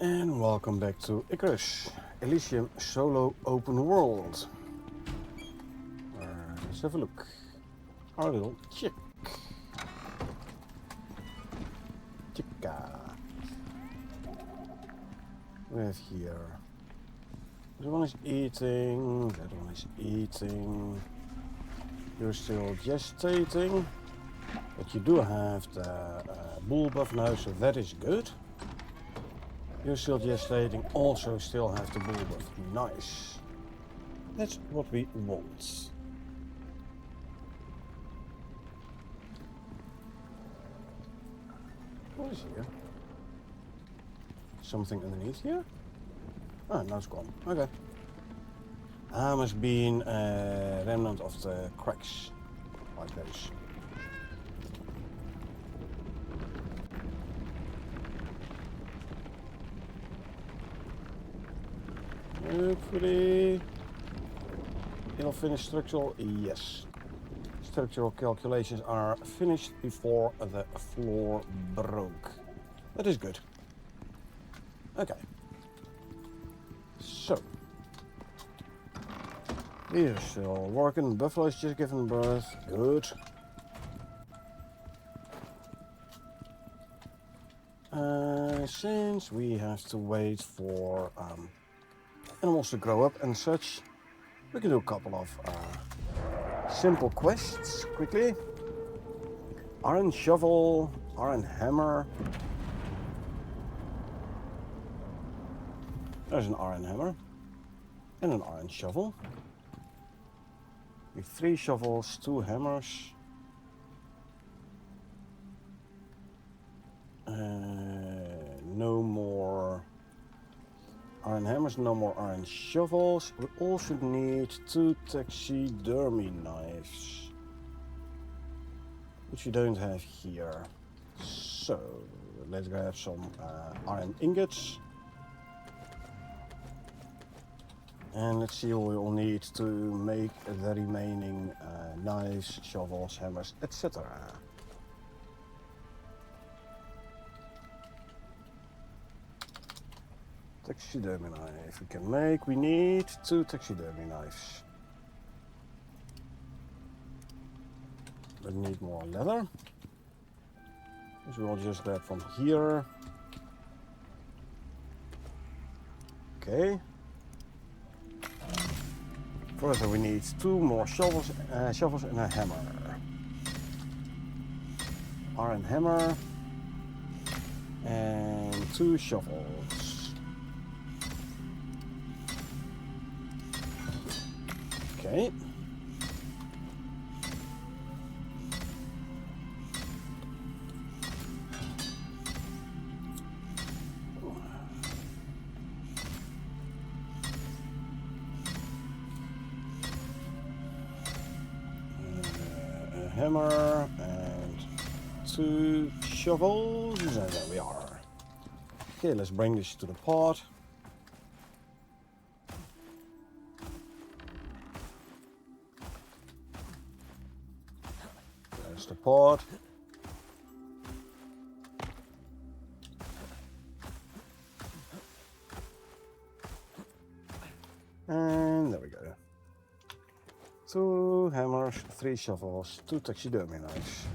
And welcome back to Icarus, Elysium Solo Open World. Let's have a look. Our little chick. Chica. We have here. That one is eating, that one is eating. You're still gestating. But you do have the bull buff now, so that is good. You're still gestating, also still have the bull buff. Nice. That's what we want. What is here? Something underneath here? Ah, now it's gone. Okay. Must be a remnant of the cracks, like those. Hopefully it'll finish structural. Yes. Structural calculations are finished before the floor broke. That is good. Okay. So. We are still working. Buffalo's just given birth. Good. Since we have to wait for animals to grow up and such, we can do a couple of simple quests quickly. Iron shovel, iron hammer. There's an iron hammer and an iron shovel. With 3 shovels, 2 hammers. No more iron hammers, no more iron shovels. We also need 2 taxidermy knives, which we don't have here. So let's grab some iron ingots. And let's see what we will need to make the remaining knives, shovels, hammers, etc. Taxidermy knife we can make. We need 2 taxidermy knives. We need more leather. So we'll just grab from here. Okay. Further, we need 2 more shovels and a hammer. Iron hammer and 2 shovels. Okay. Hammer and 2 shovels, and there we are. Okay, let's bring this to the pot. There's the pot. And there we go. 2 hammers, 3 shovels, 2 taxidermy knives.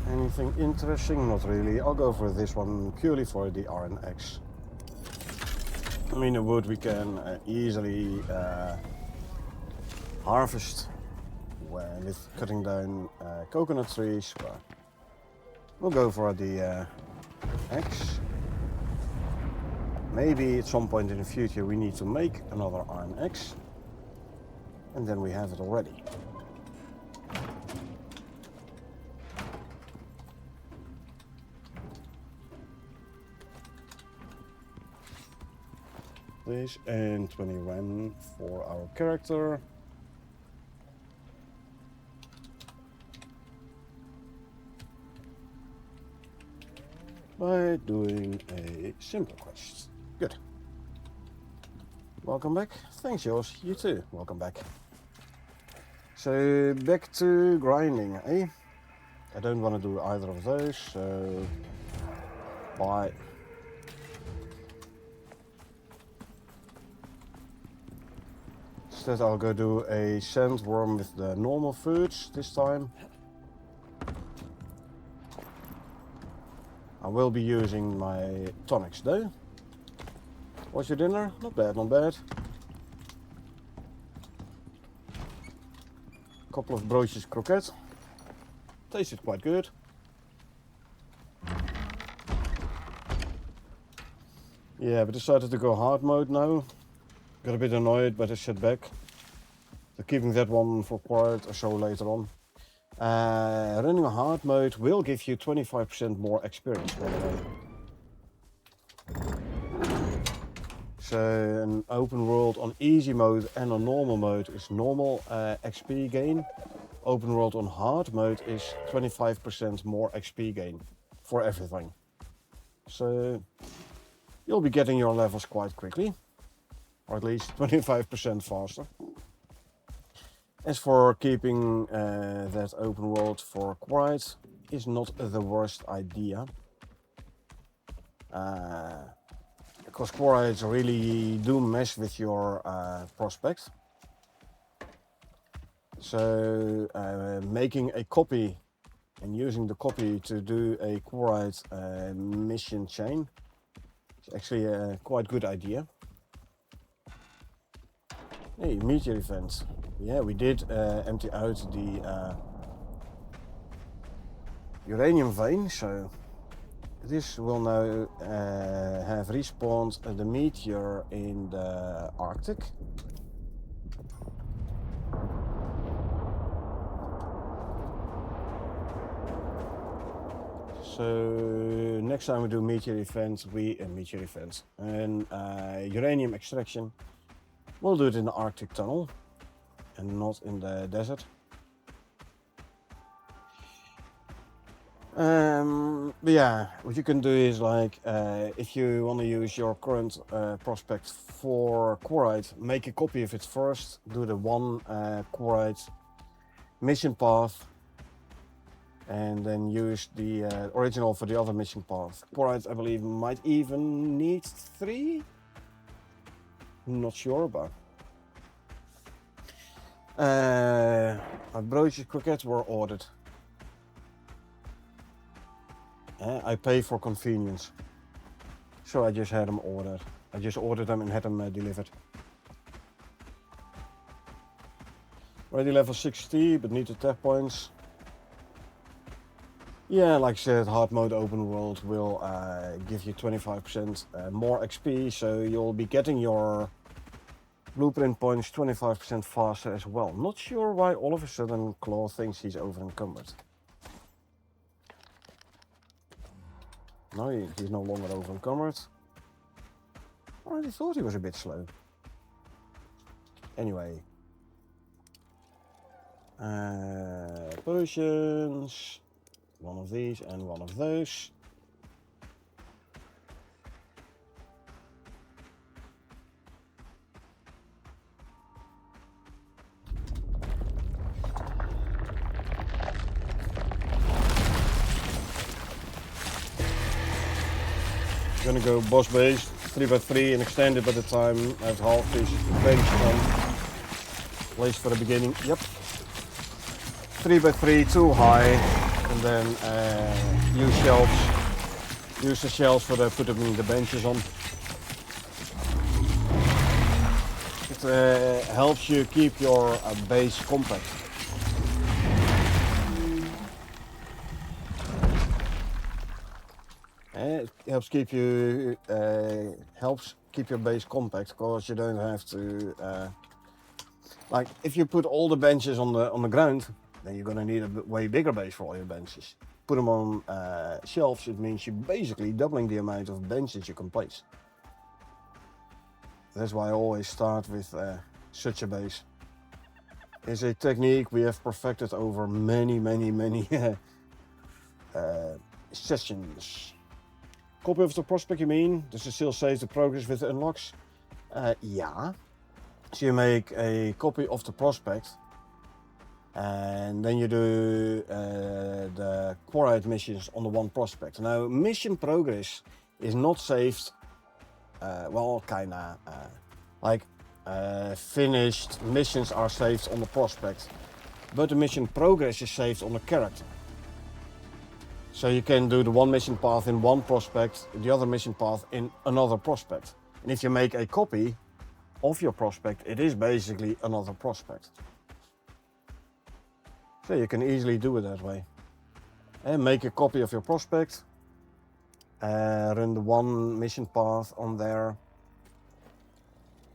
Anything interesting? Not really. I'll go for this one purely for the iron axe. I mean, the wood we can easily harvest with cutting down coconut trees, but we'll go for the axe. Maybe at some point in the future we need to make another iron axe, and then we have it already. This and 21 for our character. By doing a simple quest. Good. welcome back. Thanks, Jos. You too. Welcome back. So back to grinding, eh? I don't want to do either of those, so bye. Instead I'll go do a sandworm with the normal foods this time. I will be using my tonics though. What's your dinner? Not bad, not bad. Couple of broodjes croquette. Tasted quite good. Yeah, but decided to go hard mode now. Got a bit annoyed by the setback. So keeping that one for quite a show later on. Running a hard mode will give you 25% more experience, by the way. So an open world on easy mode and on normal mode is normal XP gain. Open world on hard mode is 25% more XP gain for everything. So you'll be getting your levels quite quickly, or at least 25% faster. As for keeping that open world for quiet is not the worst idea. Because quarries really do mess with your prospect. So making a copy and using the copy to do a quarried mission chain is actually a quite good idea. Hey, meteor event. Yeah, we did empty out the uranium vein, so this will now have respawned the meteor in the Arctic. So next time we do meteor events, and uranium extraction, we'll do it in the Arctic tunnel and not in the desert. But yeah, what you can do is like, if you want to use your current prospect for quarite, make a copy of it first, do the one quarite mission path, and then use the original for the other mission path. Quarite, I believe, might even need 3? Not sure about. My broodjes croquettes were ordered. I pay for convenience, so I just had them ordered. I just ordered them and had them delivered. Already level 60, but need the tap points. Yeah, like I said, hard mode open world will give you 25% more XP, so you'll be getting your blueprint points 25% faster as well. Not sure why all of a sudden Claw thinks he's over encumbered. No, he's no longer over encumbered. I already thought he was a bit slow. Anyway. Potions. One of these and one of those. Gonna go boss based 3x3 and extend it by the time I have half this bench on. Place for the beginning. Yep. 3x3 too high, and then use shelves. Use the shelves for the putting the benches on. It helps you keep your base compact. It helps keep you keep your base compact, because you don't have to like if you put all the benches on the ground, then you're gonna need a way bigger base for all your benches. Put them on shelves, it means you're basically doubling the amount of benches you can place. That's why I always start with such a base. It's a technique we have perfected over many sessions. Copy of the prospect, you mean? Does it still save the progress with the unlocks? Yeah. So you make a copy of the prospect, and then you do the quarried missions on the one prospect. Now, mission progress is not saved. Well, kinda. Finished missions are saved on the prospect, but the mission progress is saved on the character. So you can do the one mission path in one prospect, the other mission path in another prospect. And if you make a copy of your prospect, it is basically another prospect. So you can easily do it that way. And make a copy of your prospect, run the one mission path on there,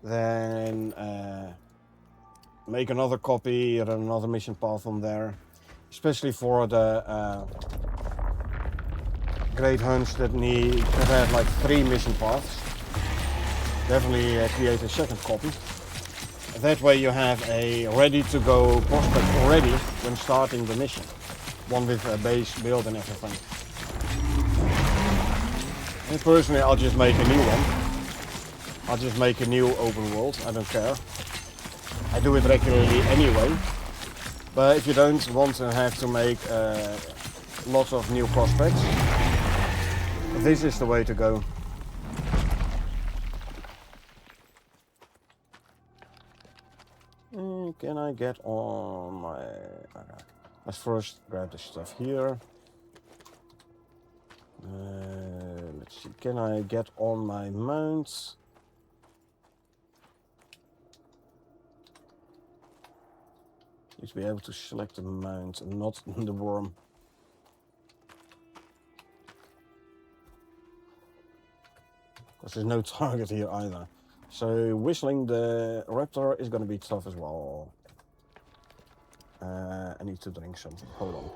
then make another copy, run another mission path on there, especially for the great hunts that have like 3 mission paths. Definitely create a second copy. That way you have a ready to go prospect already when starting the mission. One with a base build and everything. And personally I'll just make a new one. I'll just make a new open world, I don't care. I do it regularly anyway. But if you don't want to have to make lots of new prospects, this is the way to go. Can I get on my... Let's first grab the stuff here. Let's see, can I get on my mount? Need to be able to select the mount and not the worm. Because there's no target here either. So whistling the raptor is going to be tough as well. I need to drink something. Hold on.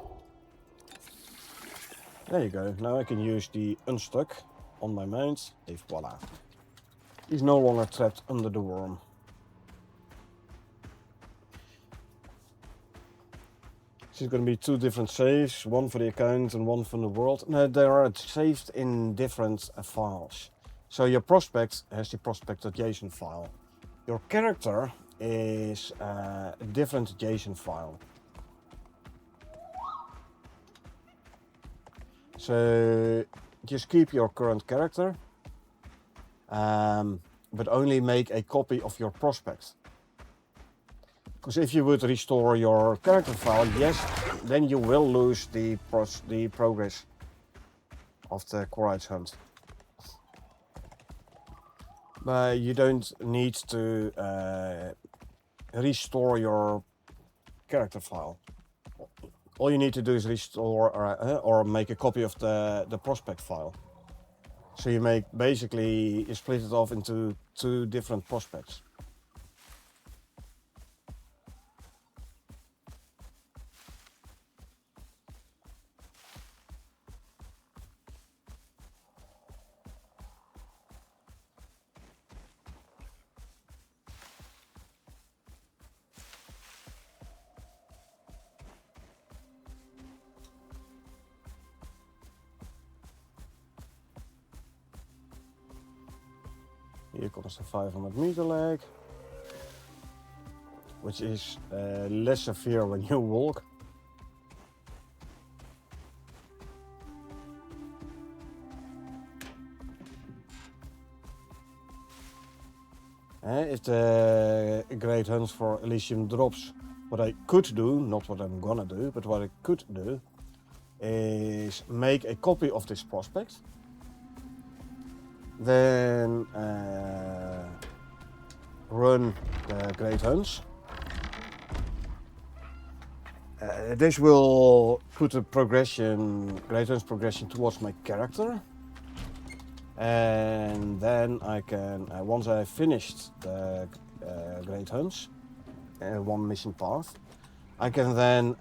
There you go. Now I can use the unstuck on my mount. And voila. He's no longer trapped under the worm. This is going to be 2 different saves. One for the account and one from the world. No, they are saved in different files. So your prospect has the prospect.json file. Your character is a different JSON file. So just keep your current character, but only make a copy of your prospect. Because if you would restore your character file, yes, then you will lose the progress of the quarried hunt. But you don't need to restore your character file. All you need to do is restore or make a copy of the prospect file. So you you split it off into 2 different prospects. Here comes the 500 meter lag, which is less severe when you walk. If the great hunts for Elysium drops, what I could do, not what I'm gonna do, but what I could do, is make a copy of this prospect. Then run the great hunts. This will put a great hunts progression towards my character. And then I can, once I finished the great hunts, one mission path, I can then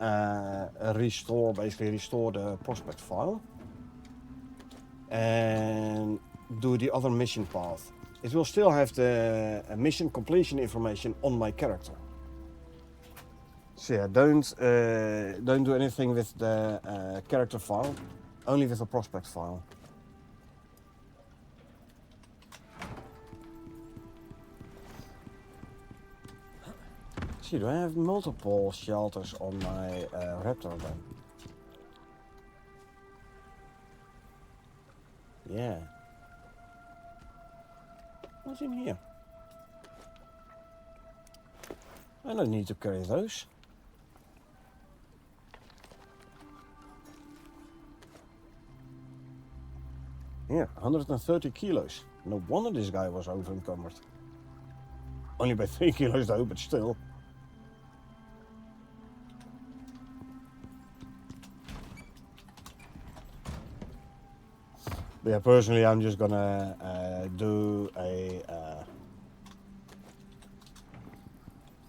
restore the prospect file and do the other mission path. It will still have the mission completion information on my character. So yeah, don't do anything with the character file, only with the prospect file. See, do I have multiple shelters on my raptor then? Yeah. What's in here? I don't need to carry those. Yeah, 130 kilos. No wonder this guy was over encumbered. Only by 3 kilos though, but still. But yeah, personally I'm just gonna do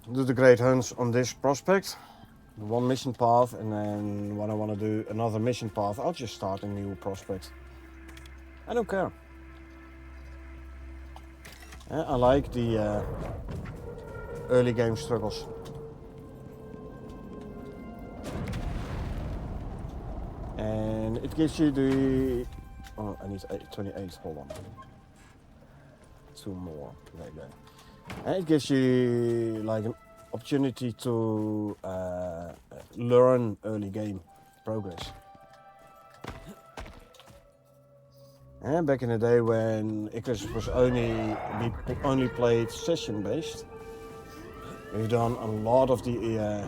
the great hunts on this prospect. One mission path, and then when I want to do another mission path, I'll just start a new prospect. I don't care. I like the early game struggles. And it gives you the... Oh, I need 28, hold on. 2 more, there you go. And it gives you like an opportunity to learn early game progress. And back in the day when Icarus was only played session based, we've done a lot of the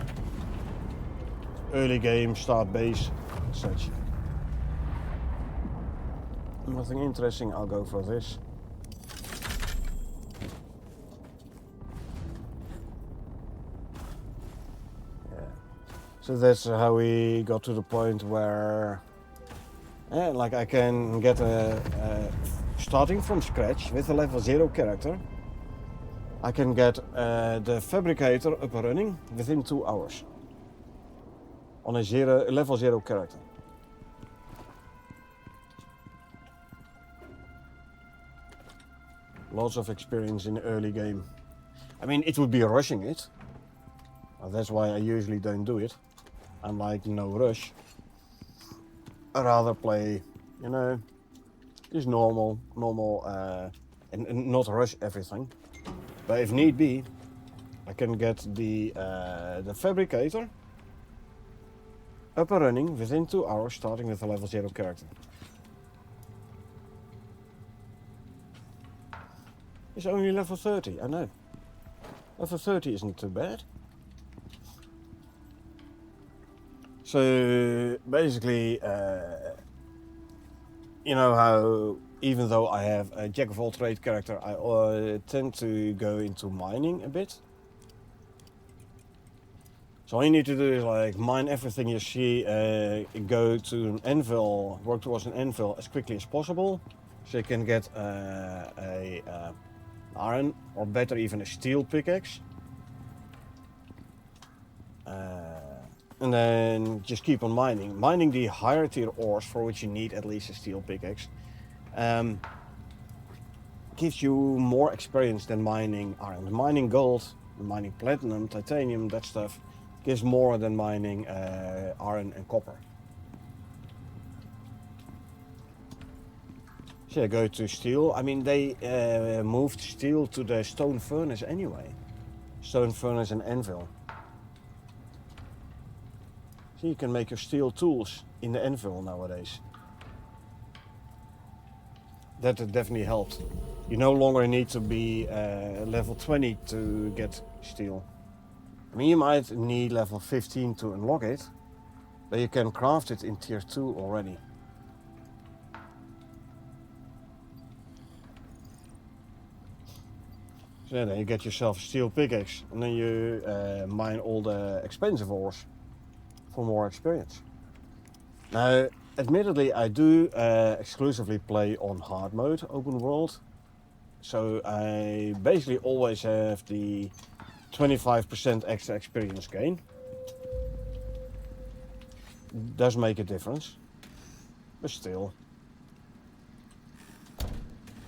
early game start base and such. Nothing interesting, I'll go for this. Yeah. So that's how we got to the point where like I can get starting from scratch with a level 0 character. I can get the fabricator up and running within 2 hours on a level 0 character. Lots of experience in the early game. I mean, it would be rushing it. That's why I usually don't do it. I'm like, no rush. I rather play, you know, just normal, and not rush everything. But if need be, I can get the fabricator up and running within 2 hours, starting with a level 0 character. It's only level 30, I know. Level 30 isn't too bad. So basically, you know how even though I have a jack of all trade character, I tend to go into mining a bit. So all you need to do is like mine everything you see, go to an anvil, work towards an anvil as quickly as possible, so you can get a iron or better even a steel pickaxe. And then just keep on mining the higher tier ores for which you need at least a steel pickaxe. Gives you more experience than mining iron. Mining gold, mining platinum, titanium, that stuff gives more than mining iron and copper. So go to steel. I mean, they moved steel to the stone furnace anyway. Stone furnace and anvil. So you can make your steel tools in the anvil nowadays. That definitely helped. You no longer need to be level 20 to get steel. I mean, you might need level 15 to unlock it, but you can craft it in tier 2 already. So then you get yourself a steel pickaxe, and then you mine all the expensive ores for more experience. Now, admittedly, I do exclusively play on hard mode, open world. So I basically always have the 25% extra experience gain. Does make a difference, but still.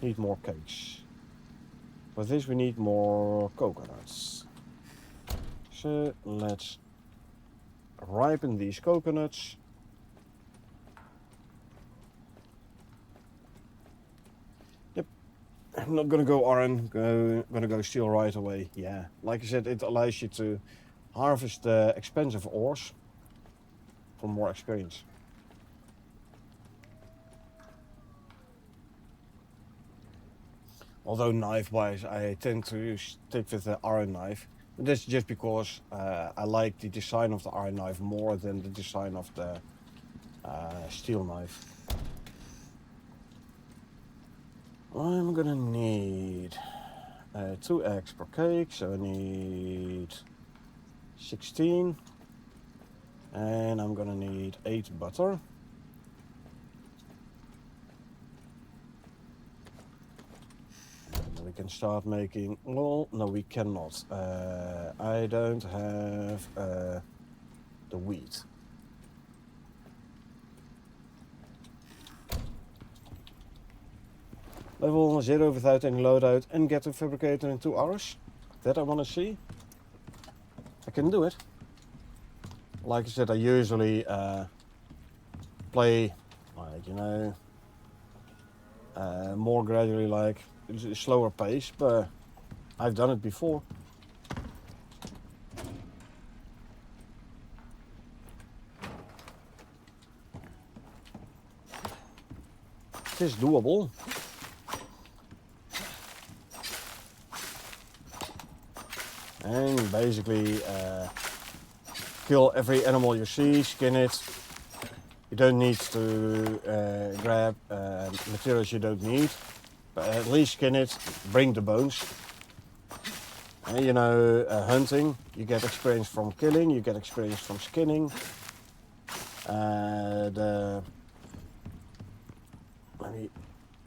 Need more cakes. For this we need more coconuts. So let's ripen these coconuts. Yep. I'm not gonna go iron, gonna go steel right away. Yeah, like I said, it allows you to harvest expensive ores for more experience. Although knife-wise, I tend to stick with the iron knife. But that's just because I like the design of the iron knife more than the design of the steel knife. I'm gonna need 2 eggs per cake, so I need 16. And I'm gonna need 8 butter. And we can start making, well, no, we cannot. I don't have the wheat. Level 0 without any loadout and get a fabricator in 2 hours. That I want to see. I can do it. Like I said, I usually play, like, you know, more gradually, like a slower pace, but I've done it before. It is doable. And basically kill every animal you see, skin it. You don't need to grab materials you don't need, but at least skin it, bring the bones. And you know, hunting, you get experience from killing, you get experience from skinning. Let me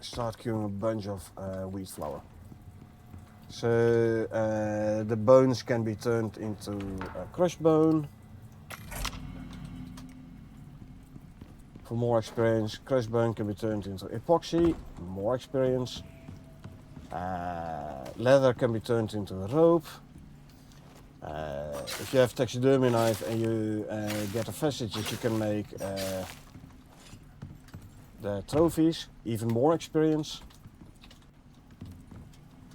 start queuing a bunch of wheat flour. So the bones can be turned into crushed bone. For more experience, crushed bone can be turned into epoxy, more experience. Leather can be turned into rope. If you have taxidermy knife and you get a vestige, you can make the trophies, even more experience.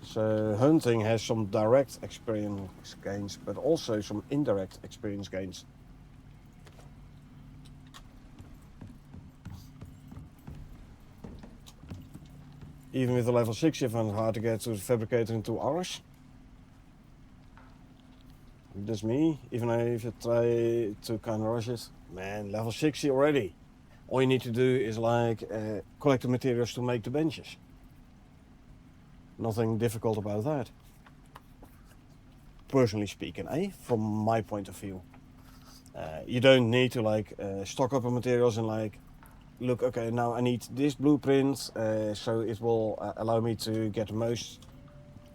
So hunting has some direct experience gains, but also some indirect experience gains. Even with a level 6, you find it hard to get to the fabricator in 2 hours. That's me. Even if you try to kind of rush it, man, level 60 already. All you need to do is like collect the materials to make the benches. Nothing difficult about that. Personally speaking, from my point of view. You don't need to like stock up on materials and like look, okay, now I need this blueprint, so it will allow me to get the most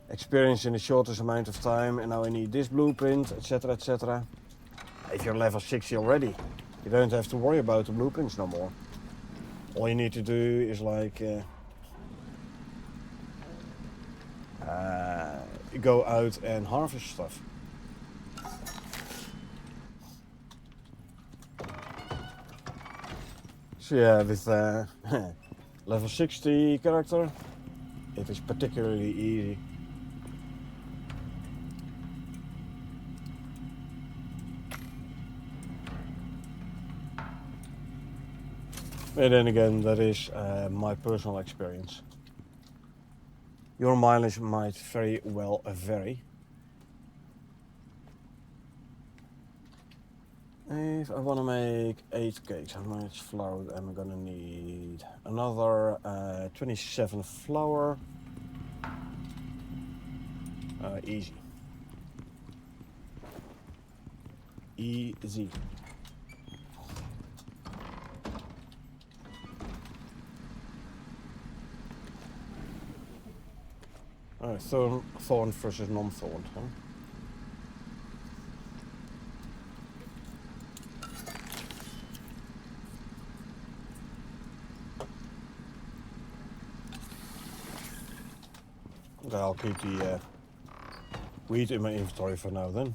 experience in the shortest amount of time, and now I need this blueprint, etc, etc. If you're level 60 already, you don't have to worry about the blueprints no more. All you need to do is like go out and harvest stuff. So yeah, with level 60 character, it is particularly easy. But then again, that is my personal experience. Your mileage might very well vary. If I want to make 8 cakes, how much flour am I gonna need? Another 27 flour. Easy. Easy. Thorn versus non-thorn, huh? Okay, I'll keep the wheat in my inventory for now then.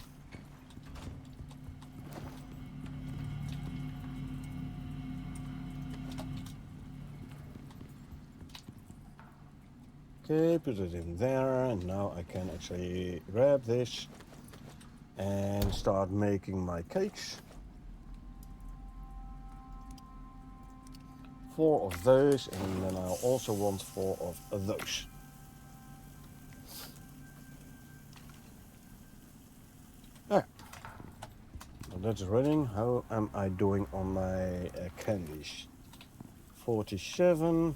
Okay, put it in there, and now I can actually grab this and start making my cakes. 4 of those, and then I'll also want 4 of those. Ah, well, that's running. How am I doing on my candies? 47.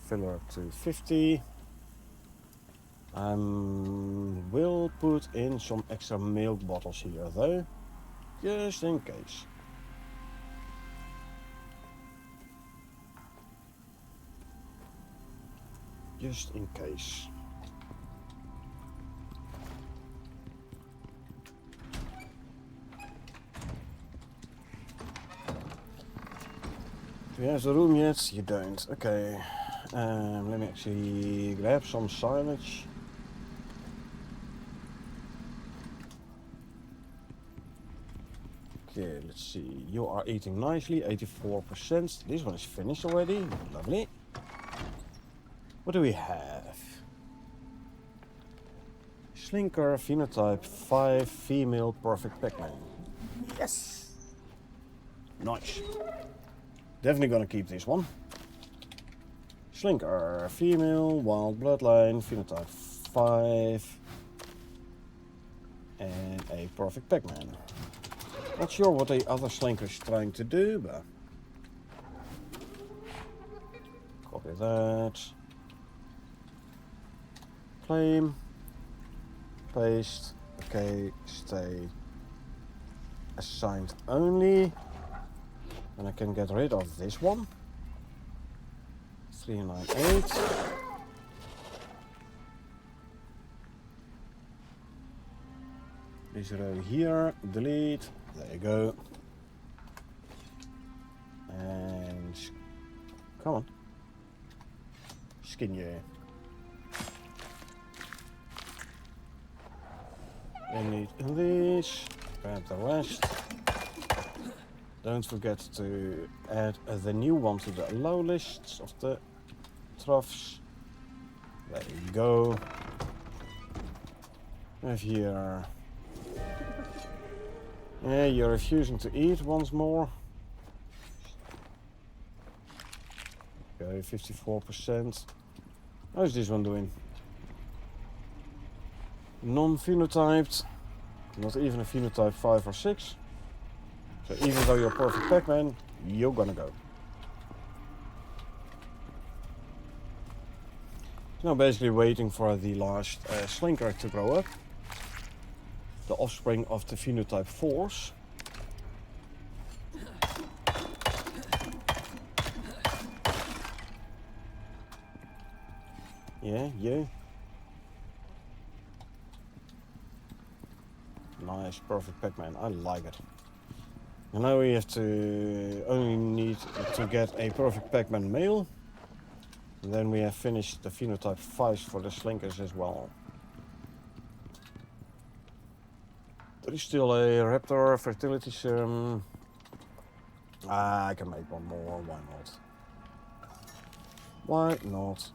Filler up to 50. Will put in some extra milk bottles here though, just in case. Just in case. Do you have the room yet? You don't. Okay. Let me actually grab some silage. Okay, let's see. You are eating nicely, 84%. This one is finished already. Lovely. What do we have? Slinker, phenotype 5, female, perfect Pac-Man. Yes! Nice. Definitely gonna keep this one. Slinker, female, wild bloodline, phenotype 5. And a perfect Pac-Man. Not sure what the other Slinker is trying to do, but... Copy that. Claim. Paste. Okay, stay assigned only. And I can get rid of this one. 398. This row here, delete. There you go. And come on. Skin you. I need this. Grab the rest. Don't forget to add the new one to the low lists of the troughs. There you go. We have here. Yeah, you're refusing to eat once more. Okay, 54%. How's this one doing? Non-phenotyped. Not even a phenotype 5 or 6. So even though you're perfect Pac-Man, you're gonna go. Now basically waiting for the last Slinker to grow up. The offspring of the phenotype 4s. Yeah, you. Nice, perfect Pac-Man. I like it. And now we have to only need to get a perfect Pac-Man male. And then we have finished the phenotype 5s for the Slinkers as well. There is still a Raptor fertility serum. I can make one more, why not? Why not?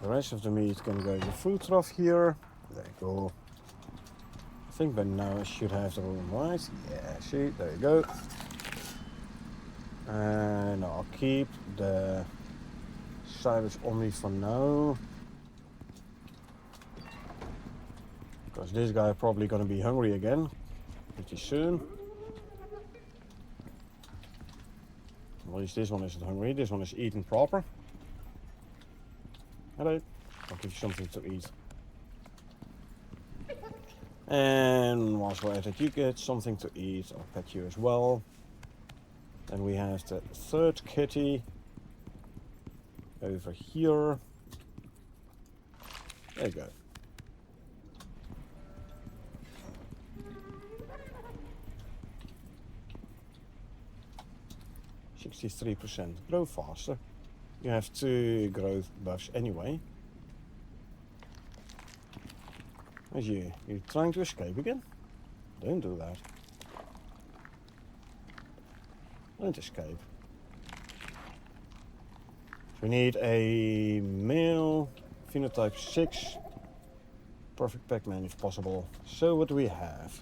The rest of the meat can go in the food trough here. There you go. I think by now I should have the room right. Yeah, see, there you go. And I'll keep the silage on me for now. Because this guy is probably going to be hungry again pretty soon. At least this one isn't hungry. This one is eating proper. Hello. I'll give you something to eat. And once we're at it, you get something to eat. I'll pet you as well. And we have the third kitty over here. There you go. %. Grow faster. You have 2 growth buffs anyway. As you're trying to escape again? Don't do that. Don't escape. So we need a male, phenotype 6, perfect Pac-Man if possible. So what do we have?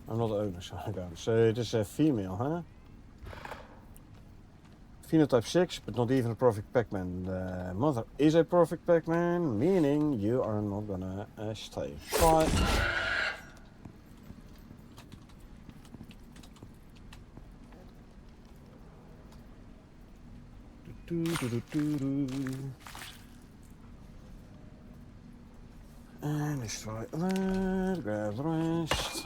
I'm not the owner, so I go. So it is a female, huh? Phenotype 6, but not even a perfect Pac-Man. The mother is a perfect Pac-Man, meaning you are not gonna stay. Bye. And destroy that, grab the rest.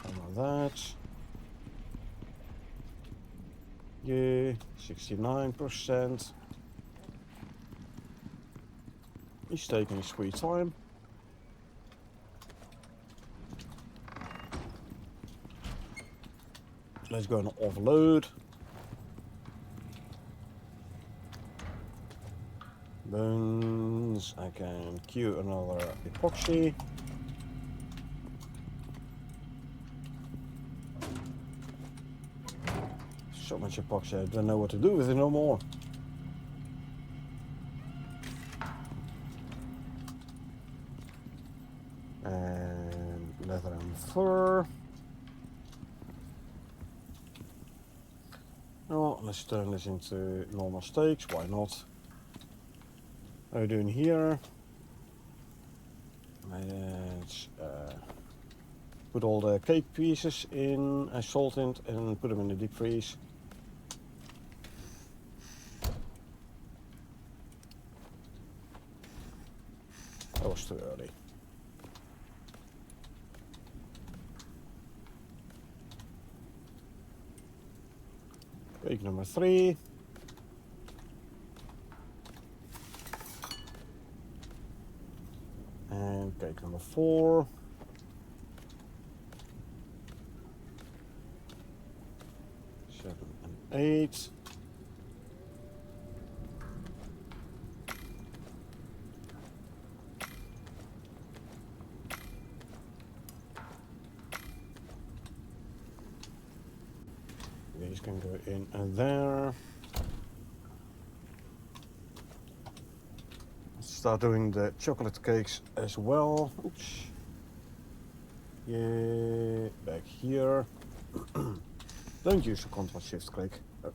Some of that. Yeah, 69%. He's taking his sweet time. Let's go and offload. Bones. I can queue another epoxy. So much epoxy, I don't know what to do with it no more. And leather and fur. Oh, let's turn this into normal steaks, why not? What are we doing here? Let's put all the cake pieces in a salt in and put them in the deep freeze. That was too early. Cake number 3. And cake number 4. 7 and 8. These can go in and there. Let's start doing the chocolate cakes as well. Oops. Yeah, back here. Don't use the Ctrl Shift click. Oh.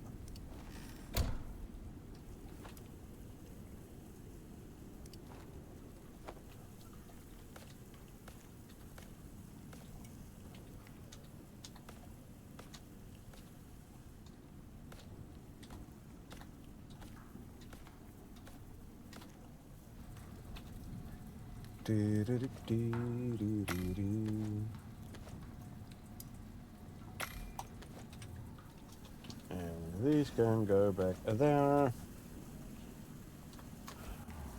And these can go back there.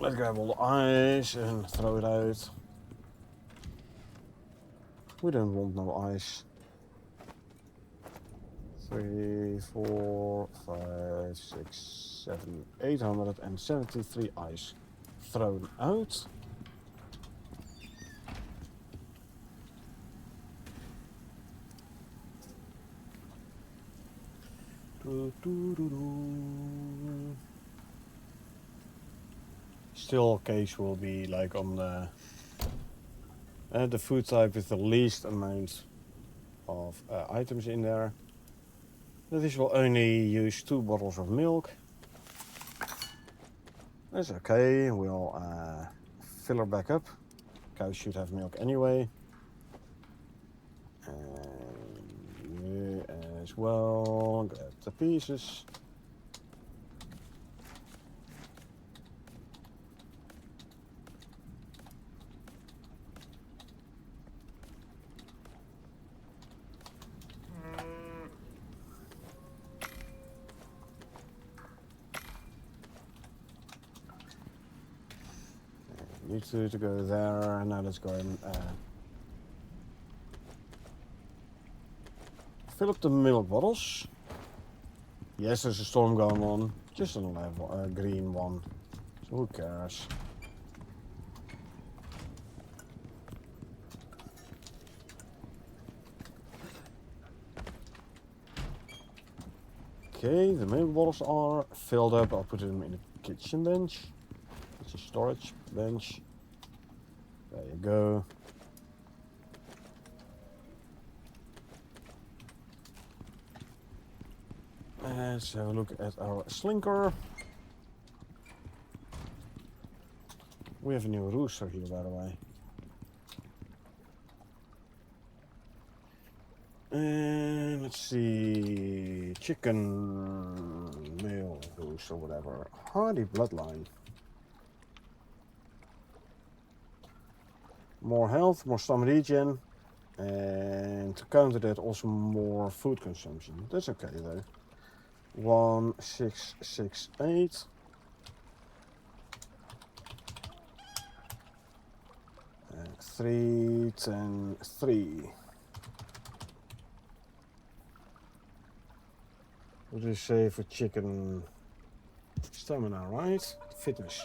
Let's grab all the ice and throw it out. We don't want no ice. 3, 4, 5, 6, 7, 873 ice thrown out. Still, case will be like on the food type with the least amount of items in there. This will only use 2 bottles of milk. That's okay, we'll fill her back up. Cows should have milk anyway. And you as well, grab the pieces. Need to go there. Now let's go and fill up the milk bottles. Yes, there's a storm going on. Just a level, green one. So who cares? Okay, the milk bottles are filled up. I'll put them in the kitchen bench. It's a storage bench. There you go. Let's have a look at our slinker. We have a new rooster here, by the way. And let's see, chicken, male rooster, whatever. Hardy bloodline. More health, more stomach regen, and to counter that, also more food consumption. That's okay though. 1668. 3, 10, 3. What do you say for chicken? Stamina, right? Fitness.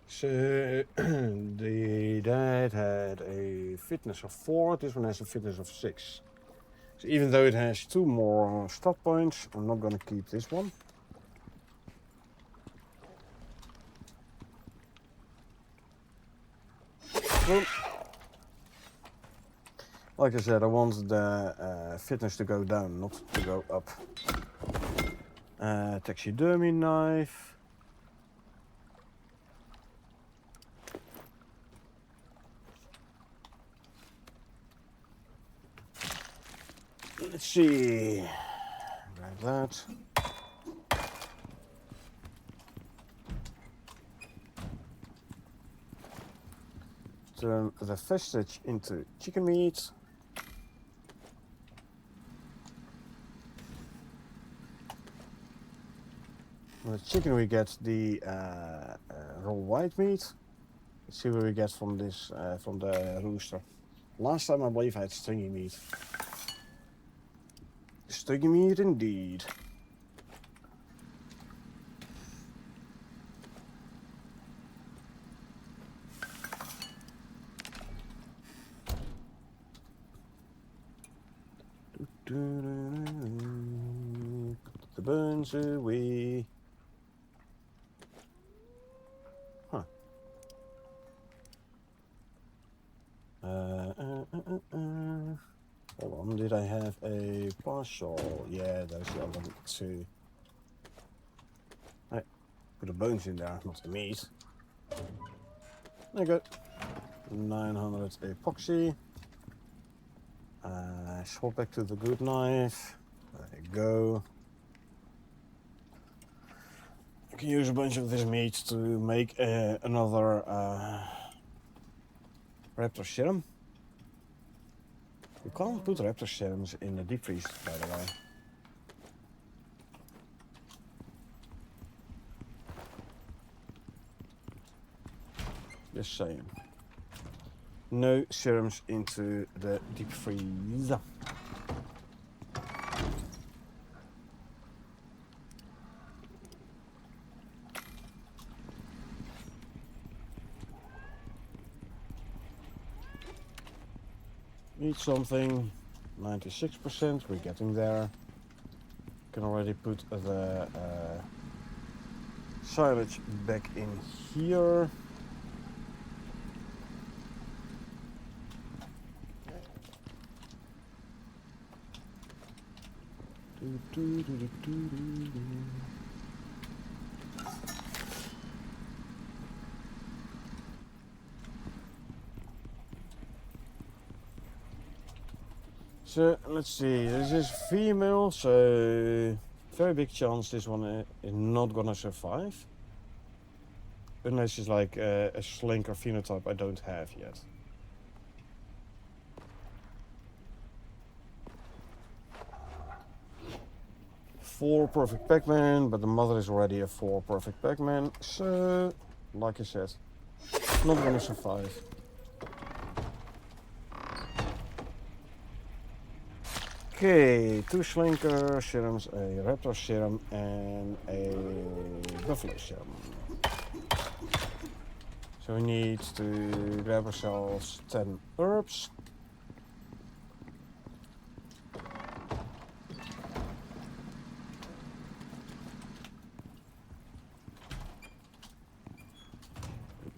So the dad had a fitness of 4. This one has a fitness of 6. So even though it has 2 more stat points, I'm not gonna keep this one. Well, like I said, I want the fitness to go down, not to go up. Taxidermy knife. Let's see. Grab that. Turn the vestige into chicken meat. From the chicken we get the raw white meat. Let's see what we get from this from the rooster. Last time I believe I had stringy meat. Stringy meat indeed. Put the bones away. Huh. Hold on, did I have a partial? Yeah, there's the other two. Right, put the bones in there, not the meat. There you go. 900 epoxy. Swap back to the good knife. There you go. I can use a bunch of this meat to make another raptor serum. You can't put raptor serums in the deep freeze, by the way. Just saying. No serums into the deep freeze. Need something. 96%, we're getting there. Can already put the silage back in here. So let's see, this is female, so very big chance this one is not gonna survive. Unless it's like a slinker phenotype I don't have yet. Four perfect Pac-Man, but the mother is already a 4 perfect Pac-Man, so like I said, not gonna survive. Okay, 2 slinker serums, a raptor serum, and a buffalo serum. So we need to grab ourselves 10 herbs.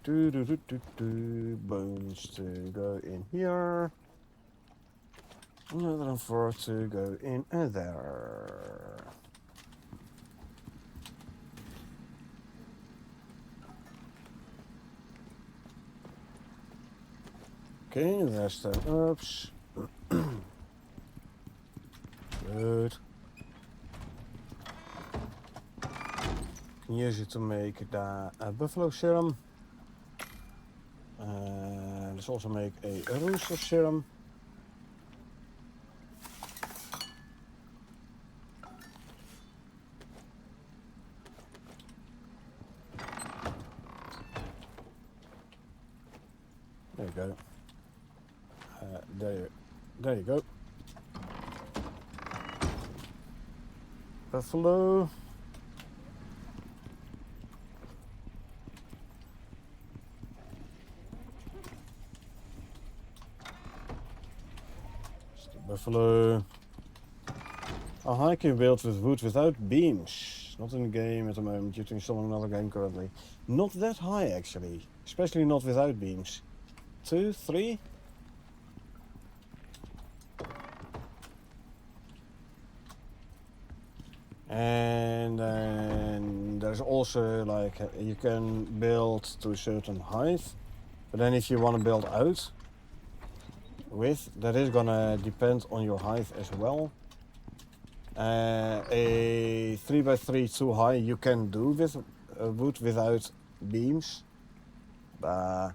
Bones to go in here. Another 4 to go in there. Okay, there's 10 ups. Good. Can use it to make the buffalo serum. Let's also make a rooster serum. There you go. There you go. Buffalo. Buffalo. A high can be built with wood without beams. Not in the game at the moment, due to installing another game currently. Not that high actually, especially not without beams. 2, 3. And then there's also like you can build to a certain height, but then if you want to build out width, that is gonna depend on your height as well. A 3x3 too high you can do with wood without beams, but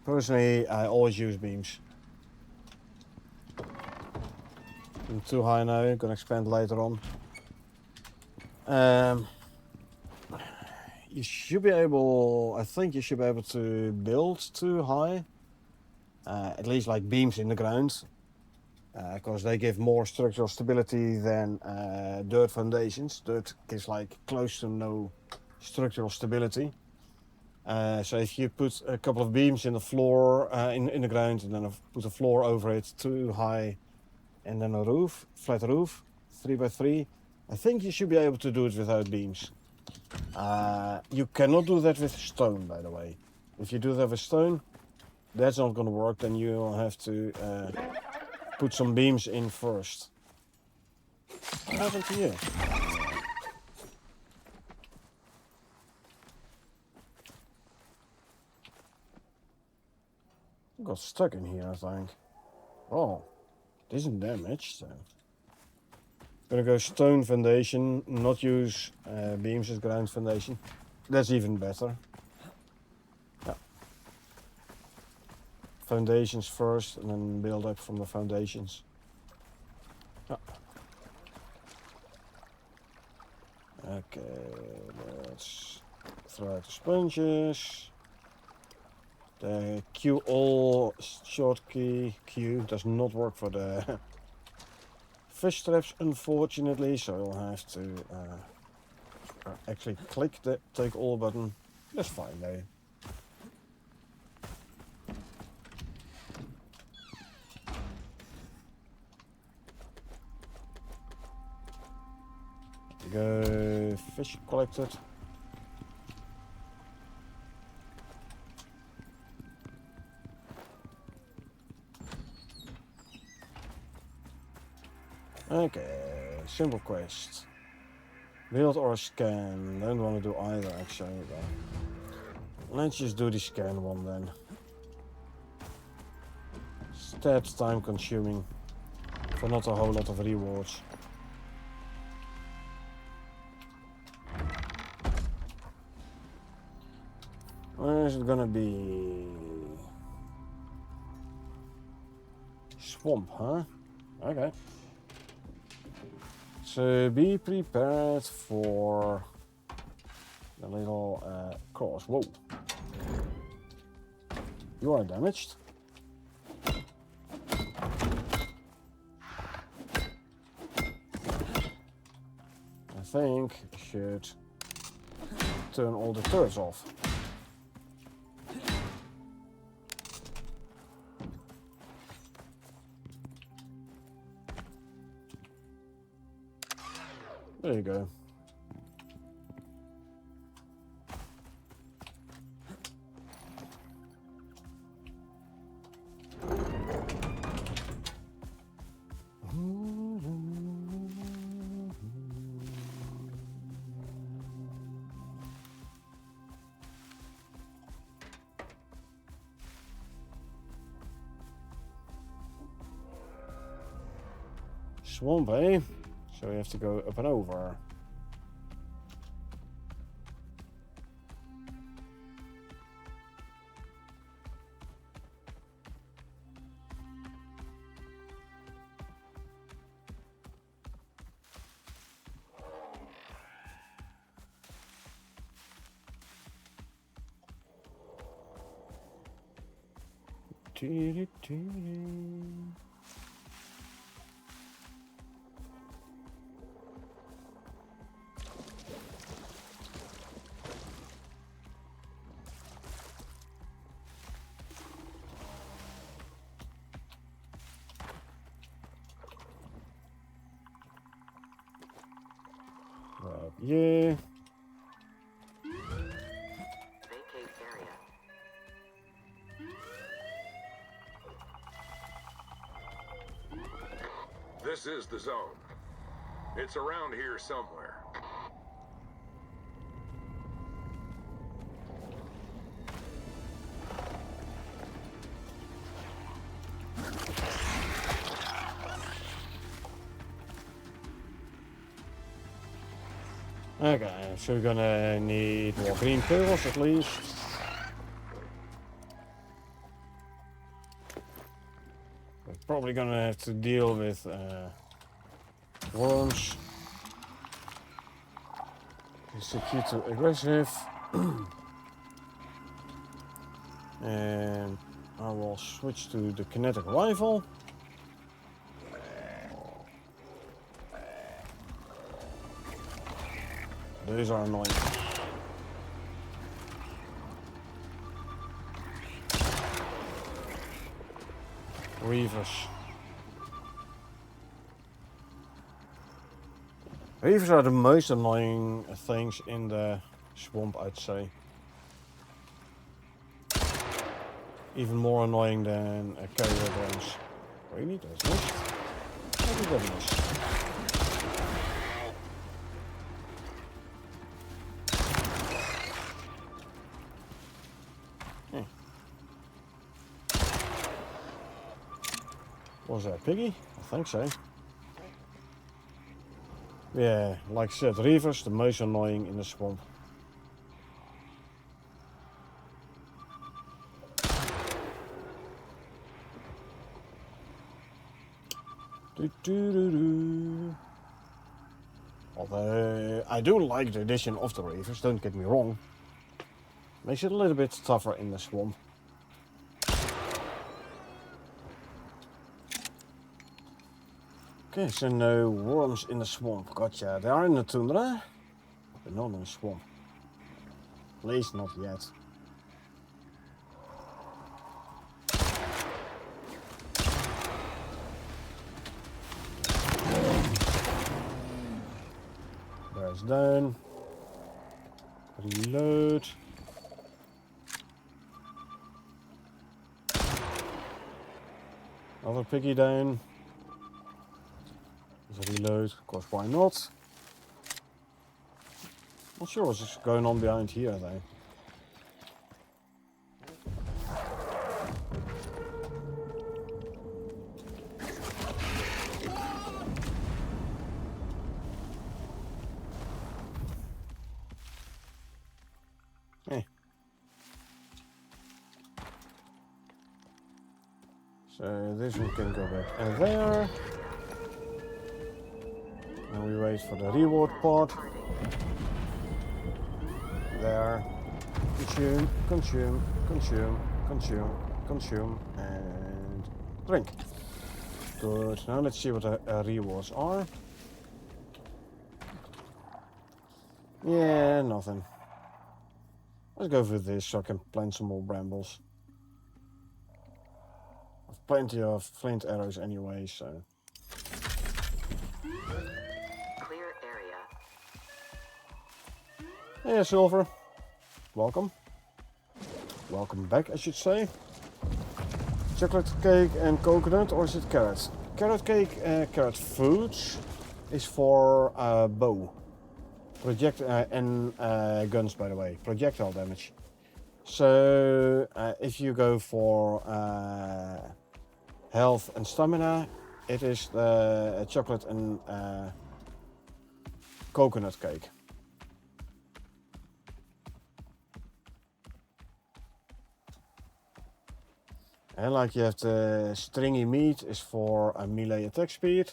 personally I always use beams. I'm too high now, gonna expand later on. You should be able, I think you should be able to build too high, at least like beams in the ground, because they give more structural stability than dirt foundations. Dirt gives like close to no structural stability. So if you put a couple of beams in the floor, in the ground, and then put a floor over it too high, and then a roof, flat roof, 3x3, I think you should be able to do it without beams. You cannot do that with stone, by the way. If you do that with stone, that's not going to work. Then you'll have to put some beams in first. What happened to you? I got stuck in here, I think. Oh, it isn't damaged, so. Gonna go stone foundation, not use beams as ground foundation. That's even better. Yeah. Foundations first and then build up from the foundations. Yeah. Okay, let's throw out the sponges. The Q all shortkey Q does not work for the fish traps, unfortunately, so I'll have to actually click the take all button. That's fine though. Go fish collected. Okay, simple quest. Build or scan. Don't want to do either actually. But let's just do the scan one then. Stats time consuming for not a whole lot of rewards. Where is it gonna be? Swamp, huh? Okay. So be prepared for the little cross. Whoa. You are damaged. I think I should turn all the turrets off. There you go. swamp, eh? So we have to go up and over. Yeah. Vacate area. This is the zone. It's around here somewhere. Okay, so we're gonna need more green pearls at least. We're probably gonna have to deal with worms. Is too aggressive. And I will switch to the kinetic rifle. These are annoying. Reavers. Reavers are the most annoying things in the swamp, I'd say. Even more annoying than carrier drones. Really? That's nice. Maybe that is. Was that piggy? I think so. Yeah, like I said, reavers, the most annoying in the swamp. Although, I do like the addition of the reavers, don't get me wrong. Makes it a little bit tougher in the swamp. Okay, so no worms in the swamp. Gotcha. They are in the tundra, but not in the swamp. At least not yet. There's down. Reload. Another piggy down. Reload, of course, why not? Not sure what's going on behind here though. Hey. So this one can go back and there. And we wait for the reward pod. There. Consume, consume, consume, consume, consume, and drink. Good. Now let's see what the rewards are. Yeah, nothing. Let's go for this so I can plant some more brambles. I've plenty of flint arrows anyway, so. Clear area. Yeah, Silver. Welcome. Welcome back, I should say. Chocolate cake and coconut, or is it carrot? Carrot cake, carrot foods is for bow. And guns, by the way. Projectile damage. So if you go for health and stamina, It is the chocolate and coconut cake. And like you have the stringy meat is for a melee attack speed.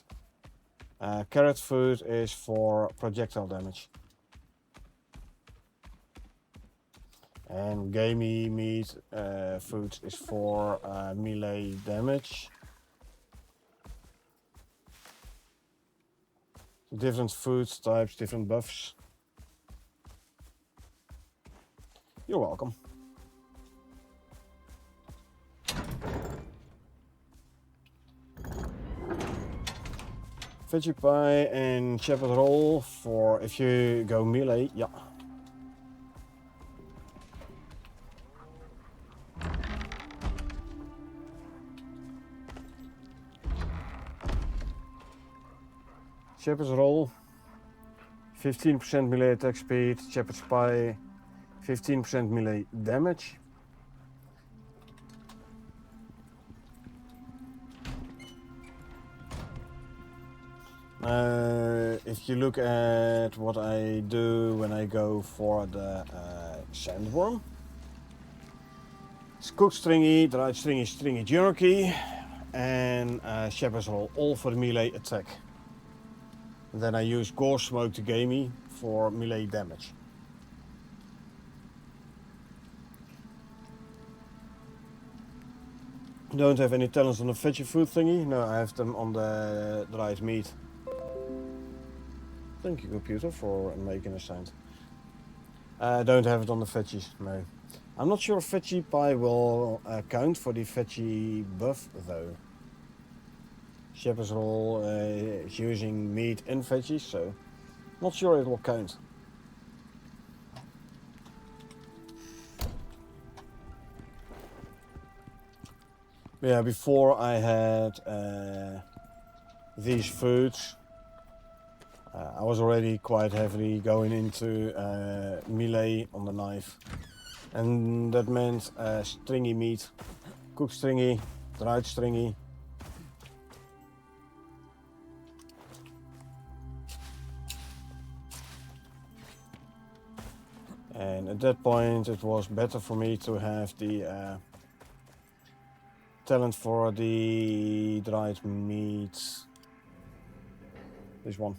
Carrot food is for projectile damage. And gamey meat food is for melee damage. Different food types, different buffs. You're welcome. Veggie pie and shepherd roll for if you go melee, yeah. Shepherd's roll, 15% melee attack speed, shepherd's pie, 15% melee damage. If you look at what I do when I go for the sandworm, it's cooked stringy, dried stringy jerky, and shepherd's roll, all for the melee attack. Then I use gore smoke to gamey for melee damage. Don't have any talents on the veggie food thingy. No, I have them on the dried meat. Thank you, computer, for making a sound. Don't have it on the veggies, no. I'm not sure if veggie pie will count for the veggie buff though. Shepherd's roll is using meat and veggies, so not sure it will count. Yeah, before I had these foods, I was already quite heavily going into melee on the knife. And that meant stringy meat, cooked stringy, dried stringy. And at that point it was better for me to have the talent for the dried meat. This one.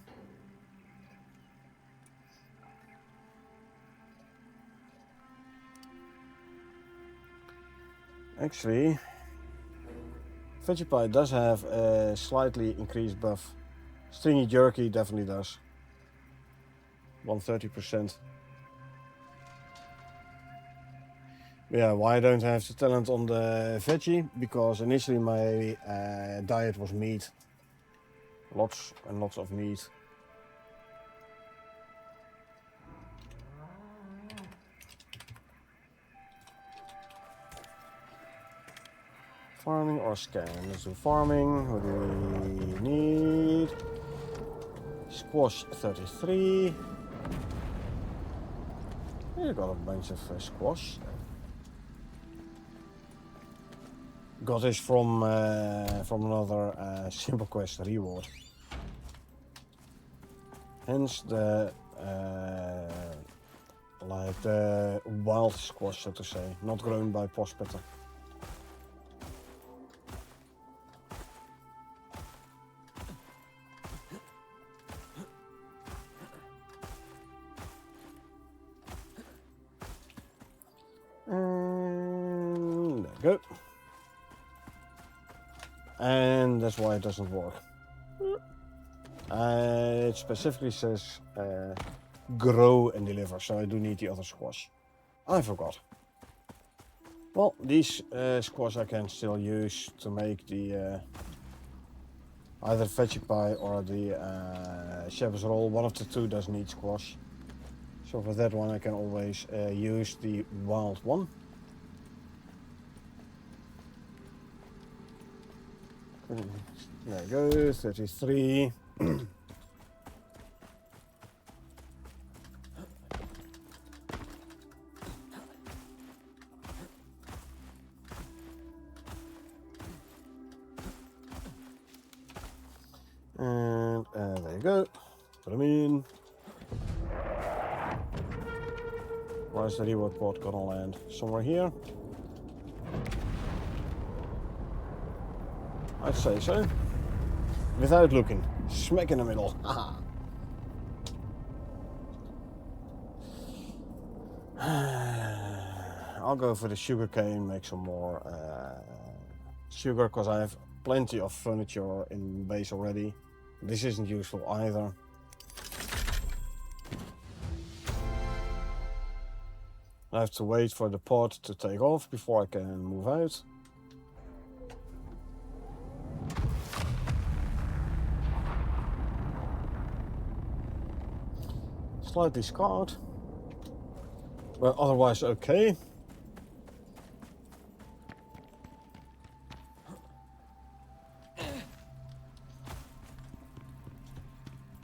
Actually, veggie pie does have a slightly increased buff. Stringy jerky definitely does. 130%. Yeah, why I don't have the talent on the veggie? Because initially my diet was meat. Lots and lots of meat. Farming or scan? Let's do farming. What do we need? Squash 33. You got a bunch of squash. Got this from another simple quest reward. Hence the like the wild squash, so to say, not grown by prospector. And there we go. And that's why it doesn't work. It specifically says grow and deliver, so I do need the other squash. I forgot. Well, these squash I can still use to make the either veggie pie or the shepherd's roll. One of the two does need squash. So for that one I can always use the wild one. There we go, 33. go. Put them in. Where's the reward pod gonna land? Somewhere here? I'd say so. Without looking. Smack in the middle. Haha. I'll go for the sugar cane, make some more sugar, because I have plenty of furniture in base already. This isn't useful either. I have to wait for the pod to take off before I can move out. Slightly scarred, but otherwise okay.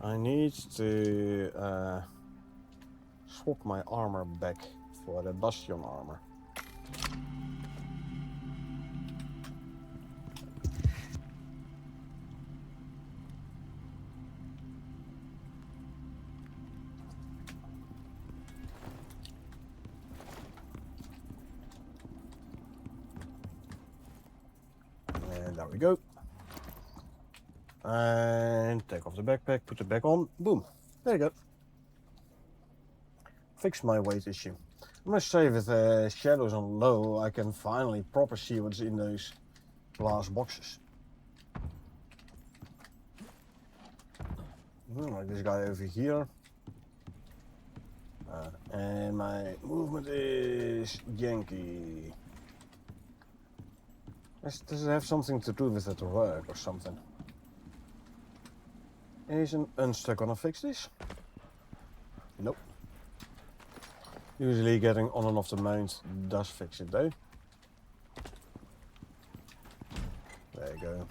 I need to swap my armor back for the bastion armor. And there we go. And take off the backpack, put it back on, boom, there you go. Fix my weight issue. I must say, with the shadows on low, I can finally proper see what's in those glass boxes. Like this guy over here. And my movement is janky. Does it have something to do with it work or something? Is an unstuck gonna fix this? Nope. Usually getting on and off the mount does fix it though. There you go.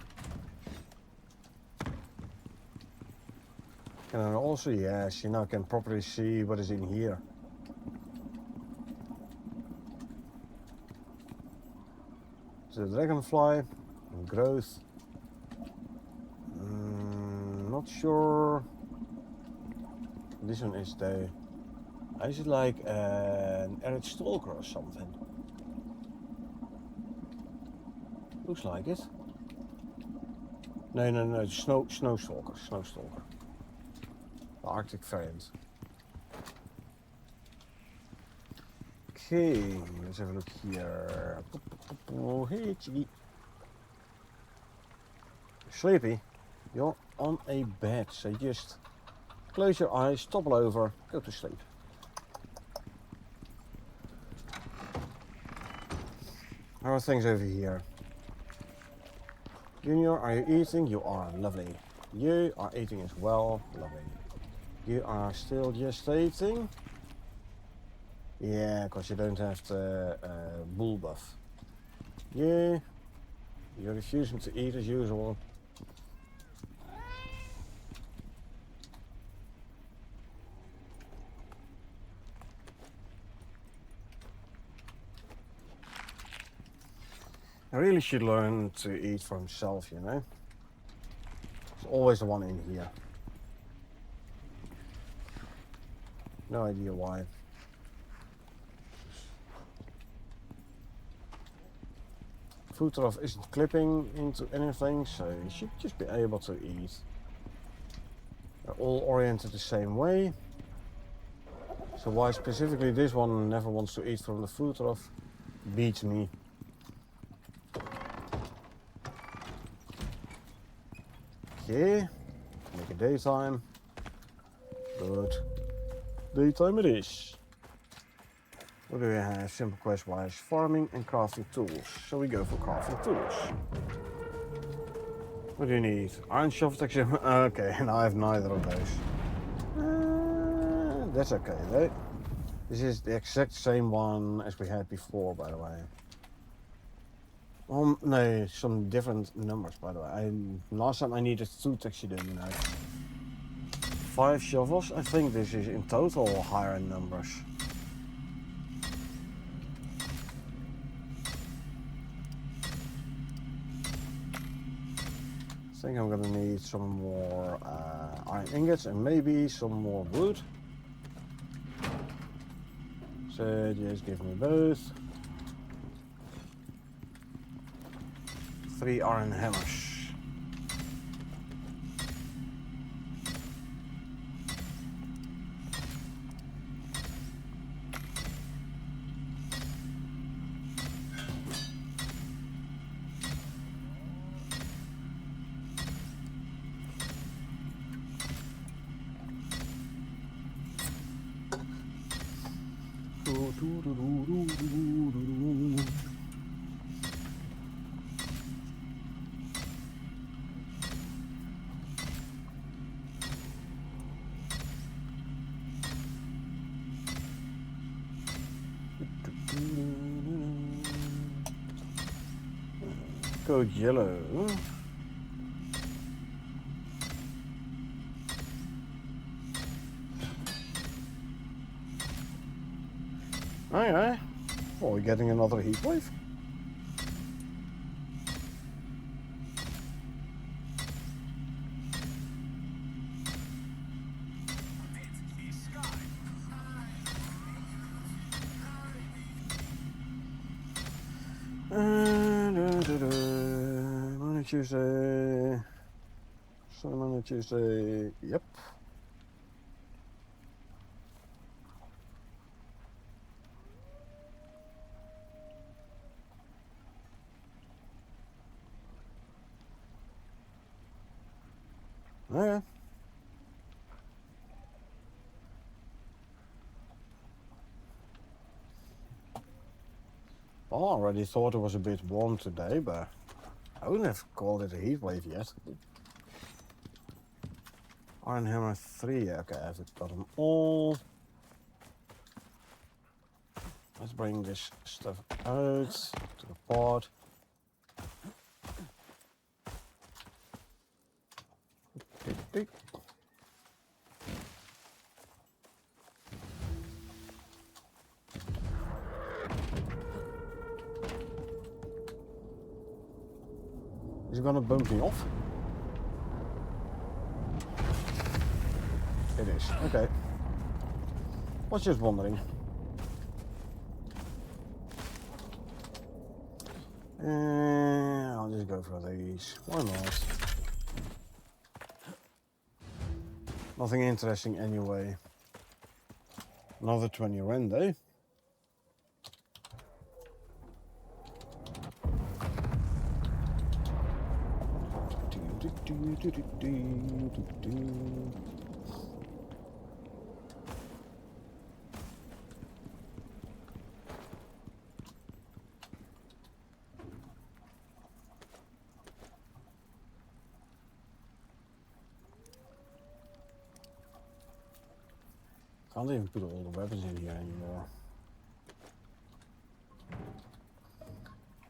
And also, yes, you now can properly see what is in here. The dragonfly, growth. Not sure. This one is the. Is it like an arid stalker or something? Looks like it. No, snow stalker. The Arctic variant. Okay, let's have a look here. Oh, hey, Chiggy. Sleepy? You're on a bed, so just close your eyes, topple over, go to sleep. How are things over here? Junior, are you eating? You are, lovely. You are eating as well, lovely. You are still gestating? Yeah, because you don't have the bull buff. Yeah, you're refusing to eat as usual. I really should learn to eat for himself, you know. There's always the one in here. No idea why. Food trough isn't clipping into anything, so you should just be able to eat. They're all oriented the same way. So why specifically this one never wants to eat from the food trough beats me. Okay, make it daytime. Good. Daytime it is. What do we have? Simple quest wise, farming and crafting tools. So we go for crafting tools. What do you need? Iron shovel texture. Okay, and I have neither of those. That's okay though. This is the exact same one as we had before, by the way. No, some different numbers, by the way. Last time I needed 2 texture, you know. 5 shovels. I think this is in total higher numbers. think I'm gonna need some more iron ingots and maybe some more wood. So just give me both. 3 iron hammers. Go yellow. Okay. Oh, we're getting another heat wave. Monday, Tuesday. Sunday, Monday, Tuesday. Yep. Okay. Well, I already thought it was a bit warm today, but I wouldn't have called it a heat wave yet. Iron Hammer 3, okay, I've got them all. Let's bring this stuff out to the pod. Tick, tick. Is it gonna bump me off? It is, okay. Was just wondering. I'll just go for these. Why not? Nothing interesting anyway. Another 20 rand, eh? Can't even put all the weapons in here anymore.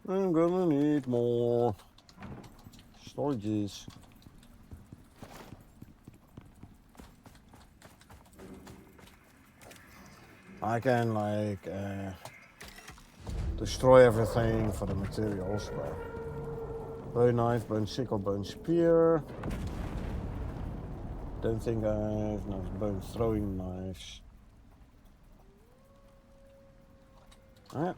I'm gonna need more storages. I can like destroy everything for the materials, but bone knife, bone sickle, bone spear. Don't think I have no bone throwing knives. Alright.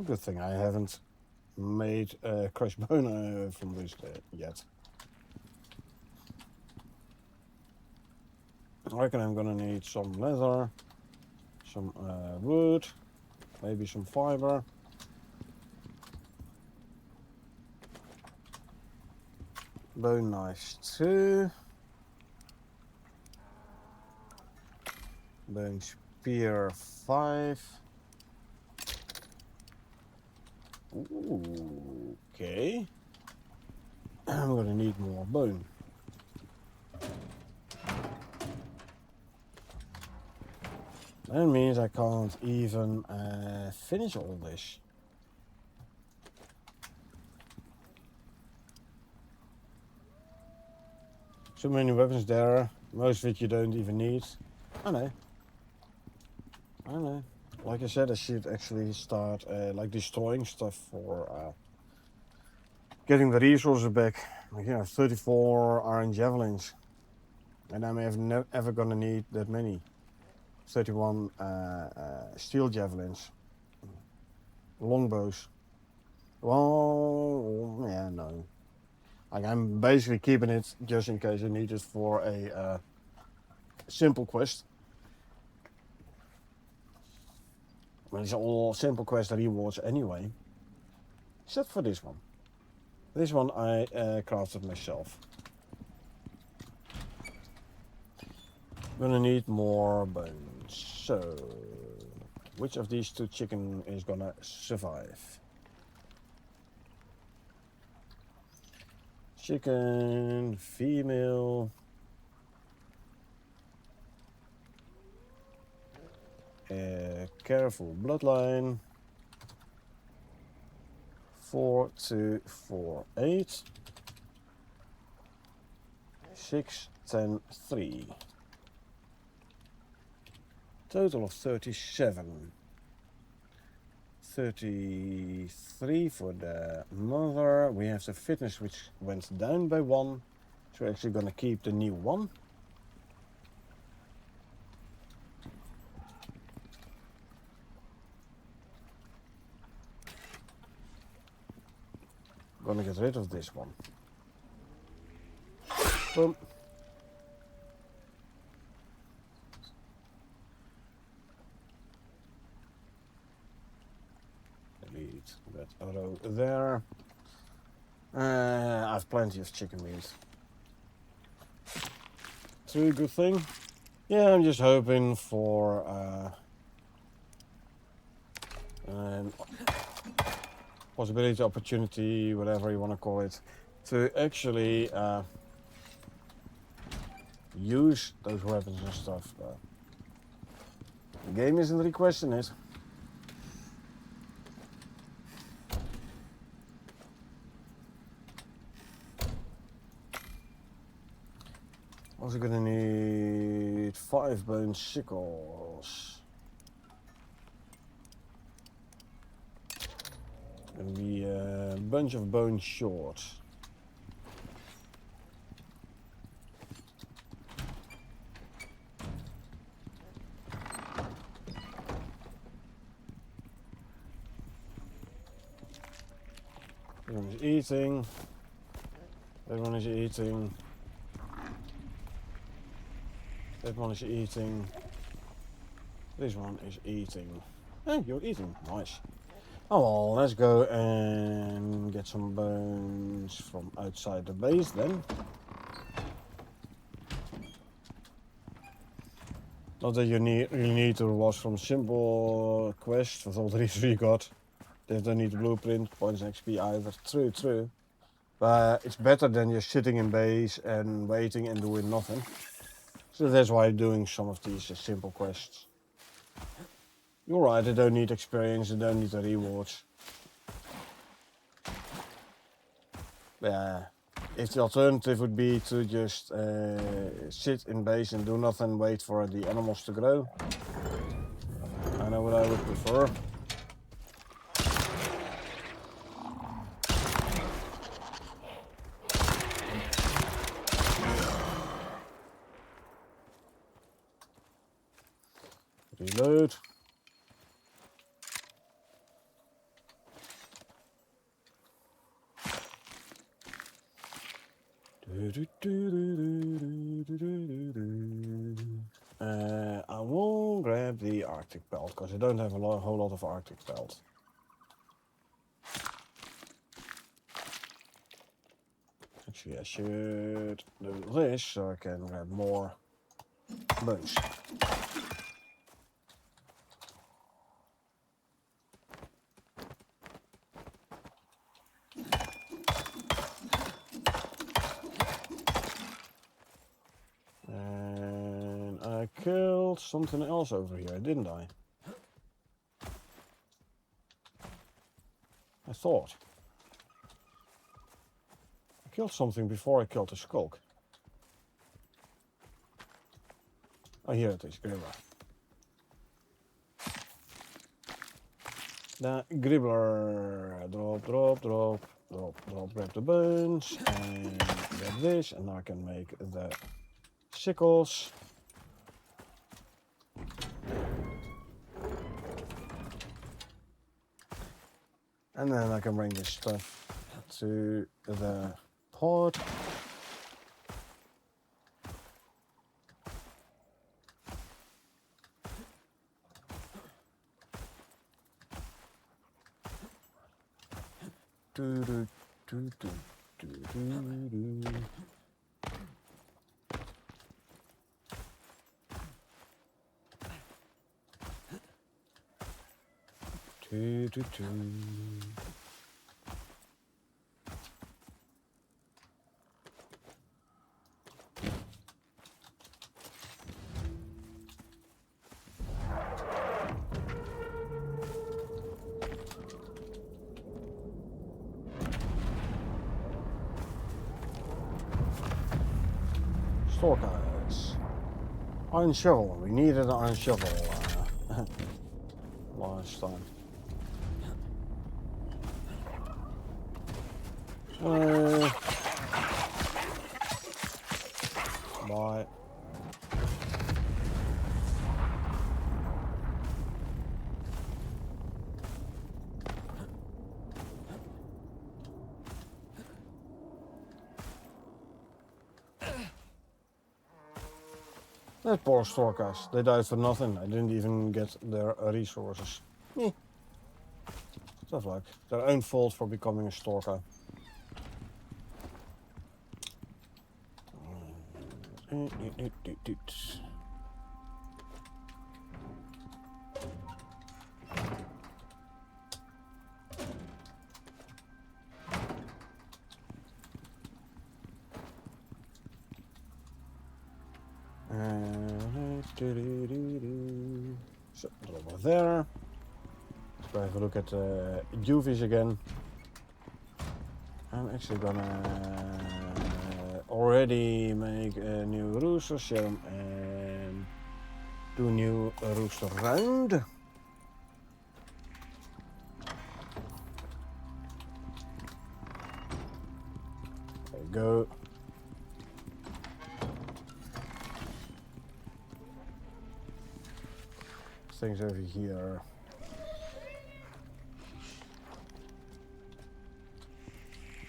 Good thing I haven't made crushed bone from this yet. I reckon I'm gonna need some leather, some wood, maybe some fiber. Bone knives 2. Bone spear 5. Ooh, okay. I'm gonna need more bone. That means I can't even finish all this. So many weapons there, most of it you don't even need. I know. I know. like I said, I should actually start like destroying stuff for getting the resources back. Like, 34 iron javelins, and I'm ever gonna need that many. 31 steel javelins, longbows. Well, yeah, no. Like, I'm basically keeping it just in case I need it for a simple quest. Well, it's all simple quest rewards anyway, except for this one. This one I crafted myself. Gonna need more bones. So, which of these two chicken is gonna survive? Chicken, female. Careful bloodline. 4, 2, 4, 8. 6, 10, 3. Total of 37. 33 for the mother. We have the fitness, which went down by 1. So we're actually gonna keep the new one. Gonna get rid of this one. Boom. Delete that arrow there. I have plenty of chicken meat. True, good thing. Yeah, I'm just hoping for possibility, opportunity, whatever you want to call it, to actually use those weapons and stuff. But the game isn't requesting it. Also gonna need 5 bone sickles. Gonna be a bunch of bones short. Everyone is eating. Everyone is eating. That one is eating. This one is eating. Hey, you're eating. Nice. Oh well, let's go and get some bones from outside the base then. Not that you really need to reward from simple quests with all the reasons you got. They don't need blueprint, points and XP either. True, true. But it's better than just sitting in base and waiting and doing nothing. So that's why I'm doing some of these simple quests. You're right, they don't need experience, they don't need the rewards. Yeah, if the alternative would be to just sit in base and do nothing, wait for the animals to grow, I know what I would prefer. Reload. I will grab the Arctic pelt because I don't have a whole lot of Arctic pelt. Actually, I should do this so I can grab more bones. I killed something else over here, didn't I? I thought. I killed something before I killed the skulk. Oh, here it is, Grilla. The Gribbler. Drop, drop, drop, drop, drop. Grab the bunch and grab this, and I can make the sickles. And then I can bring this stuff to the pod. Do, do, do, do, do, do, do. Do, do, do. Stalkers. Iron shovel. We needed an iron shovel last time. Bye. That poor stalkers. They died for nothing. I didn't even get their resources. Stuff like their own fault for becoming a stalker. So, over there. Let's go have a look at UVs again. I'm actually gonna already make a new rooster serum and do a new rooster round. There you go. Things over here.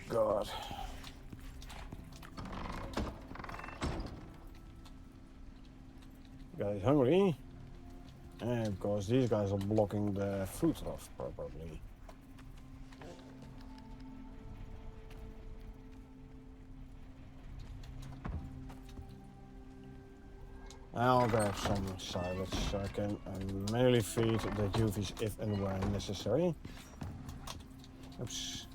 God. Guys hungry? And because these guys are blocking the food off properly. I'll grab some silage so I can manually feed the UVs if and when necessary. Oops.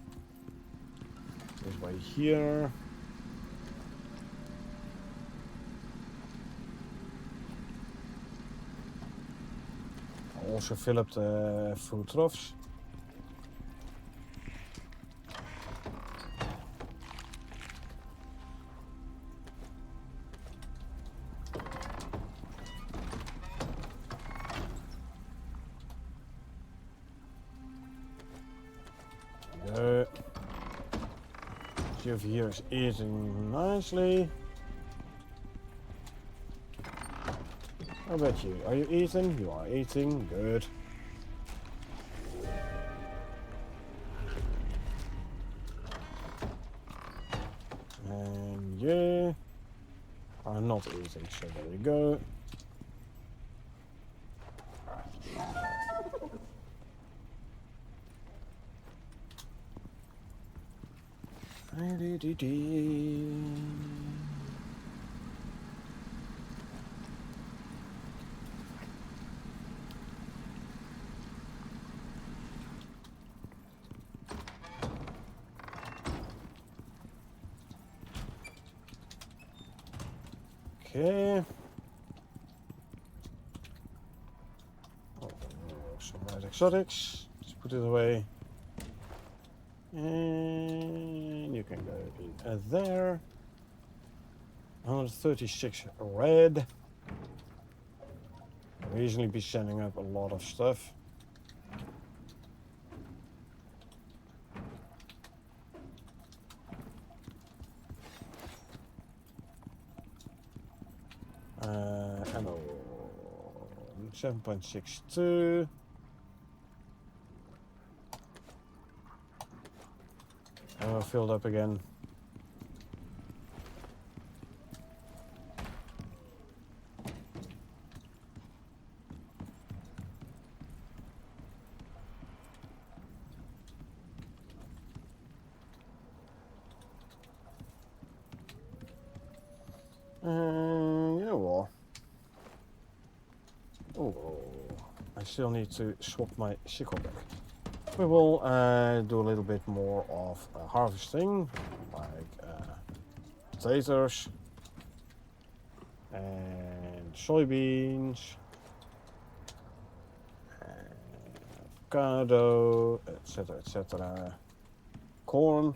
This way here. I'll also fill up the food troughs. Over here is eating nicely. How about you? Are you eating? You are eating. Good. And you are not eating, so there you go. Okay. Oh, some red exotics. Let's put it away. And you can go in there. 136 red. I'll easily be sending up a lot of stuff. 7.62. And we're filled up again. You know what? Oh, I still need to swap my sickle back. We will do a little bit more of harvesting, like potatoes and soybeans, avocado, etc., etc. Corn.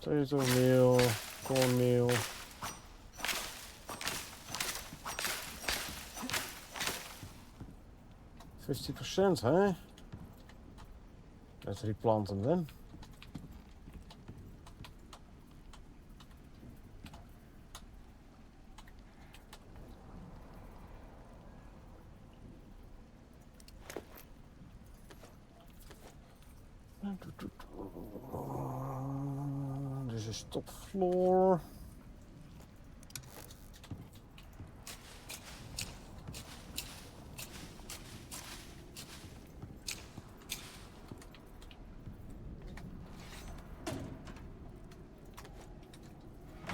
Potato meal, cornmeal. %, hè? Let's replant them then. This is top floor.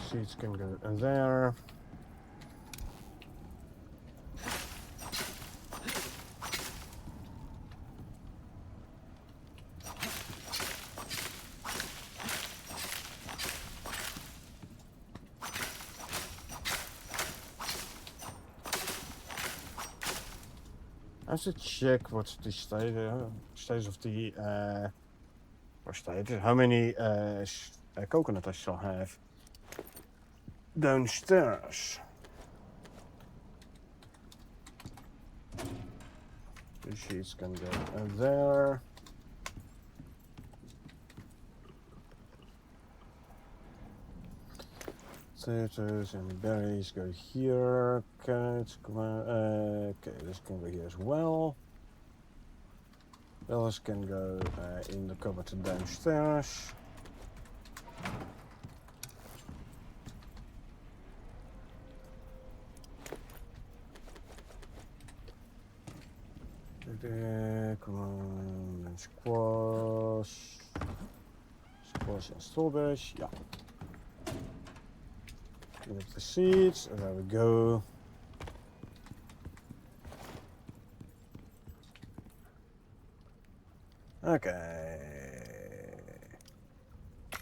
Seeds can go in there. I have to check what's the state of the or state, how many coconut I shall have downstairs. The sheets can go in there. Potatoes and berries go here. Carrots, okay, this can go here as well. Those can go in the cupboard downstairs. Come on, and squash. Squash and strawberries, yeah. Clean up the seeds, and there we go. Okay.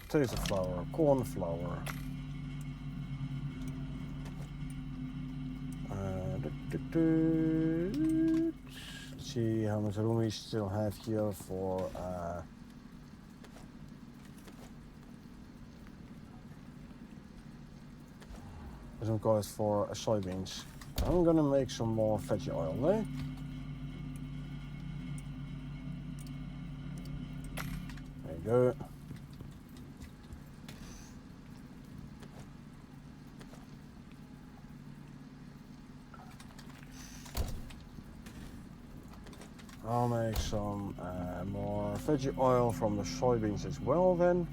Potato flour, corn flour. Let's see how much room we still have here for as we call it, for soybeans. I'm gonna make some more veggie oil, eh? There you go. I'll make some more veggie oil from the soybeans as well then.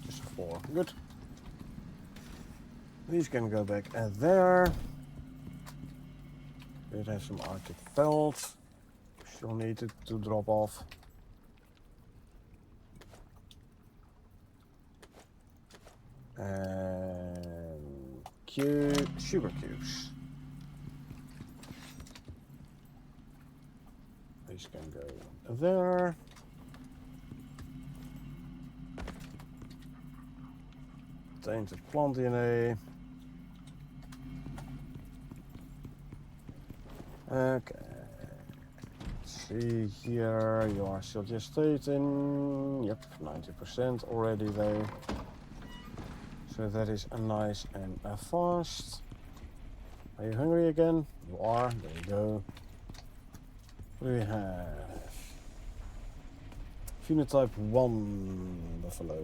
Just 4, good. These can go back there. It has some Arctic felt. Still need it to drop off. And sugar cubes. These can go there. Tainted plant DNA. Okay. Let's see here. You are still gestating. Yep, 90% already there. So that is a nice and a fast. Are you hungry again? You are. There you go. What do we have? Phenotype 1 buffalo.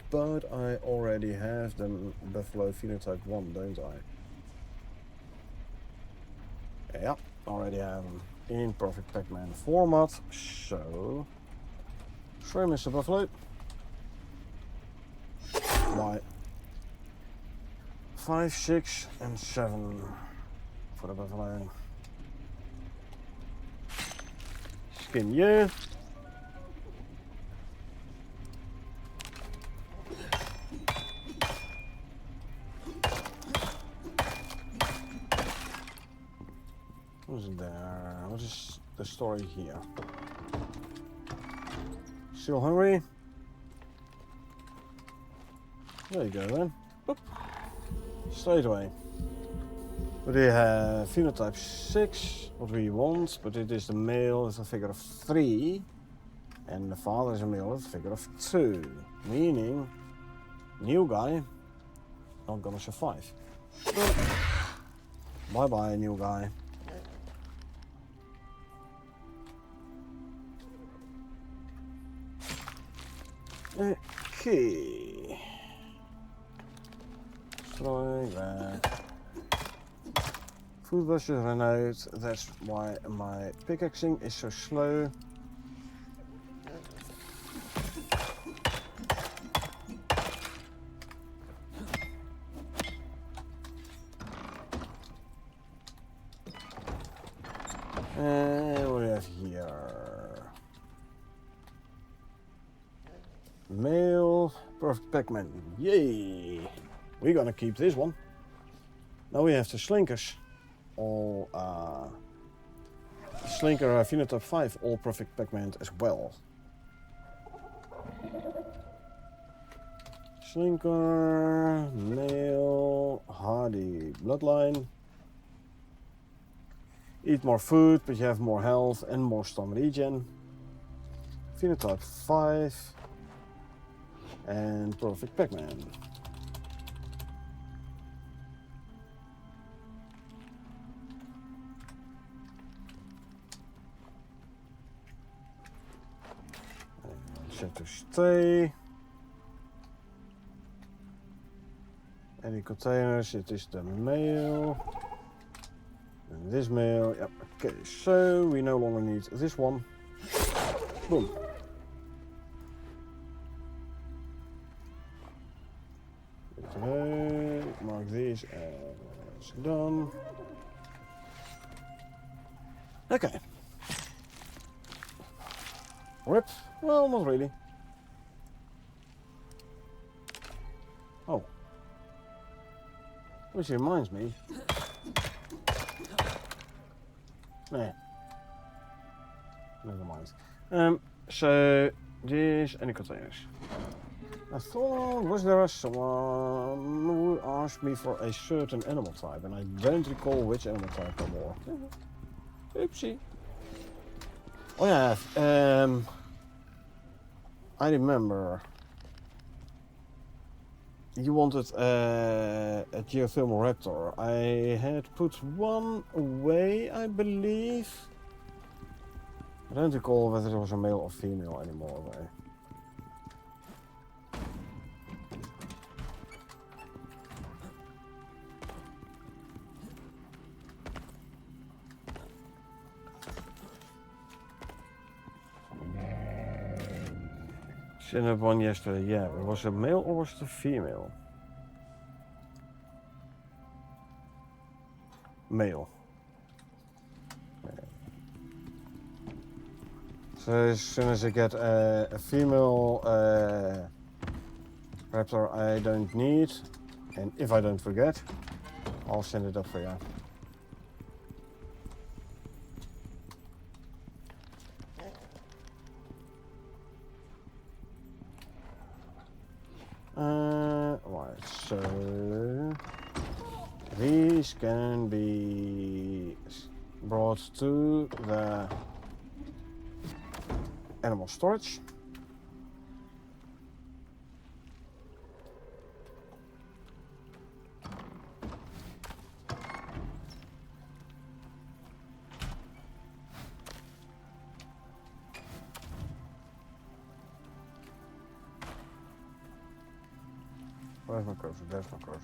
But I already have the buffalo phenotype 1, don't I? Yeah, already have them in Perfect Pac-Man format. So, sorry, Mr. Buffalo. Bye. 5, 6, and 7 for the buffalo. Skin you. What's there? What is the story here? Still hungry? There you go then. Oop. Straight away. We have phenotype 6, what we want, but it is the male is a figure of 3, and the father is a male with a figure of 2, meaning new guy not gonna survive. Bye bye, new guy. Okay. Destroy that. Food brushes run out, that's why my pickaxing is so slow. And what do we have here? Male Perfect Pac-Man. Yay! We're gonna keep this one. Now we have the Slinkers. All Slinker phenotype 5, all Perfect Pac-Man as well. Slinker, male, hardy bloodline. Eat more food, but you have more health and more stamina regen. Phenotype 5 and Perfect Pac-Man. Set to stay. Any containers, it is the male. And this male, yep, okay, so we no longer need this one. Boom. Okay, mark these as done. Okay. Rip? Well, not really. Oh. Which reminds me. Nah. Never mind. So, these any containers. I thought, was there someone who asked me for a certain animal type, and I don't recall which animal type anymore. Oopsie. Oh yeah, I remember. You wanted a geothermal raptor. I had put one away, I believe. I don't recall whether it was a male or female anymore. Though. Seen up one yesterday, yeah. Was it a male or was it a female? Male. So as soon as I get a female raptor I don't need, and if I don't forget, I'll send it up for you. Right, so these can be brought to the animal storage. Where's my cursor? There's my cursor.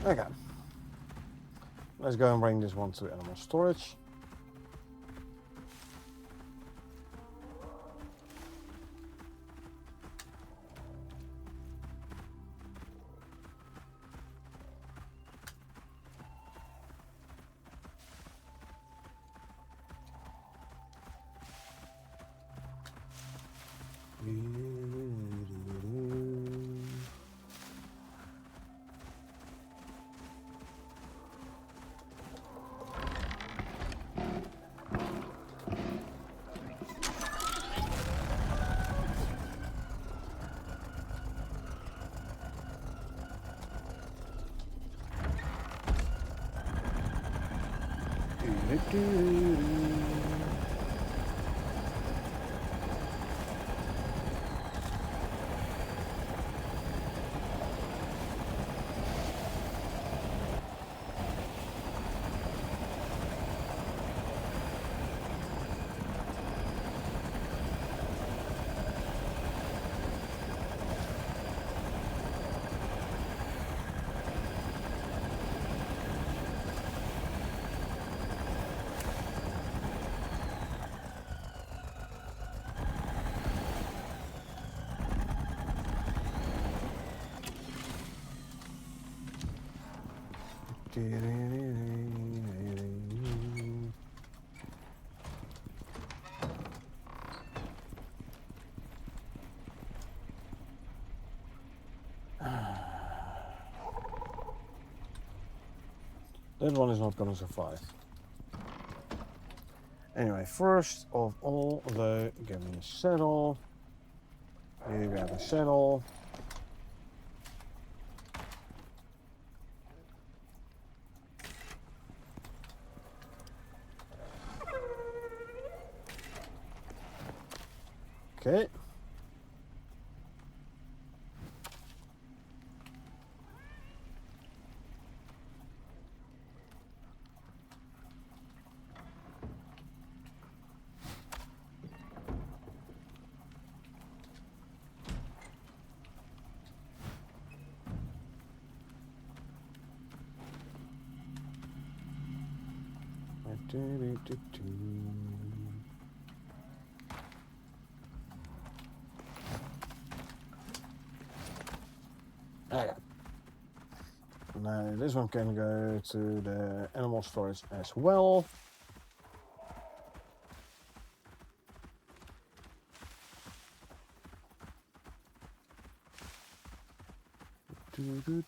Okay. Let's go and bring this one to animal storage. That one is not going to survive. Anyway, first of all, give me a saddle. Here we have a saddle. Okay. Okay. Now this one can go to the animal storage as well. The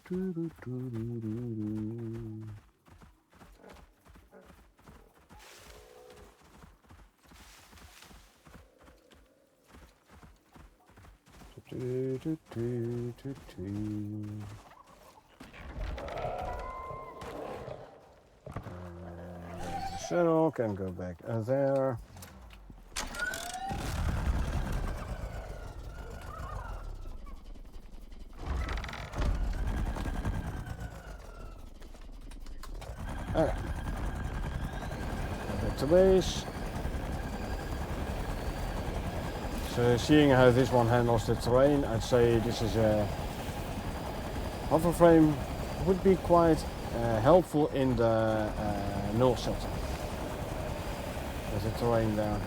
shuttle can go back there. Okay. Back to base. So seeing how this one handles the terrain, I'd say this is a hover frame would be quite helpful in the null setup. There's a terrain there.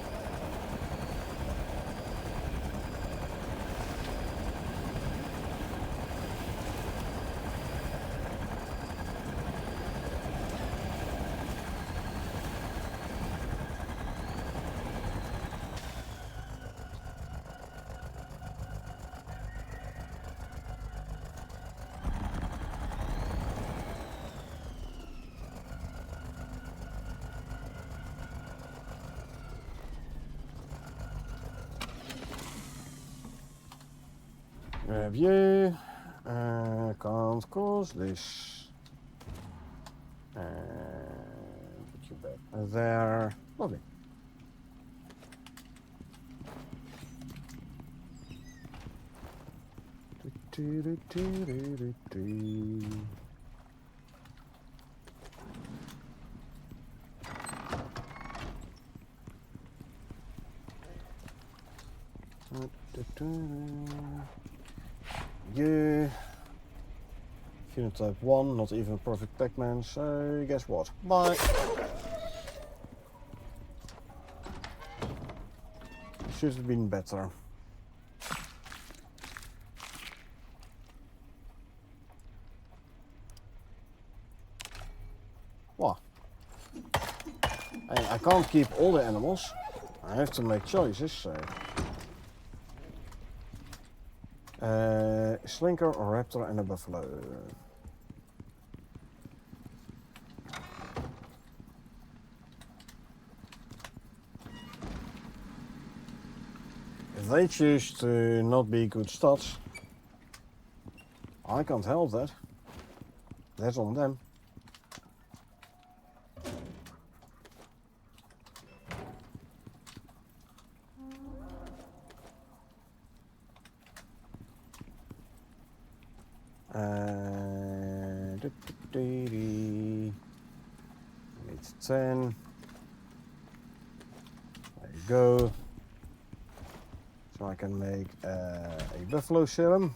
Grab you. Can't cause this. And put you back there. Lovely. Yeah. Phenotype 1, not even a perfect Pac-Man, so guess what? Bye! Should have been better. What? I can't keep all the animals. I have to make choices, so... Slinker, a raptor and a buffalo. If they choose to not be good stats, I can't help that. That's on them. It's 10. There you go. So I can make a buffalo serum.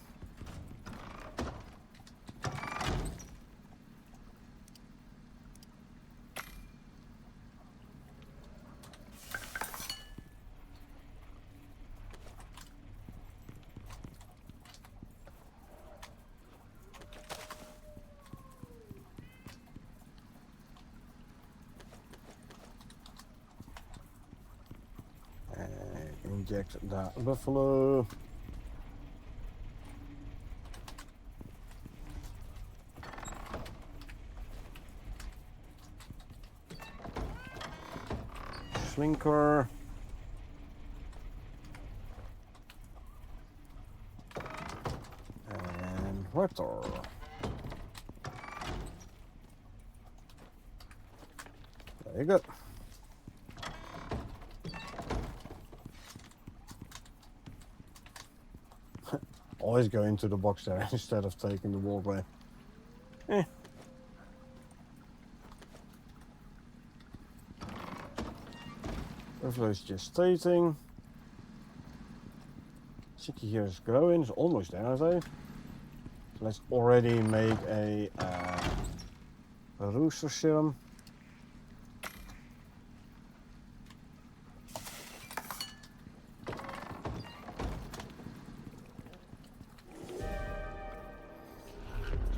Inject that buffalo. Slinker. And raptor. There you go. Always go into the box there instead of taking the walkway. Buffalo is gestating. Chicky here is growing, it's almost there though. So let's already make a rooster serum.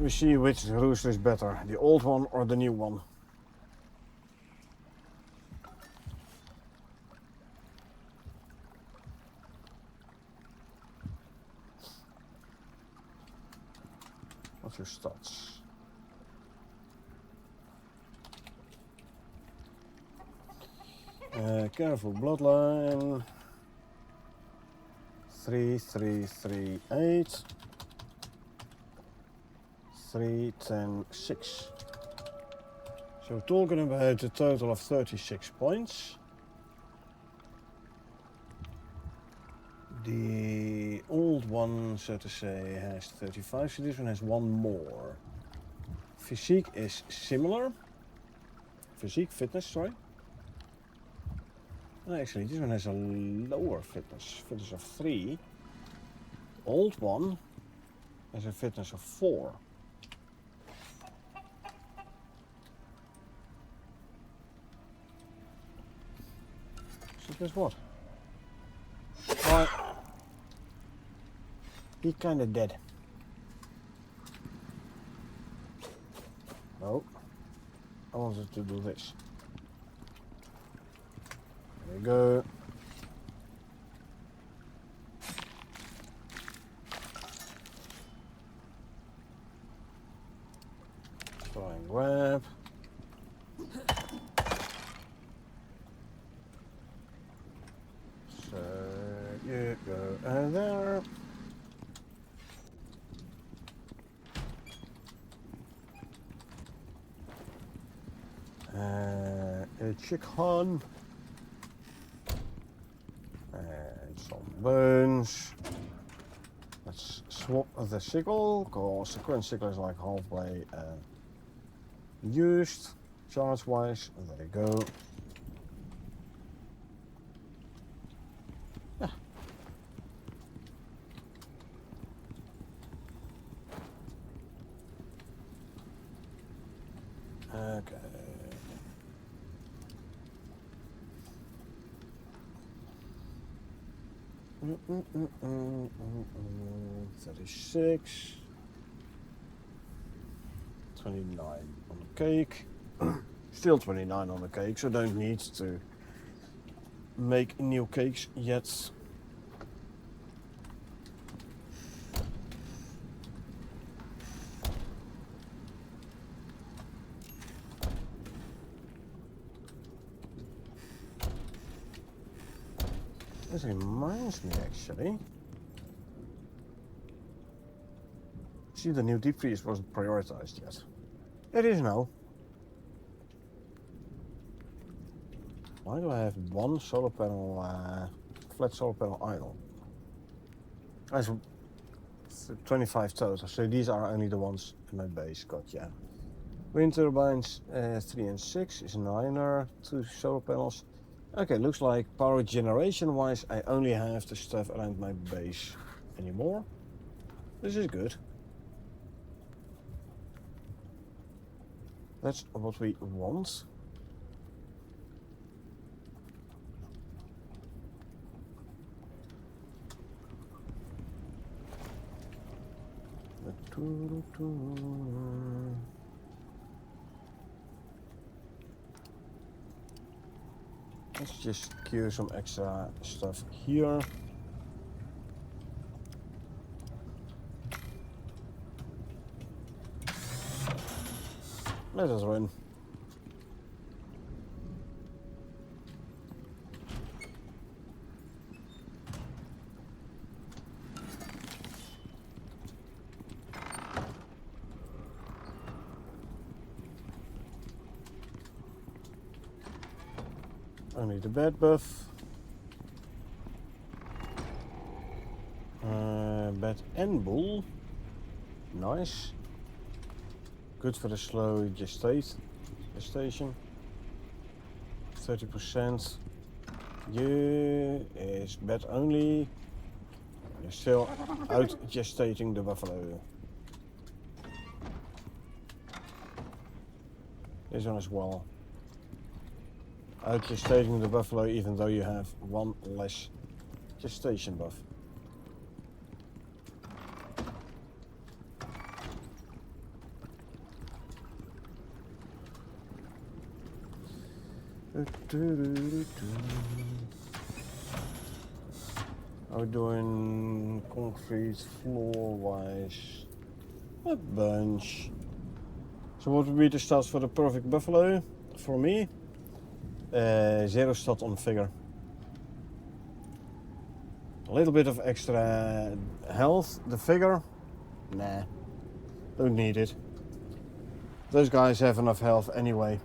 We see which rooster is better, the old one or the new one. What's your stats? Careful bloodline. 3338. 310.6. So we're talking about a total of 36 points. The old one, so to say, has 35, so this one has one more. Physique is similar. Fitness, sorry. No, actually, this one has a lower fitness of 3. The old one has a fitness of 4. So guess what? Right. Be kinda dead. No. I wanted to do this. There you go. Try and grab. So you go there. A chicken and some bones. let's swap the sickle, because the current sickle is like halfway used, charge-wise. There you go. Yeah. Okay. 36. 29 on the cake. Still 29 on the cake, so don't need to make new cakes yet. This reminds me actually. See, the new deep freeze wasn't prioritized yet. It is now. Why do I have one solar panel, flat solar panel idle? That's 25 total, so these are only the ones in my base. Gotcha. Wind turbines 3 and 6 is 9er, 2 solar panels. Okay, looks like power generation wise I only have the stuff around my base anymore. This is good. That's what we want. Let's just queue some extra stuff here. Let us run. Only the bed buff. Bed and bull. Nice. Good for the slow gestation. 30%. You is bed only. You're still out gestating the buffalo. This one as well. Out gestating the buffalo even though you have one less gestation buff. Are we doing concrete floor wise? A bunch. So what would be the stats for the perfect buffalo? For me? 0 stat on figure. A little bit of extra health. The figure? Nah. Don't need it. Those guys have enough health anyway.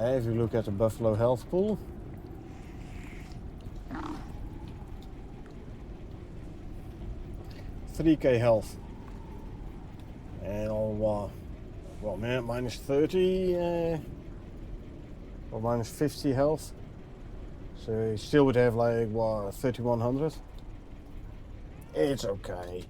If you look at the buffalo health pool, $3k health, and well, minus 30 or minus 50 health, so you still would have like 3100. It's okay.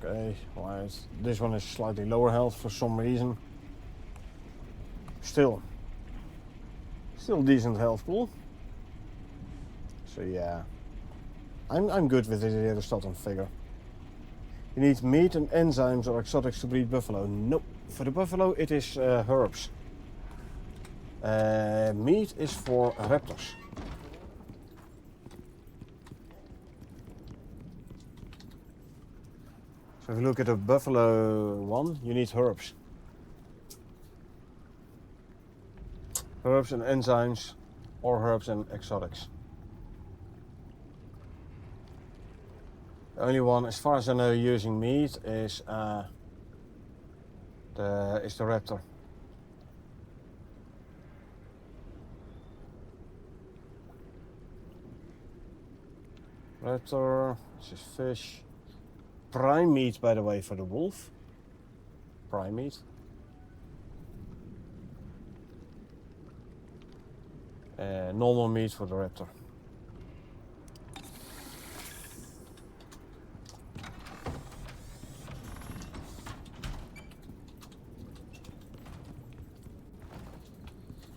Okay, right. This one is slightly lower health for some reason. Still decent health pool. So yeah, I'm good with the other stat on figure. You need meat and enzymes or exotics to breed buffalo. Nope. For the buffalo it is herbs. Meat is for raptors. So if you look at a buffalo one, you need herbs. herbs and enzymes, or herbs and exotics. The only one, as far as I know, using meat is the raptor. Raptor, this is fish. Prime meat, by the way, for the wolf. Prime meat. Normal meat for the raptor.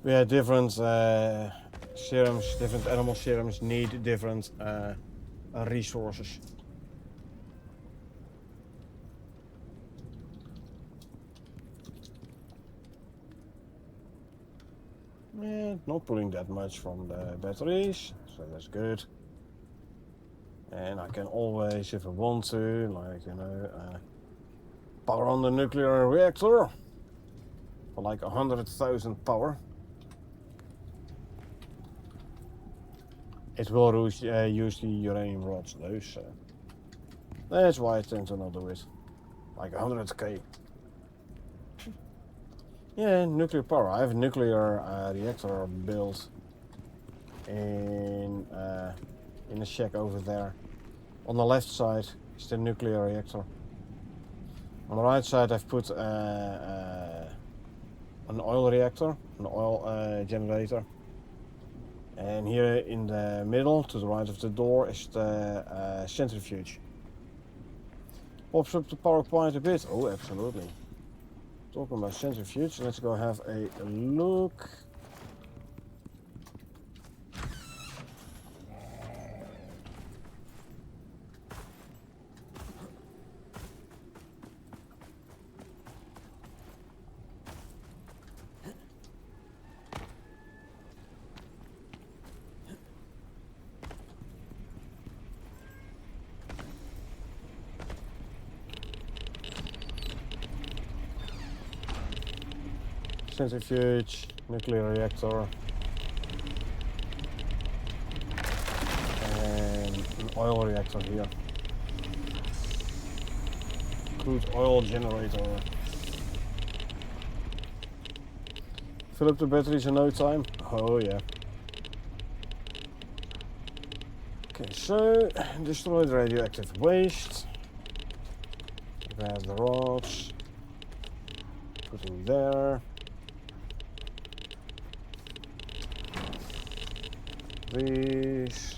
We have different serums, different animal serums need different resources. Not pulling that much from the batteries, so that's good. And I can always, if I want to, like, you know, power on the nuclear reactor for like 100,000 power. It will use the uranium rods though, so that's why I tend to not do it. Like 100k. Yeah, nuclear power. I have a nuclear reactor built in a shack over there. On the left side is the nuclear reactor. On the right side I've put an oil reactor, an oil generator. And here in the middle, to the right of the door, is the centrifuge. Pops up the power quite a bit. Oh, absolutely. Talking about centrifuge, let's go have a look. Centrifuge, nuclear reactor, and an oil reactor here. Crude oil generator. Fill up the batteries in no time. Oh yeah. Okay, so destroy the radioactive waste. Grab the rods. Put in there. These.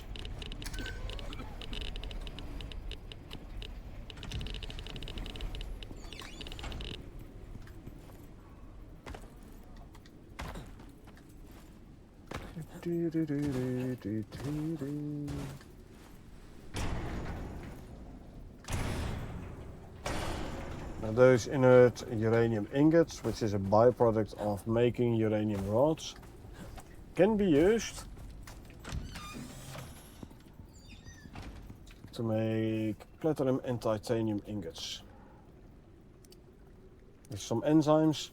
Now those inert uranium ingots, which is a byproduct of making uranium rods, can be used to make platinum and titanium ingots. With some enzymes.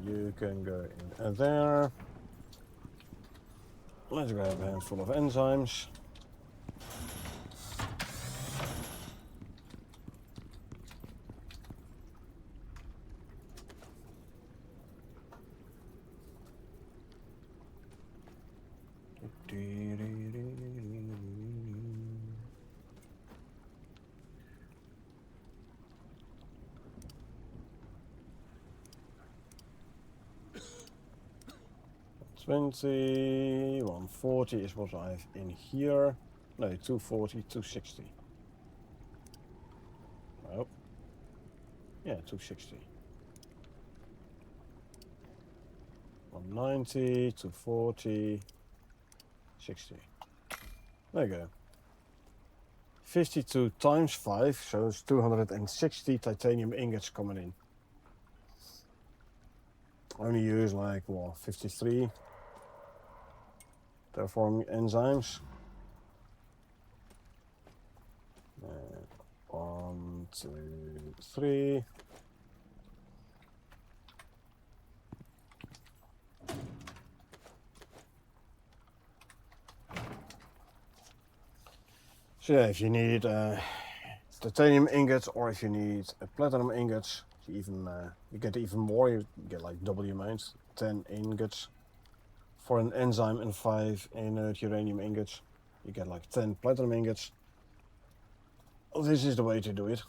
You can go in there. Let's grab a handful of enzymes. $20, 140 is what I have in here. No, 240, 260. Oh. Yeah, 260. 190, 240, 60. There you go. 52 times 5, so it's 260 titanium ingots coming in. only use like, well, 53 terraforming enzymes. 1, 2, 3. So yeah, if you need titanium ingots or if you need platinum ingots, you get even more. You get like double the amount, 10 ingots for an enzyme and 5 inert uranium ingots. You get like 10 platinum ingots. Oh, this is the way to do it.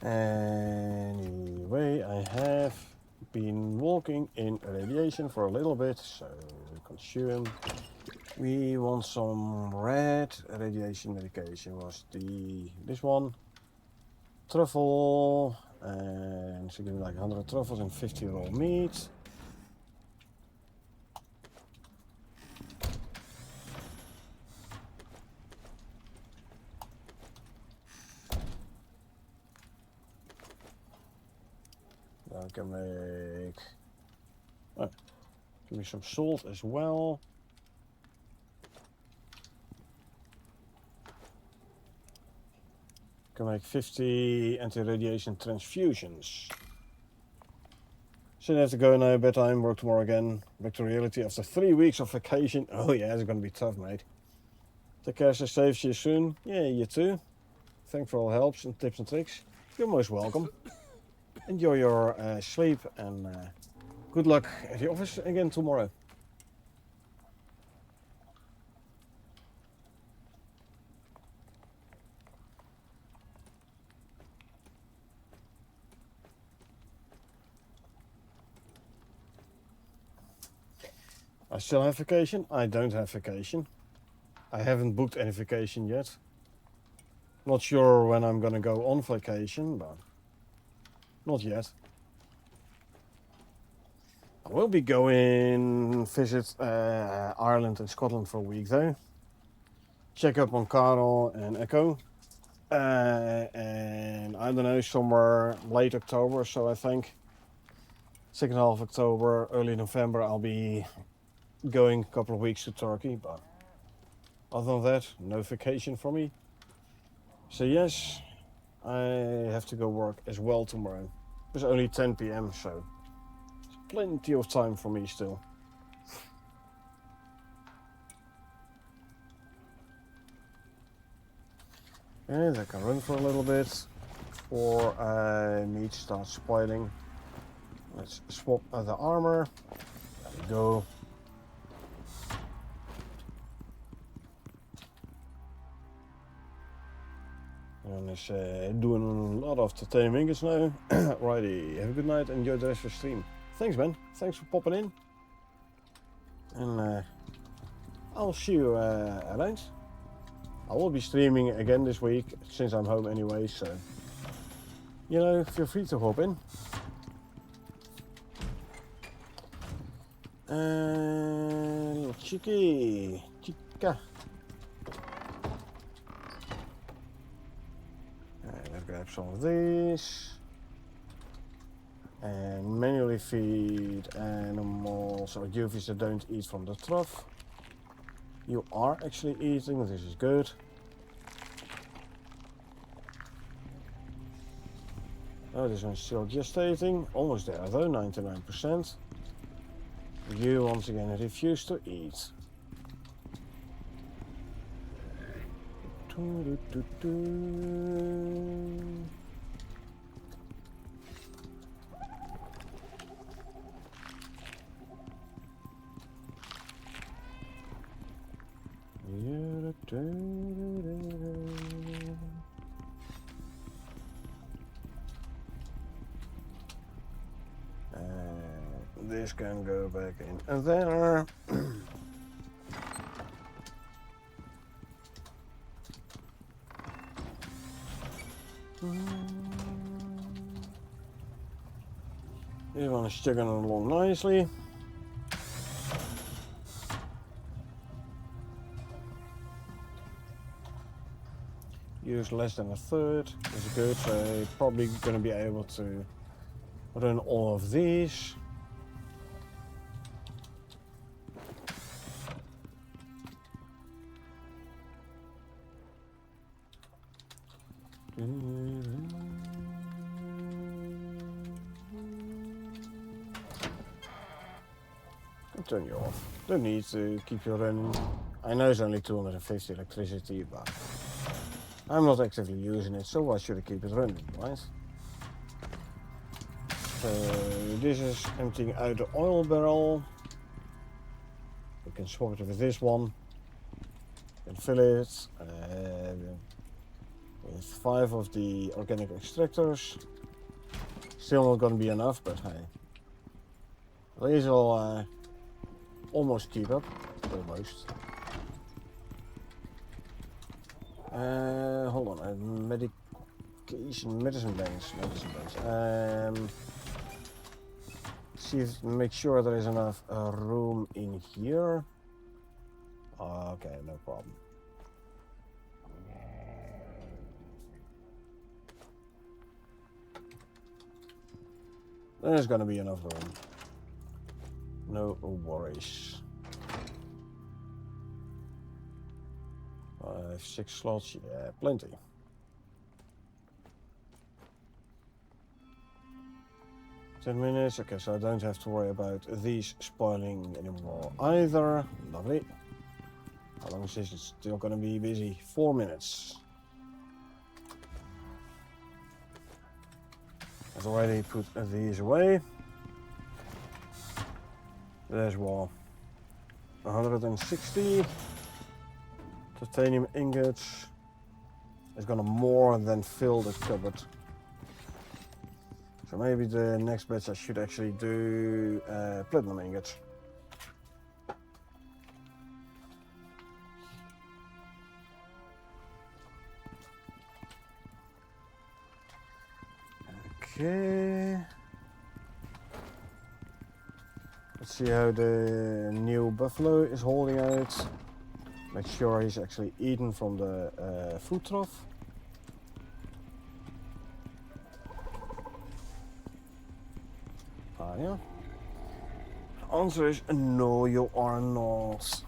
Anyway, I have been walking in radiation for a little bit, so consume. We want some red radiation medication. Was this one truffle, and so give me like 100 truffles and 50 raw meat. I can make. Oh, give me some salt as well. Can make 50 anti-radiation transfusions. So I have to go now, bedtime, work tomorrow again. Back to reality after 3 weeks of vacation. Oh yeah, it's gonna be tough, mate. Take care, stay safe, see you soon. Yeah, you too. Thanks for all helps and tips and tricks. You're most welcome. Enjoy your sleep and good luck at the office again tomorrow. I still have vacation. I don't have vacation. I haven't booked any vacation yet. Not sure when I'm gonna go on vacation, but not yet. I will be going visit Ireland and Scotland for a week though. Check up on Carol and Echo. And I don't know, somewhere late October or so I think. Second half of October, early November I'll be going a couple of weeks to Turkey, but other than that, no vacation for me. So yes, I have to go work as well tomorrow. It's only 10 p.m. so it's plenty of time for me still. And I can run for a little bit before meat starts spoiling. Let's swap the armor. There we go. And it's doing a lot of titanium ingots now. Righty, have a good night, enjoy the rest of the stream. Thanks, man. Thanks for popping in. And I'll see you around. I will be streaming again this week since I'm home anyway, so you know, feel free to hop in. Little chica. Let's grab some of these and manually feed animals or UVs that don't eat from the trough. You are actually eating, this is good. Oh, this one's still gestating, almost there though, 99%. You once again refuse to eat. This can go back in there. This one is chugging along nicely. Use less than a third is good, so probably going to be able to run all of these. Turn you off. Don't need to keep you running. I know it's only 250 electricity, but I'm not actively using it, so why should I keep it running, right? So this is emptying out the oil barrel. We can swap it with this one. And fill it with 5 of the organic extractors. Still not gonna be enough, but hey. These will almost keep up. Almost. Hold on, medicine banks. Make sure there is enough room in here. Okay, no problem. There's gonna be enough room. No worries. 5, 6 slots, yeah, plenty. Ten minutes, okay, so I don't have to worry about these spoiling anymore either. Lovely. How long is this? It's still gonna be busy. 4 minutes. I've already put these away. There's one. 160 titanium ingots. It's gonna more than fill the cupboard. So maybe the next batch I should actually do platinum ingots. Okay. Let's see how the new buffalo is holding out. Make sure he's actually eaten from the food trough. Yeah. Answer is no, you are not.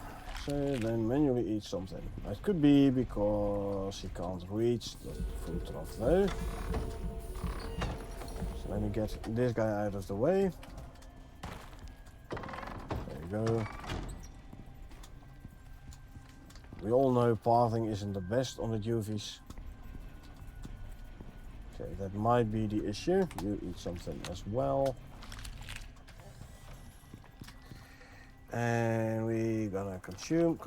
So then manually eat something. It could be because he can't reach the food trough though. So let me get this guy out of the way. There you go. We all know pathing isn't the best on the UVs. Okay, that might be the issue. You eat something as well. And we're gonna consume,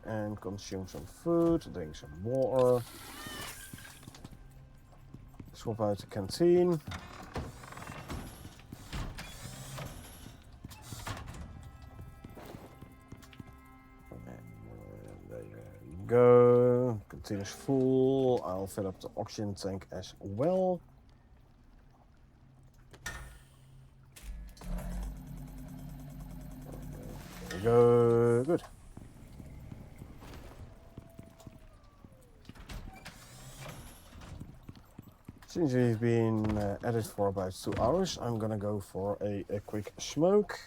and consume some food, drink some water. Swap out the canteen. There you go. Canteen is full. I'll fill up the oxygen tank as well. Go good. Since we've been at it for about 2 hours, I'm gonna go for a quick smoke.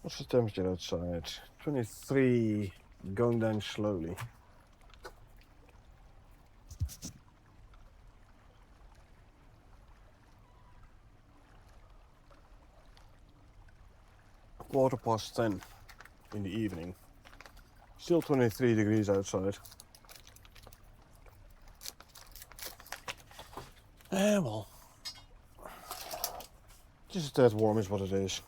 What's the temperature outside? 23, going down slowly. Quarter past 10 in the evening. Still 23 degrees outside. Well, just that warm is what it is.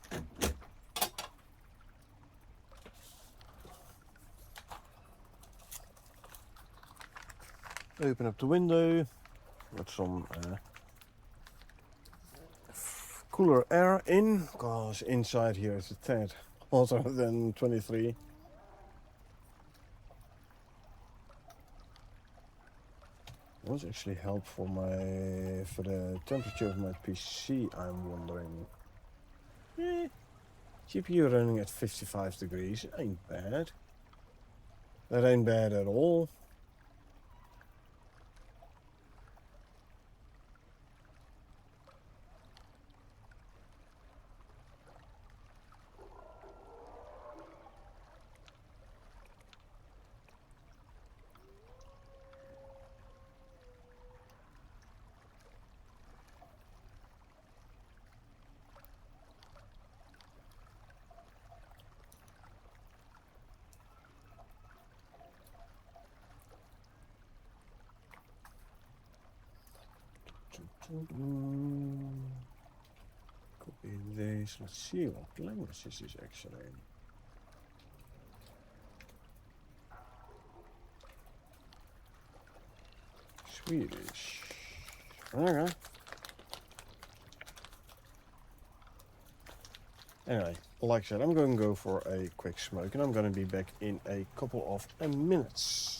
Open up the window, let some cooler air in, because inside here is a tad hotter than 23. What's actually help for the temperature of my PC, I'm wondering. GPU running at 55 degrees ain't bad. That ain't bad at all. Copy this. Let's see what language this is actually. Swedish. Okay. Anyway, like I said, I'm going to go for a quick smoke and I'm going to be back in a couple of minutes.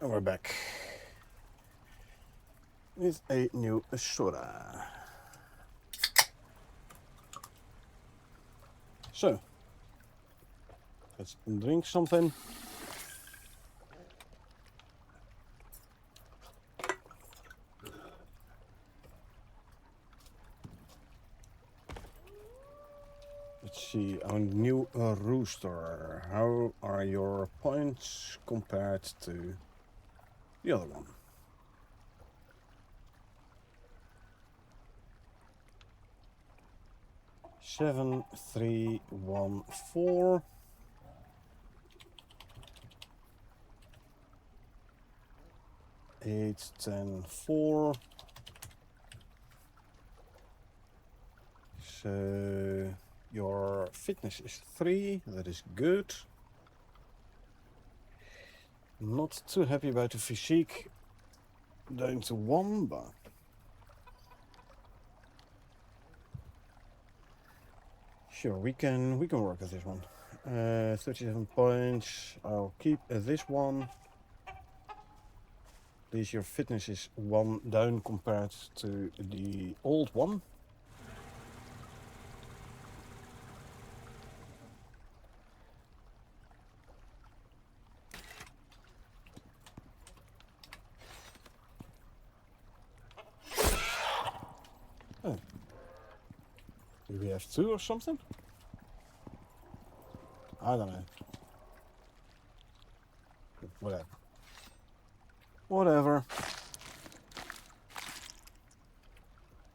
And we're back with a new soda. So, let's drink something. Let's see, our new rooster. How are your points compared to the other one? Seven, 3, 1, 4. Eight, 10, 4. So your fitness is 3. That is good. Not too happy about the physique. Down to 1, but sure, we can work with this one. 37 points. I'll keep this one. At least your fitness is 1 down compared to the old one. Oh. Do we have 2 or something? I don't know. Whatever. Whatever.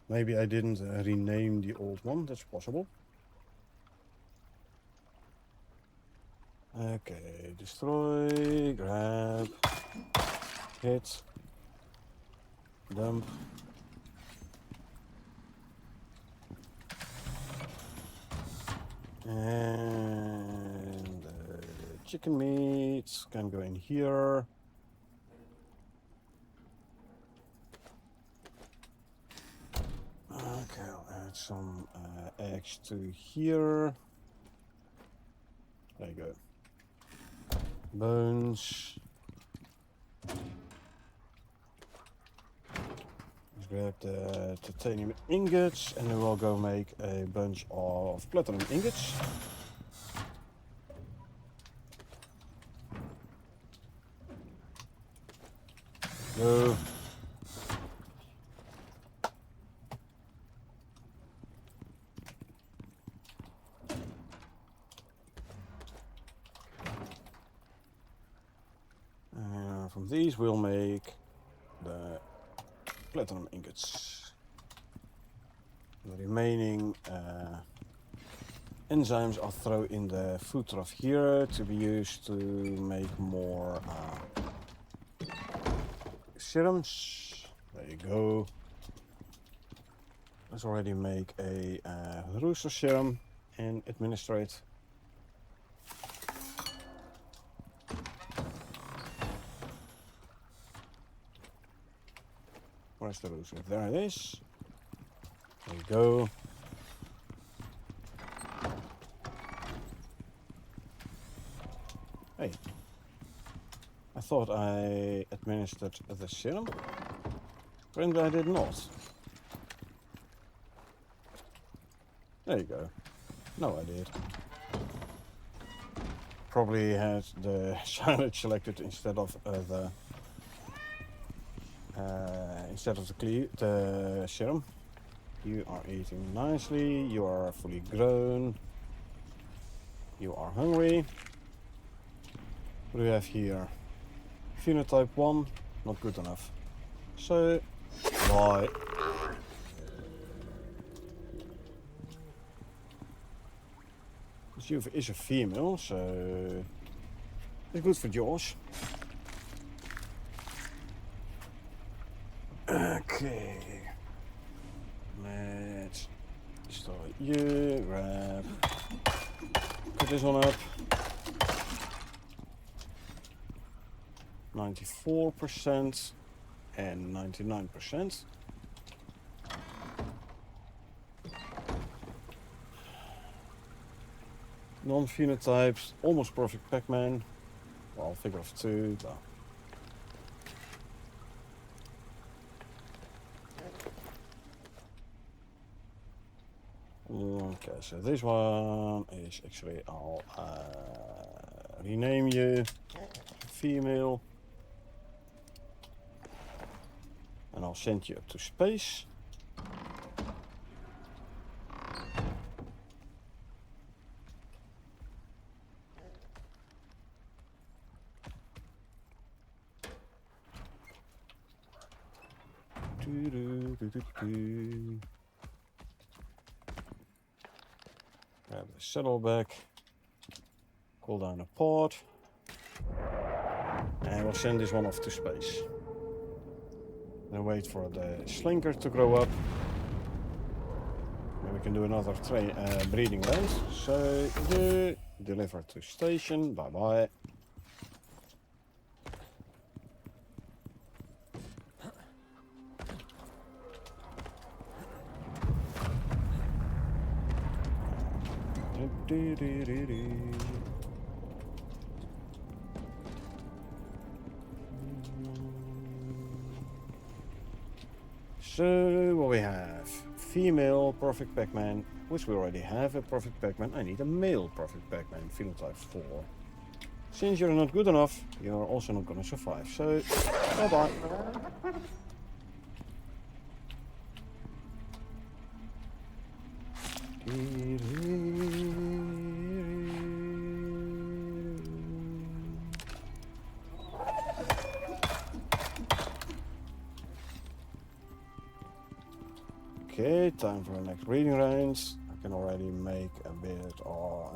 Maybe I didn't rename the old one, that's possible. Okay, destroy, grab, hit, dump. And chicken meat can go in here. Okay, I'll add some eggs to here. There you go. Bones. Let's grab the titanium ingots and then we'll go make a bunch of platinum ingots. Go. From these we'll make the platinum ingots. The remaining enzymes I'll throw in the food trough here to be used to make more serums. There you go. Let's already make a rooster serum and administer it. Where's the rooster? There it is. There you go. Hey, I thought I administered the serum. Apparently I did not. There you go. No, I did. Probably had the silage selected instead of the serum. You are eating nicely. You are fully grown. You are hungry. What do we have here? Phenotype 1, not good enough. So, bye. This is a female, so it's good for Josh. Okay. Let's start you, grab. Put this one up. 94% and 99%. Non-phenotypes, almost perfect Pac-Man. Well, figure of 2, but Okay, so this one is actually, I'll rename you female. And I'll send you up to space. Grab the saddleback. Call down a pod. And we'll send this one off to space. Then wait for the slinker to grow up. Then we can do another breeding round. So, deliver to station. Bye bye. So, what we have? Female Perfect Pac-Man, which we already have a Perfect Pac-Man. I need a male Perfect Pac-Man, phenotype 4. Since you're not good enough, you're also not gonna survive. So, bye-bye. Okay, time for the next breeding range. I can already make a bit or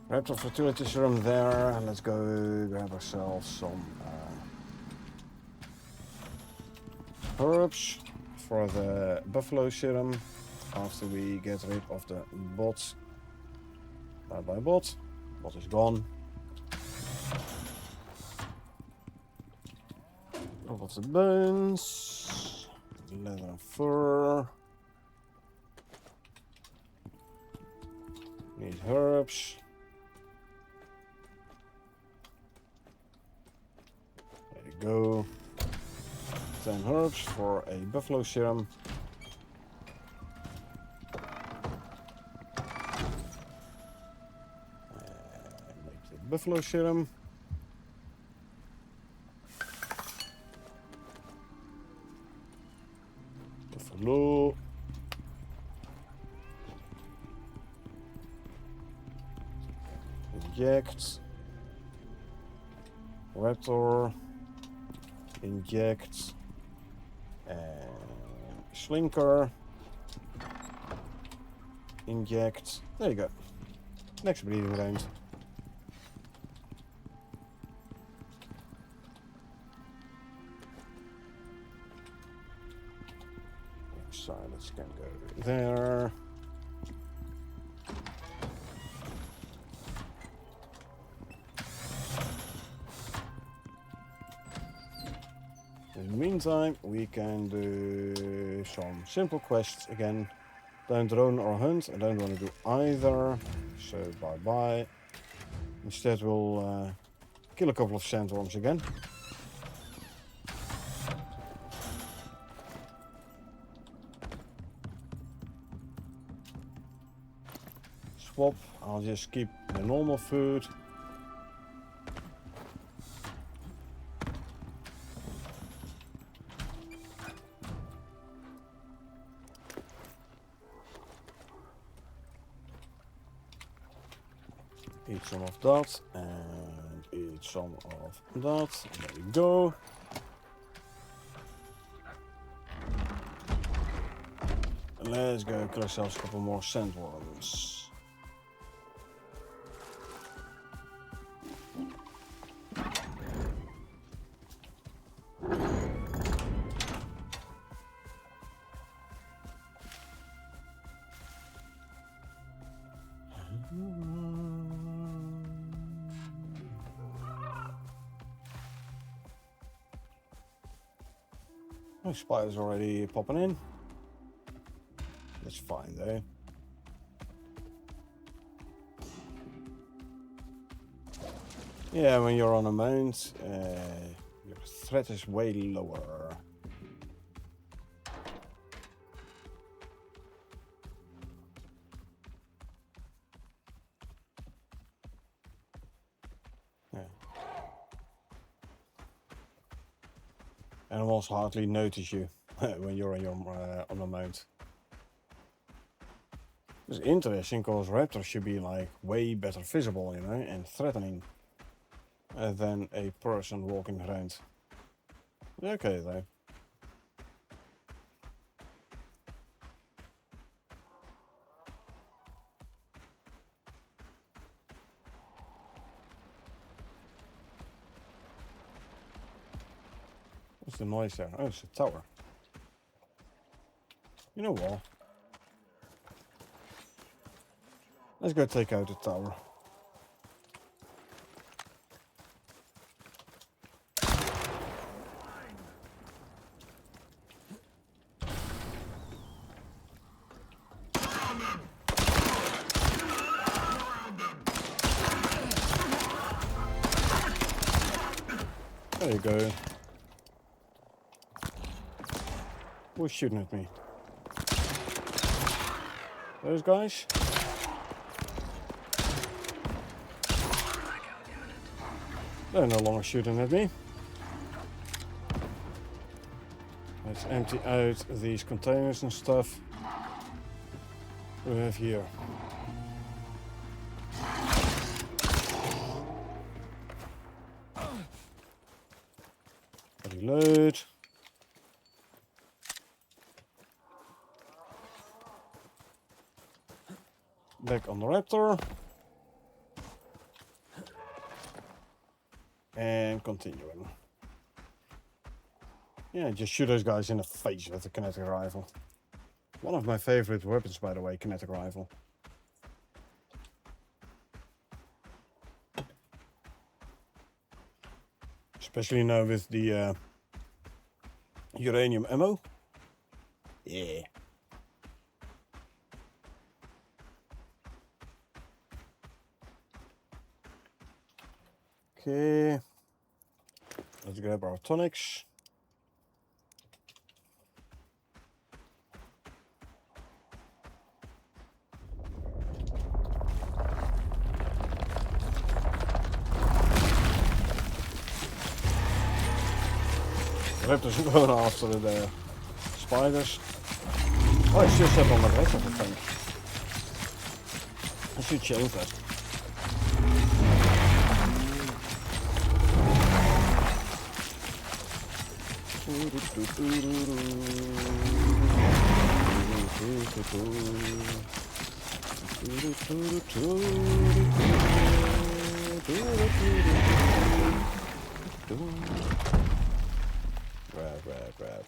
raptor fertility serum there. Let's go grab ourselves some herbs for the buffalo serum after we get rid of the bots. Bye bye bot. Bot is gone. Drop off the bones. Leather and fur. Need herbs. There you go. 10 herbs for a buffalo serum. And make the buffalo serum. Buffalo. Inject. Raptor. Inject. And slinker. Inject. There you go. Next breeding round. Silence can go there. In the meantime, we can do some simple quests again. Don't drone or hunt. I don't want to do either. So bye bye. Instead, we'll kill a couple of sandworms again. Swap. I'll just keep the normal food. Eat some of that and eat some of that. There we go. Let's go kill ourselves a couple more sandworms. Oh, spiders already popping in. That's fine though. Yeah, when you're on a mount, your threat is way lower. Animals hardly notice you when you're on the mount. It's interesting because raptors should be like way better visible, you know, and threatening than a person walking around. Okay though. What's the noise there? Oh, it's a tower. You know what? Let's go take out the tower. There you go. Who's shooting at me? Those guys? They're no longer shooting at me. Let's empty out these containers and stuff we have here. Reload. Back on the raptor. And continuing. Yeah, just shoot those guys in the face with a kinetic rifle. One of my favorite weapons, by the way, kinetic rifle. Especially now with the uranium ammo. Yeah. Okay. Let's grab our tonics. Raptors are going after the spiders. Oh, it's just up on the rest of the thing. I should change that.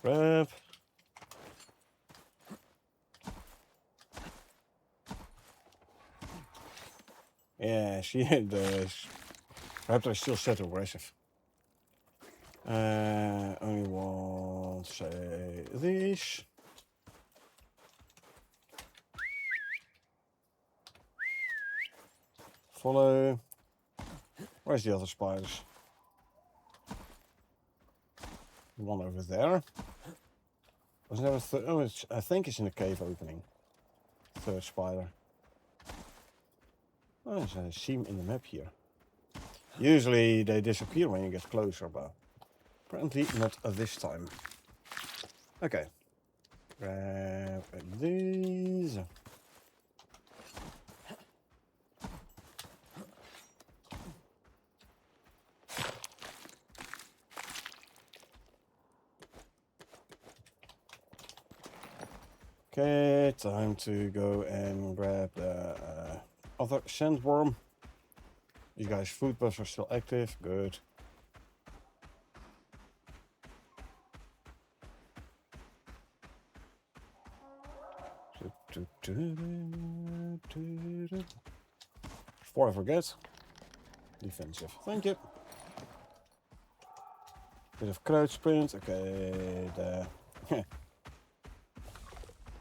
Grab. Yeah, see, the raptor is still set aggressive. Only want, say, these. Follow. Where's the other spiders? One over there. Was there a third? Oh, I think it's in the cave opening. Third spider. Oh, there's a seam in the map here. Usually they disappear when you get closer, but apparently not this time. Okay. Grab these. Okay, time to go and grab the other sandworm. You guys' food buffs are still active, good. Before I forget, defensive, thank you. Bit of crouch sprint, okay, the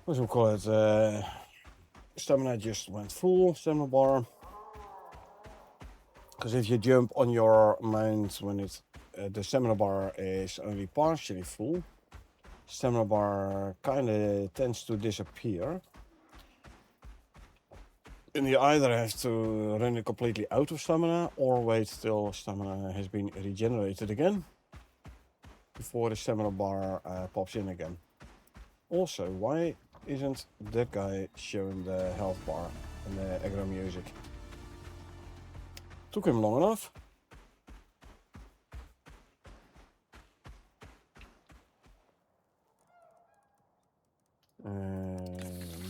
what do we call it? Stamina just went full, stamina bar. Because if you jump on your mount when it's the stamina bar is only partially full, stamina bar kind of tends to disappear. And you either have to run it completely out of stamina or wait till stamina has been regenerated again. before the stamina bar pops in again. Also, why isn't that guy showing the health bar and the aggro music? Took him long enough.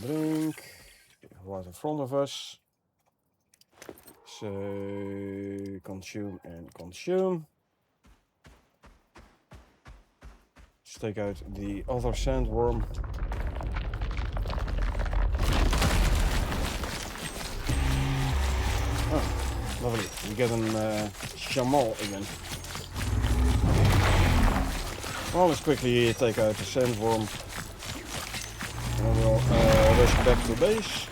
Drink right in front of us. So consume and consume. Let's take out the other sandworm. Oh, lovely. We get an chamal again. Well, let's quickly take out the sandworm. And we'll rush back to base.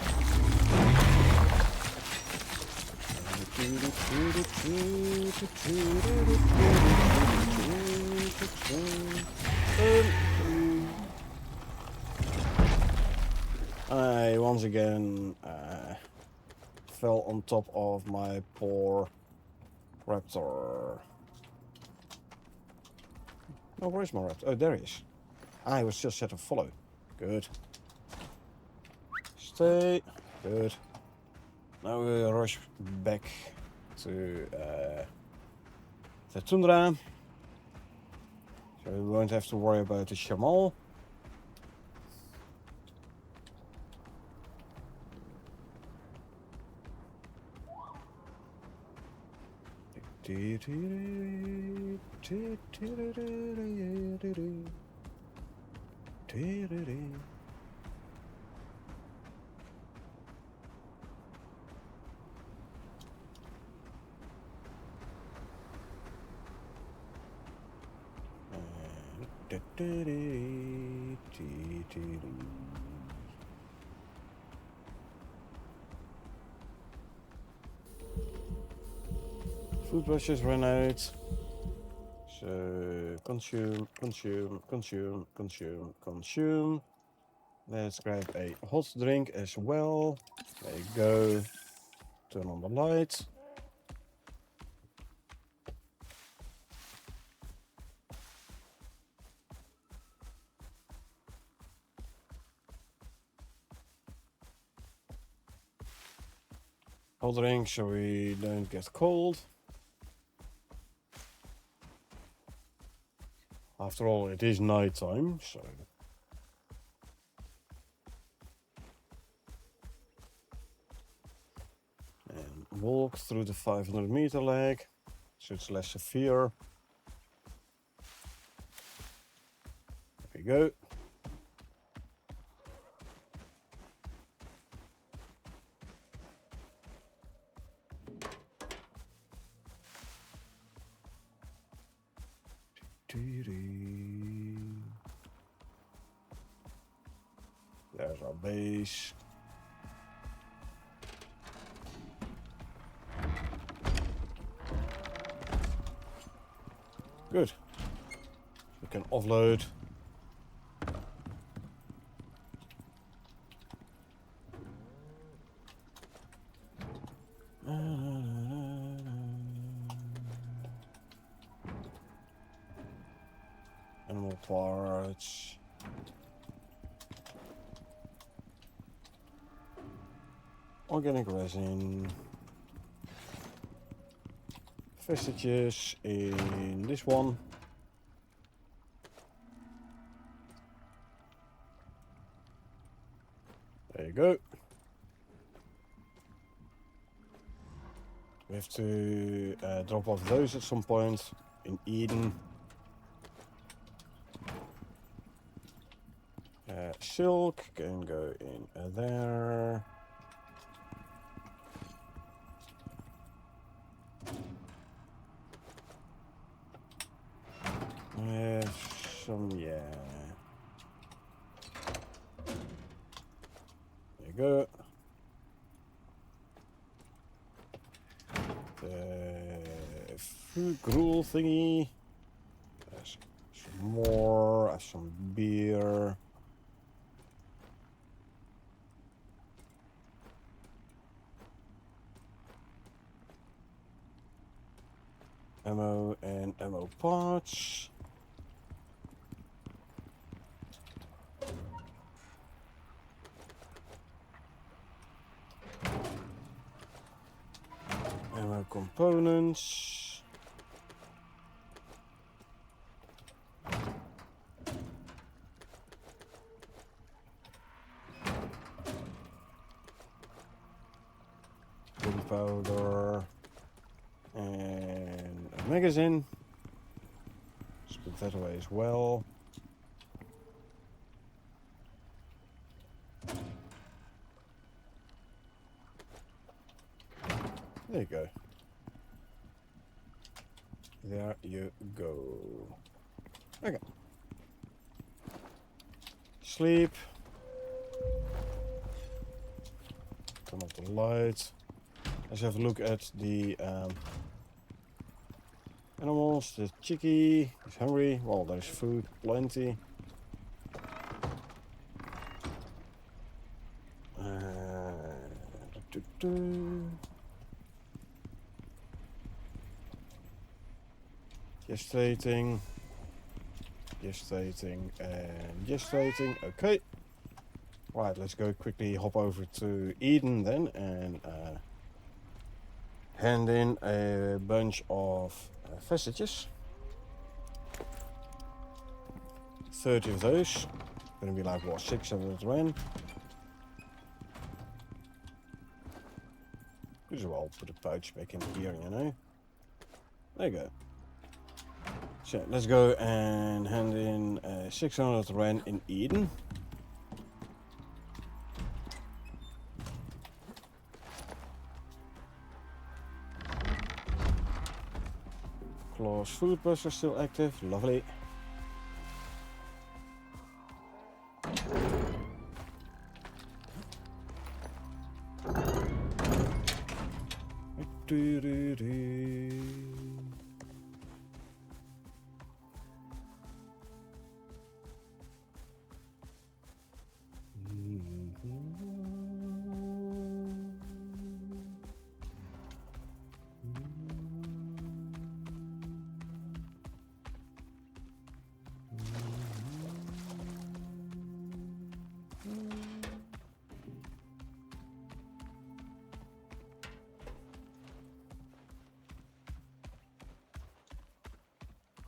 I once again fell on top of my poor raptor. Oh, where's my raptor? Oh, there he is. I was just set to follow. Good. Stay. Good. Now we'll rush back to the tundra. So we won't have to worry about the chamal. Food brushes run out. So consume, consume, consume, consume, consume. Let's grab a hot drink as well. There you go. Turn on the light. Hot drink so we don't get cold. After all, it is night time, so. And walk through the 500-meter leg, so it's less severe. There we go. There's our base. Good. We can offload. Animal parts. Organic resin. Vestiges in this one. There you go. We have to drop off those at some point in Eden. Silk can go in there. Some, yeah. There you go. The food gruel thingy. There's some more, some beer. Ammo and ammo parts. components. Gunpowder. And a magazine. Let's put that away as well. There you go. There you go. Okay. Sleep. Turn off the light. Let's have a look at the animals. The chickie is hungry. Well, there's food, plenty. Gestating, and gestating. Okay. Right, let's go quickly hop over to Eden then and hand in a bunch of vestiges. 30 of those. Gonna be like, what, 600 Rand? As well, put a pouch back in here, you know. There you go. So let's go and hand in 600 Rand in Eden. Claw's food bus are still active, lovely.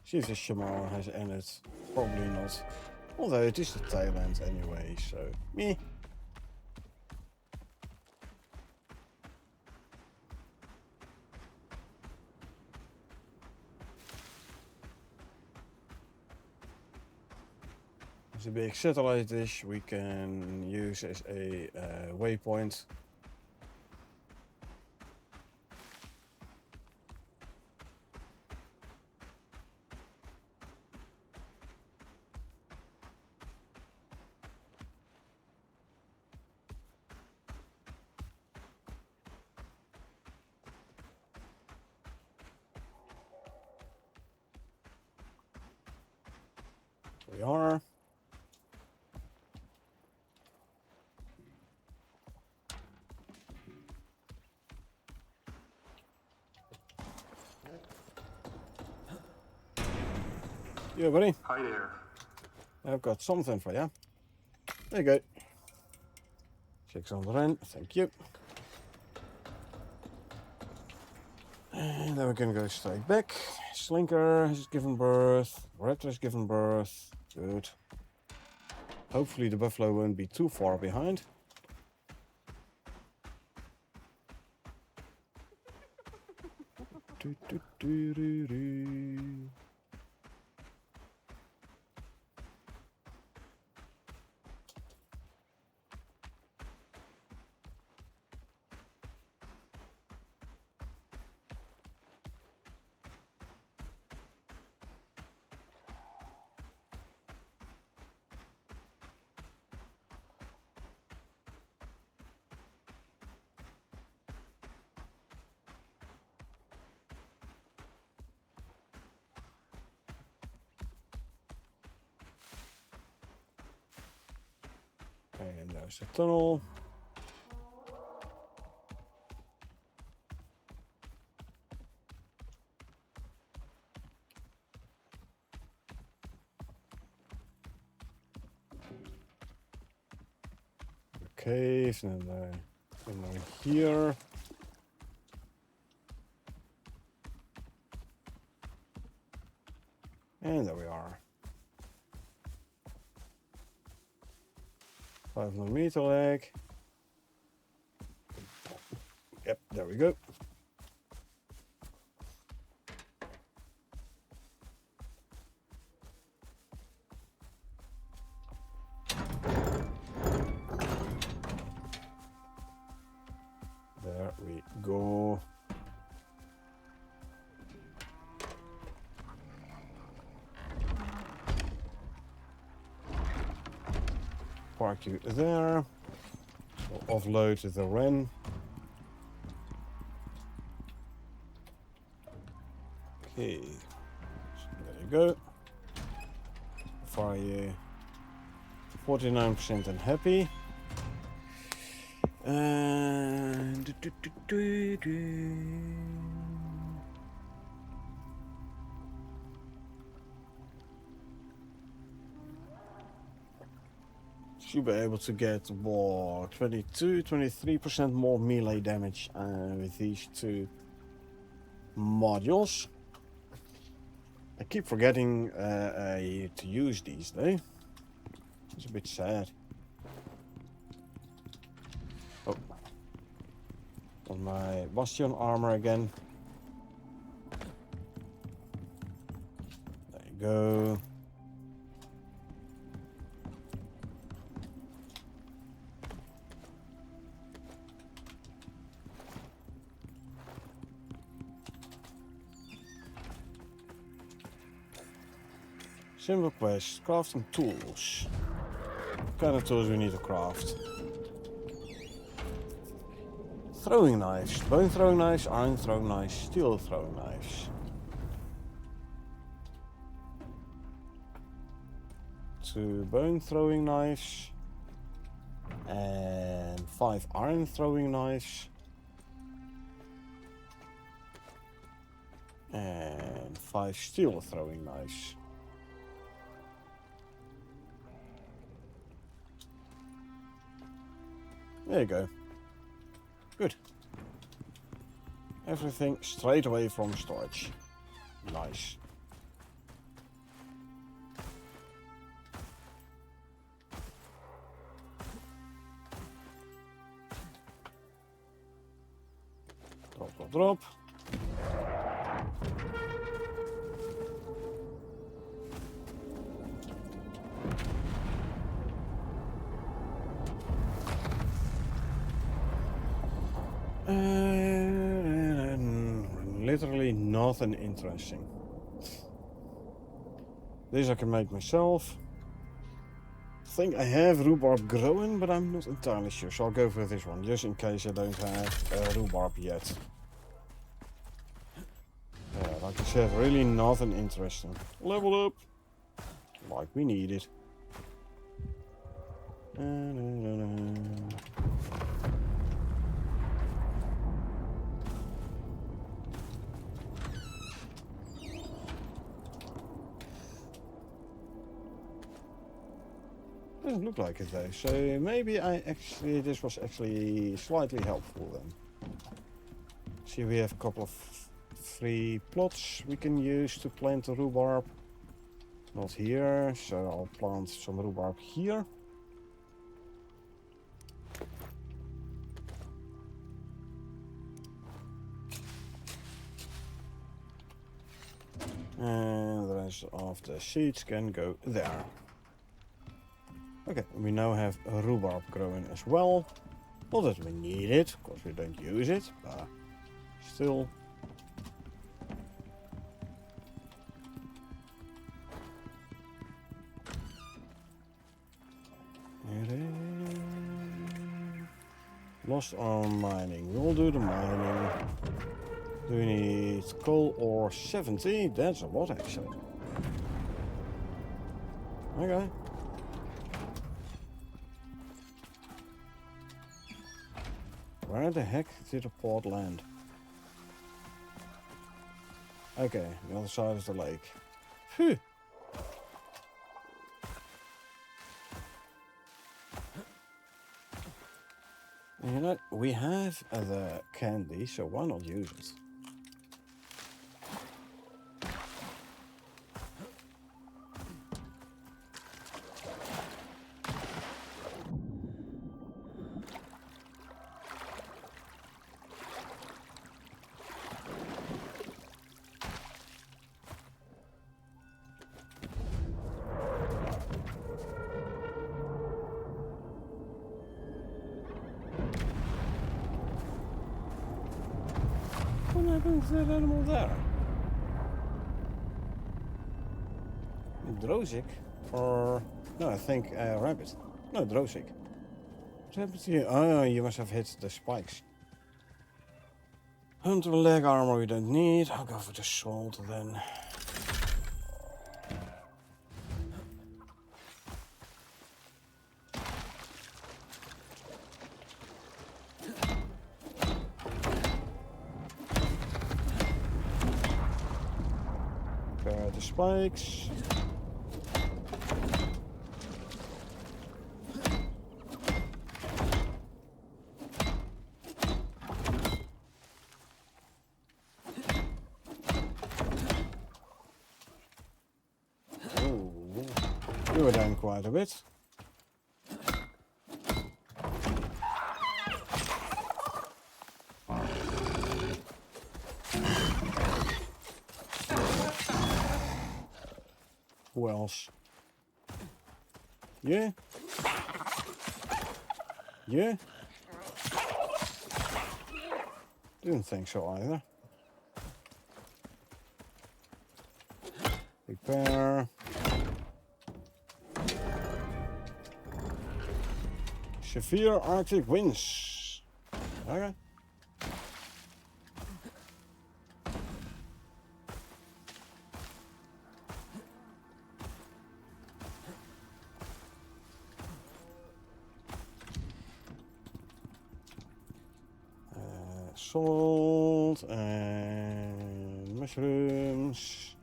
See if the Shaman has ended. Probably not. Although it is the tail end anyway, so meh. There's a big satellite dish we can use as a waypoint. We are. Yeah, buddy. Hi there. I've got something for you. There you go. 600 Rand, thank you. And then we're gonna go straight back. Slinker has given birth. Raptor has given birth. Good. Hopefully the buffalo won't be too far behind. Do, do, do, do, do. And there's the tunnel. Cave, and then here. And there we are. 5mm leg. Yep, there we go. There we go. Park you there. We'll offload the Ren. Okay, so there you go. Fire you 49% unhappy. And should be able to get what 23% more melee damage with these two modules. I keep forgetting to use these though. It's a bit sad. Oh, on my Bastion armor again. There you go. Simple quest, crafting tools. What kind of tools we need to craft? Throwing knives, bone throwing knives, iron throwing knives, steel throwing knives. 2 bone throwing knives. And 5 iron throwing knives. And 5 steel throwing knives. There you go. Good. Everything straight away from storage. Nice. Drop, drop, drop. Literally nothing interesting. This I can make myself. I think I have rhubarb growing, but I'm not entirely sure, so I'll go for this one, just in case I don't have rhubarb yet. Like I said, really nothing interesting. Level up, like we need it. Doesn't look like it though, so maybe this was actually slightly helpful then. See, we have a couple of free plots we can use to plant the rhubarb. Not here, so I'll plant some rhubarb here. And the rest of the seeds can go there. Okay, we now have a rhubarb growing as well. Not that we need it, of course we don't use it, but still. Lost on mining. We'll do the mining. Do we need coal or 70? That's a lot actually. Okay. Where the heck did the port land? Okay, the other side of the lake. Phew. And you know, we have the candy, so why not use it? happened to that animal there? Drosic? Or... No, I think rabbit. No, Drosic. What happened to you? Oh, you must have hit the spikes. Hunter leg armor we don't need. I'll go for the salt then. Repair the spikes. You were down quite a bit. Who else? Yeah? Yeah? Didn't think so either. Repair. Severe Arctic winds. Okay. Salt and mushrooms.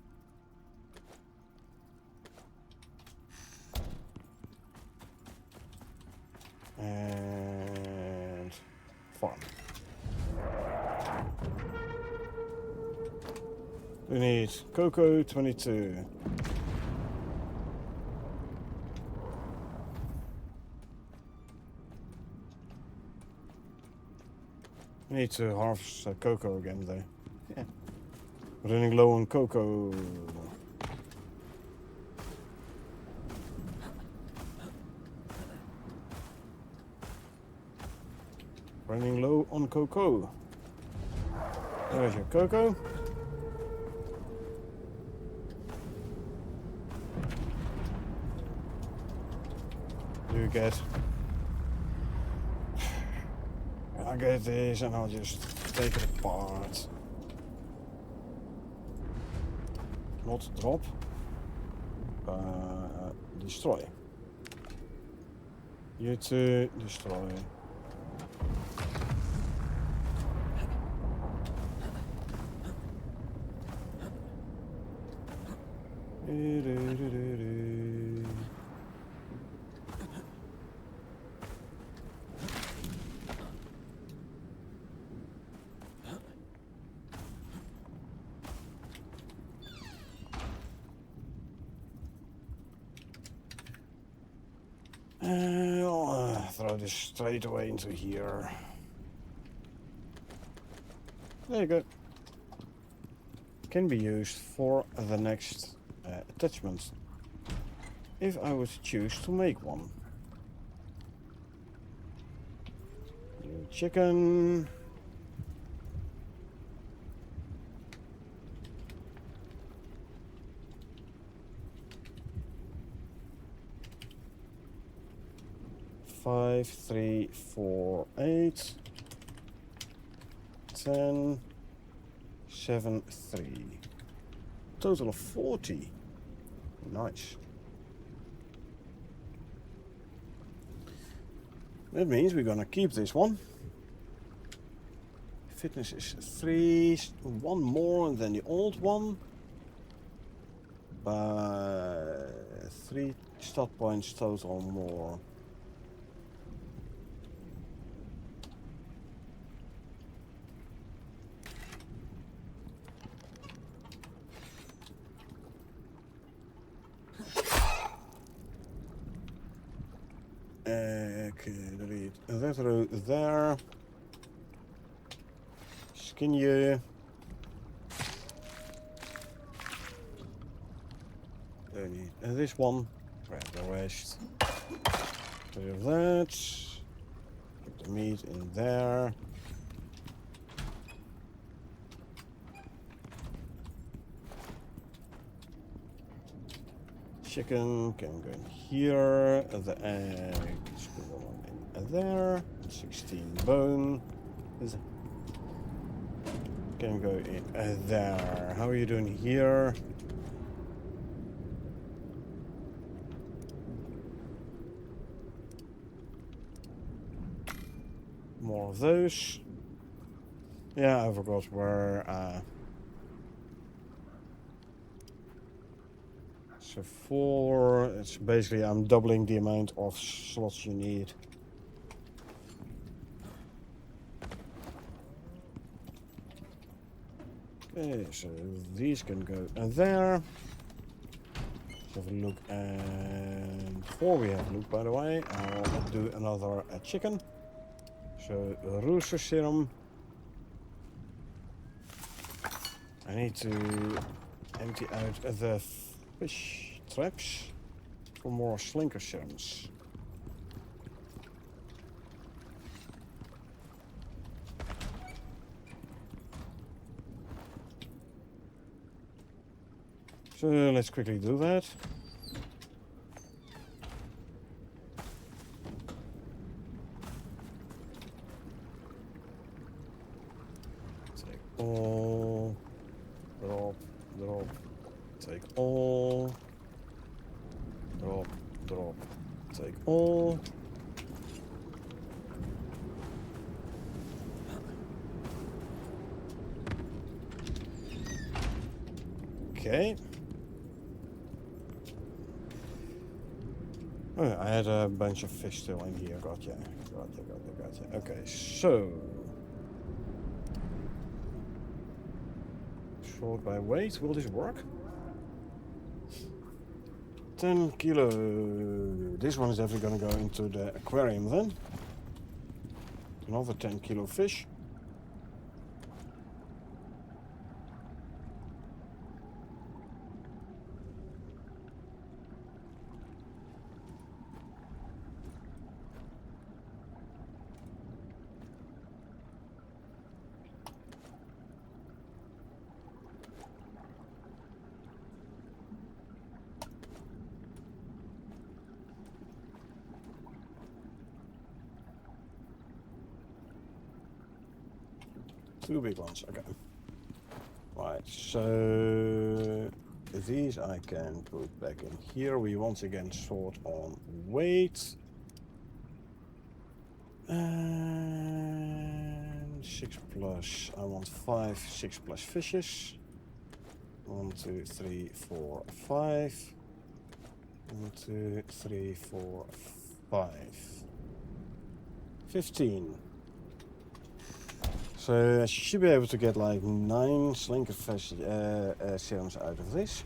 And farm. We need cocoa 22. We need to harvest cocoa again though. Yeah. Running low on cocoa. Running low on cocoa. There's your cocoa. Do you get? I get this and I'll just take it apart. Not drop. Destroy. You two destroy. I'll throw this straight away into here. There you go. Can be used for the next attachment, if I would choose to make one. New chicken. Five, 3, 4, 8, 10, 7, 3. Total of 40. Nice. That means we're gonna keep this one. Fitness is 3, one more than the old one. But 3 stat points total more. Okay, delete that row there. Skin you. Don't need this one. Grab the rest. Rid of that. Put the meat in there. Chicken can go in here. The eggs can go in there. 16 bone. Can go in there. How are you doing here? More of those. Yeah, I forgot where. So 4. It's basically I'm doubling the amount of slots you need. Okay, so these can go there. Let's have a look. And before we have a look, by the way, I'll do another chicken. So rooster serum. I need to empty out the fish traps for more slinker serums. So let's quickly do that. Take all. Drop, drop. Take all. Drop, drop. Take all. Okay. Oh, I had a bunch of fish still in here. Gotcha. Okay, so sort by weight. Will this work? 10 kilo. This one is definitely going to go into the aquarium then. Another 10 kilo fish. Two big ones, okay. Right, so these I can put back in here. We once again sort on weight. And 6 plus, I want 5 6 plus fishes. 1, 2, 3, 4, 5. 1, 2, 3, 4, 5. 15. So I should be able to get like 9 slinker fish serums out of this.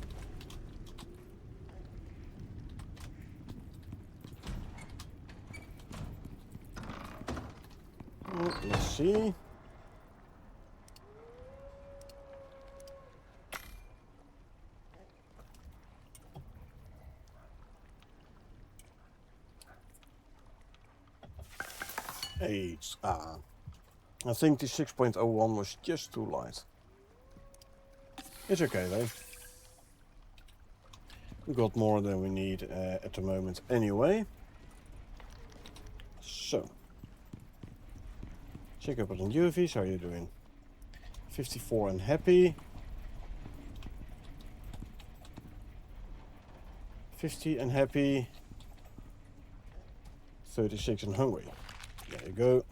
Let's see. Eight. I think the 6.01 was just too light. It's okay though. We got more than we need at the moment anyway. So. Check up on UVs, how are you doing? 54 and happy. 50 and happy. 36 and hungry. There you go.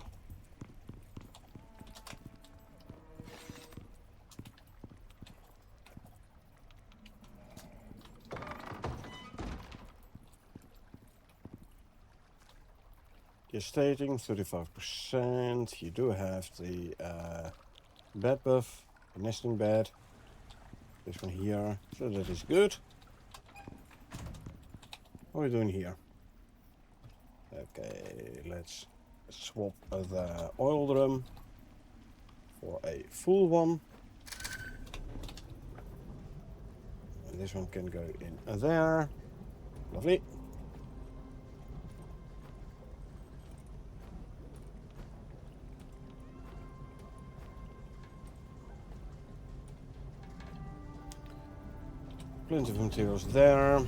Gestating 35%. You do have the bed buff, the nesting bed. This one here, so that is good. What are we doing here? Okay, let's swap the oil drum for a full one. And this one can go in there. Lovely. Plenty of materials there.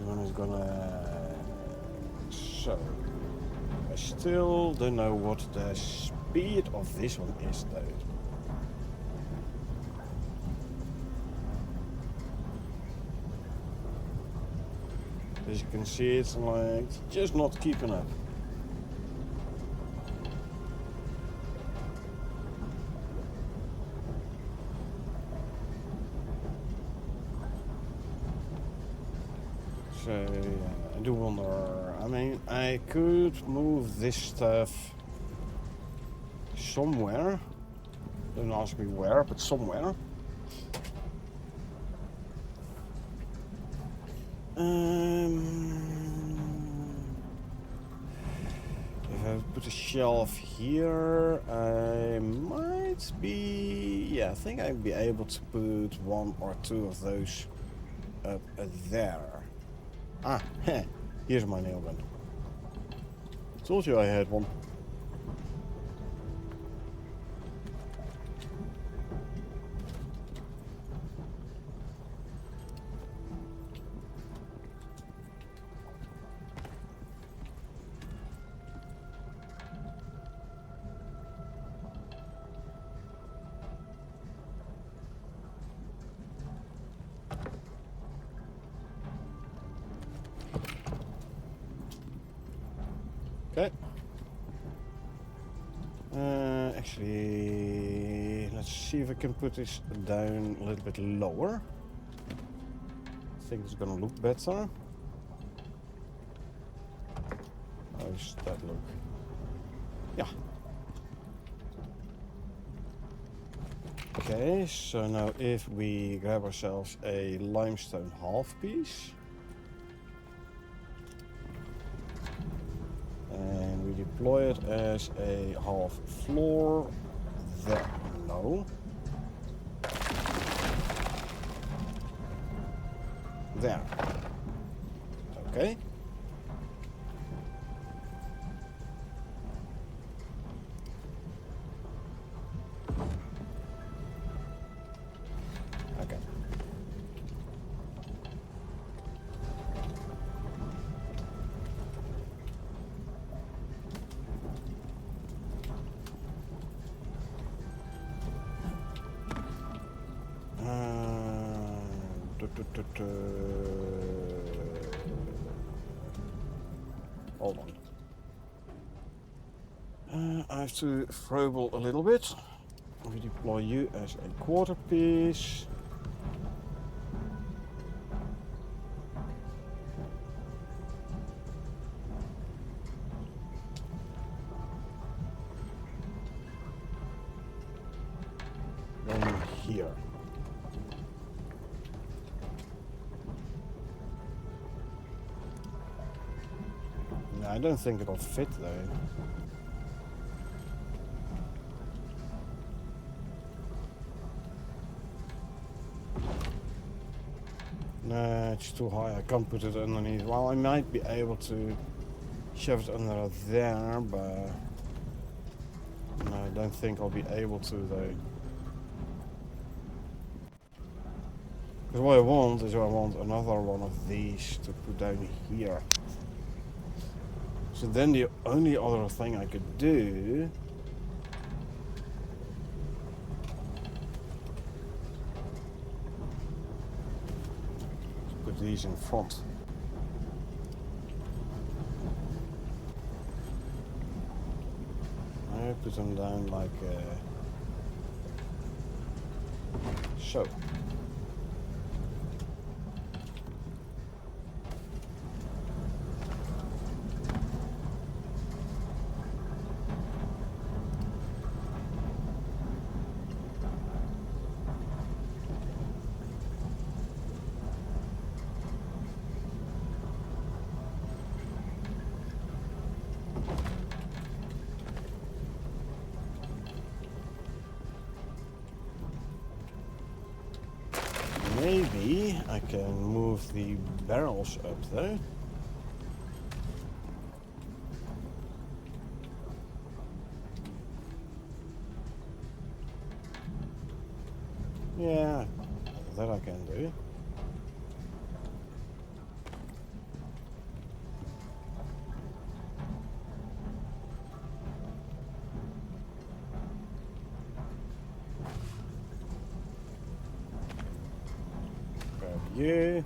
one is gonna... So... I still don't know what the speed of this one is though. As you can see, it's like just not keeping up. So yeah, I do wonder. I mean, I could move this stuff somewhere. Don't ask me where, but somewhere. If I put a shelf here, I might be... Yeah, I think I'd be able to put one or two of those up there. Ah, here's my nail gun. Told you I had one. Okay. Actually, let's see if I can put this down a little bit lower. I think it's gonna look better. How does that look? Yeah. Okay, so now if we grab ourselves a limestone half piece. And we deploy it as a half floor. There, no. There. Okay. Okay. Hold on. I have to frobel a little bit. We deploy you as a quarter piece. Then here. No, I don't think it'll fit though. No, it's too high. I can't put it underneath. Well, I might be able to shove it under there, but no, I don't think I'll be able to though. Because what I want is I want another one of these to put down here. So then the only other thing I could do is put these in front. I put them down like so. Maybe I can move the barrels up though. Yeah, that I can do. you.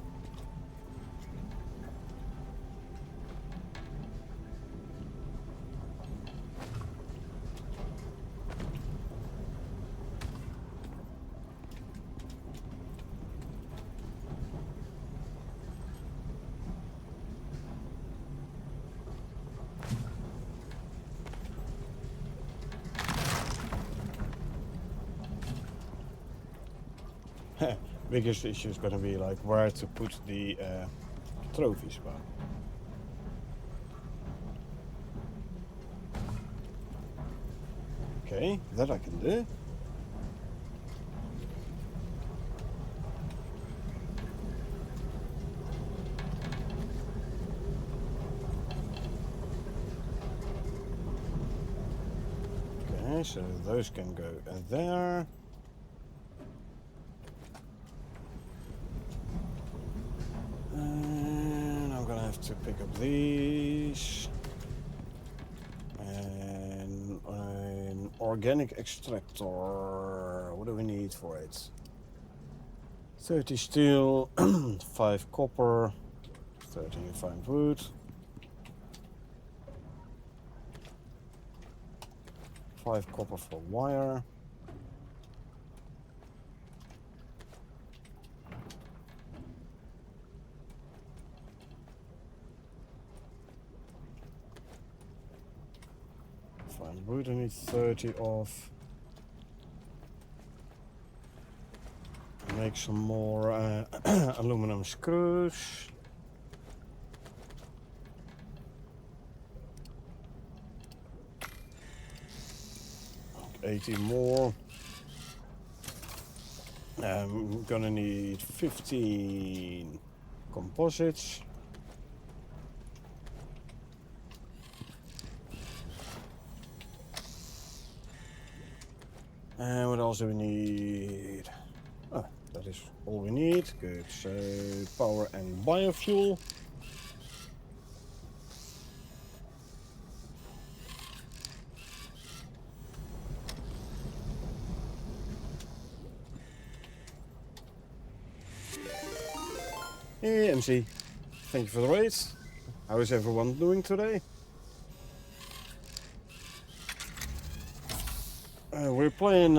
Biggest issue is going to be like where to put the trophies. Well, okay, that I can do. Okay, so those can go there. And I'm gonna have to pick up these. And an organic extractor. What do we need for it? 30 steel, 5 copper, 30 refined wood. 5 copper for wire. Refined wood I need 30 of. Make some more aluminum screws. 80 more. I'm gonna need 15 composites. And what else do we need? Ah, that is all we need. Good. So power and biofuel. Hey MC, thank you for the raid. How is everyone doing today? We're playing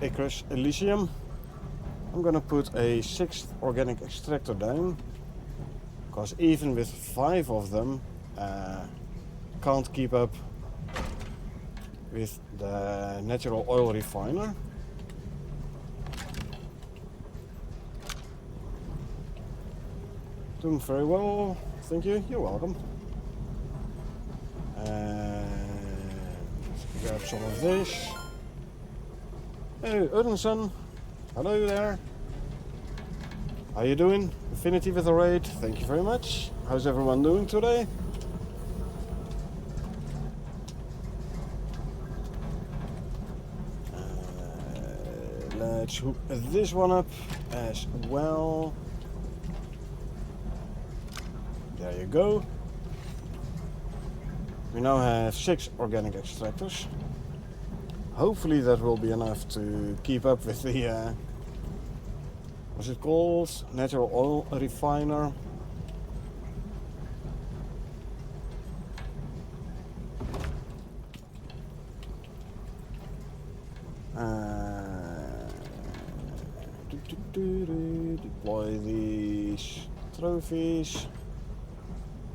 Icarus Elysium. I'm gonna put a 6th organic extractor down, because even with 5 of them, can't keep up with the natural oil refiner. Doing very well, thank you. You're welcome. And grab some of this. Hey, Uddenson. Hello there. How you doing? Affinity with the raid. Thank you very much. How's everyone doing today? Let's hook this one up as well. There you go. We now have 6 organic extractors. Hopefully that will be enough to keep up with the, what's it called? Natural oil refiner. Deploy these trophies.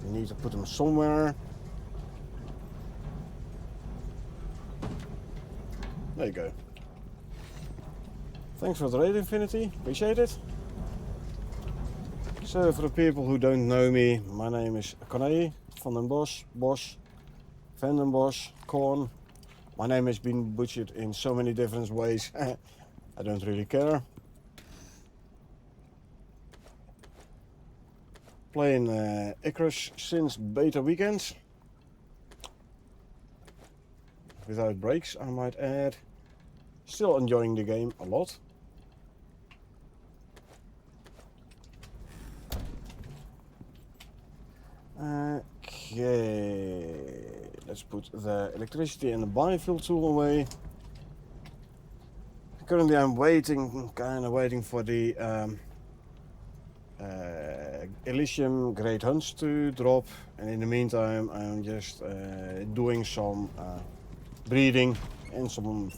We need to put them somewhere. There you go. Thanks for the raid, Infinity. Appreciate it. So, for the people who don't know me, my name is Corné van den Bos, Van den Bos, Korn. My name has been butchered in so many different ways. I don't really care. Playing Icarus since beta weekends. Without breaks, I might add. Still enjoying the game a lot. Okay, let's put the electricity and the biofuel tool away. Currently I'm waiting, kind of waiting for the Elysium Great Hunts to drop, and in the meantime I'm just doing some breeding and some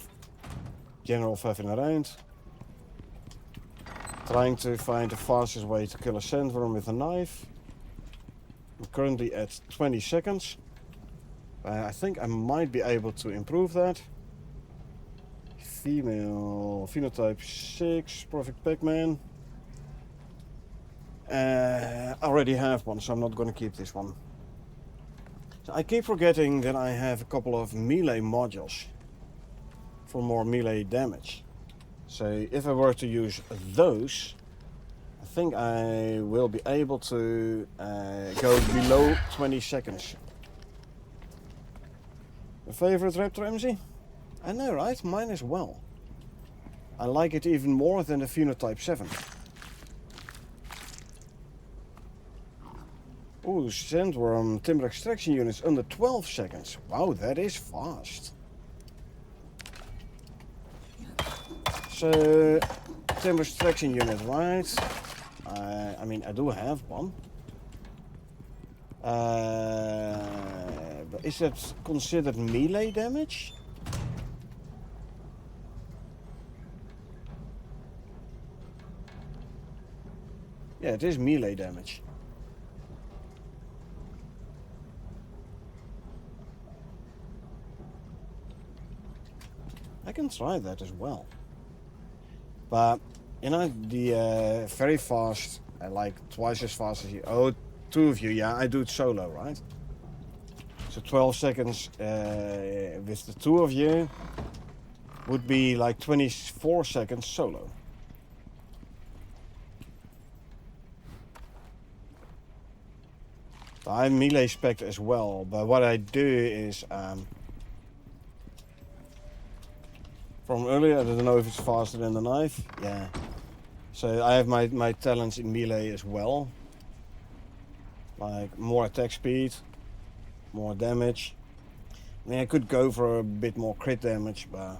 general faffing around. Trying to find the fastest way to kill a sandworm with a knife. I'm currently at 20 seconds. I think I might be able to improve that. Female, phenotype 6, perfect Pac-Man. I already have one, so I'm not going to keep this one. So I keep forgetting that I have a couple of melee modules for more melee damage. So if I were to use those, I think I will be able to go below 20 seconds. Your favorite Raptor MC? I know, right? Mine as well. I like it even more than the Phenotype 7. Ooh, sandworm timber extraction units under 12 seconds. Wow, that is fast. So, timber extraction unit, right? I mean, I do have one. But is that considered melee damage? Yeah, it is melee damage. I can try that as well. But, you know, the very fast, like twice as fast as you. Oh, two of you, yeah, I do it solo, right? So 12 seconds with the two of you would be like 24 seconds solo. I'm melee spec as well, but what I do is from earlier, I don't know if it's faster than the knife. Yeah. So I have my talents in melee as well. Like more attack speed, more damage. I mean, I could go for a bit more crit damage, but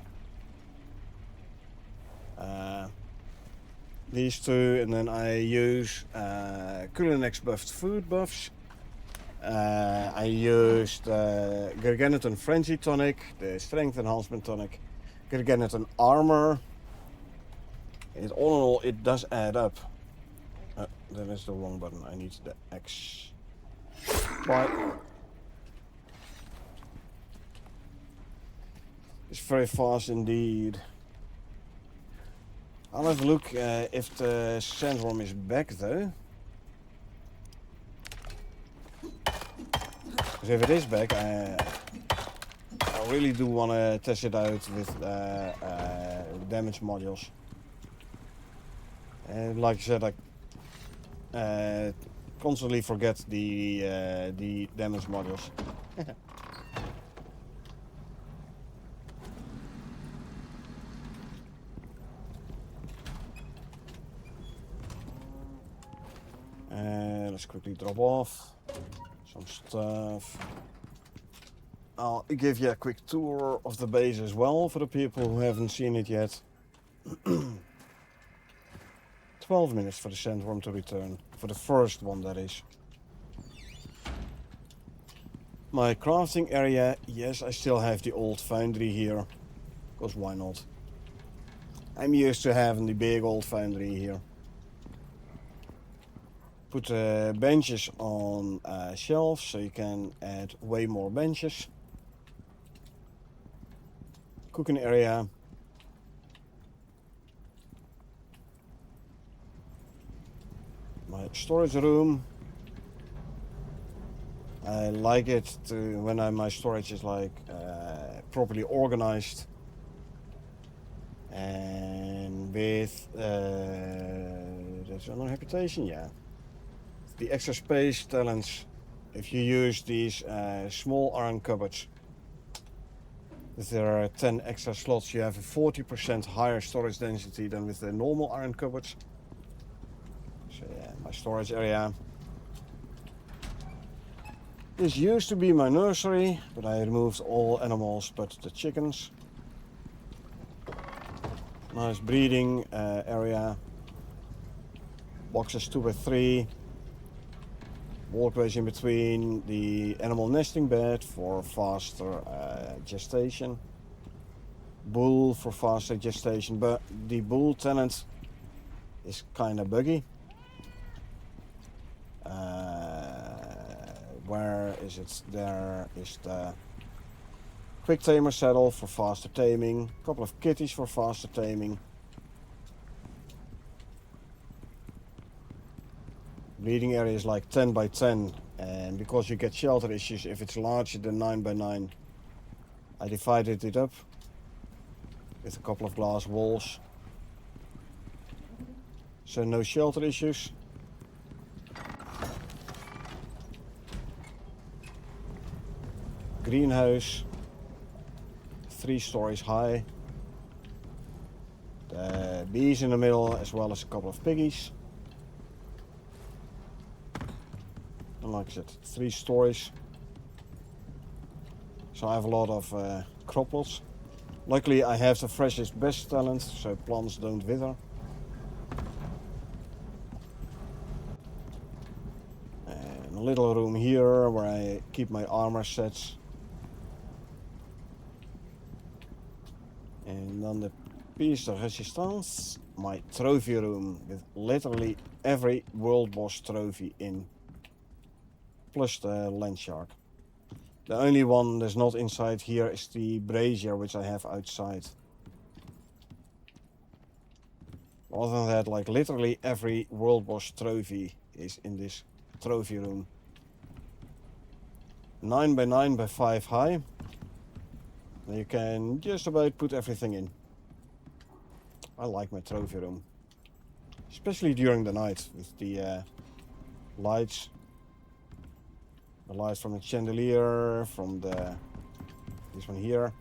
these two, and then I use Kulinex buffed food buffs. I used Gargantuan Frenzy Tonic, the Strength Enhancement Tonic, Gargantuan Armor. All in all, it does add up. That is the wrong button. I need the X. But it's very fast indeed. I'll have a look if the sandworm is back though. Because if it is back, I really do want to test it out with damage modules. And like I said, I constantly forget the damage modules. Let's quickly drop off some stuff. I'll give you a quick tour of the base as well for the people who haven't seen it yet. 12 minutes for the sandworm to return. For the first one, that is. My crafting area, yes, I still have the old foundry here. Because why not? I'm used to having the big old foundry here. Put benches on shelves so you can add way more benches. Cooking area. My storage room. I like it to when my storage is like properly organized and with that's another habitation, yeah. The extra space talents, if you use these small iron cupboards, if there are 10 extra slots, you have a 40% higher storage density than with the normal iron cupboards. So yeah, my storage area. This used to be my nursery, but I removed all animals but the chickens. Nice breeding area. Boxes 2x3. walkways in between, the animal nesting bed for faster gestation, bull for faster gestation, but the bull tenant is kind of buggy. Where is it? There is the quick tamer saddle for faster taming, a couple of kitties for faster taming. Breeding area is like 10 by 10, and because you get shelter issues if it's larger than 9 by 9, I divided it up with a couple of glass walls, so no shelter issues. Greenhouse, 3 stories high. The bees in the middle, as well as a couple of piggies. And like I said, 3 stories. So I have a lot of crop plots. Luckily I have the freshest best talent, so plants don't wither. And a little room here where I keep my armor sets. And then the piece de resistance, my trophy room with literally every world boss trophy in, plus the land shark. The only one that's not inside here is the brazier, which I have outside. Other than that, like literally every world boss trophy is in this trophy room. 9 by 9 by 5 high. You can just about put everything in. I like my trophy room. Especially during the night with the lights. The lights from the chandelier, from this one here.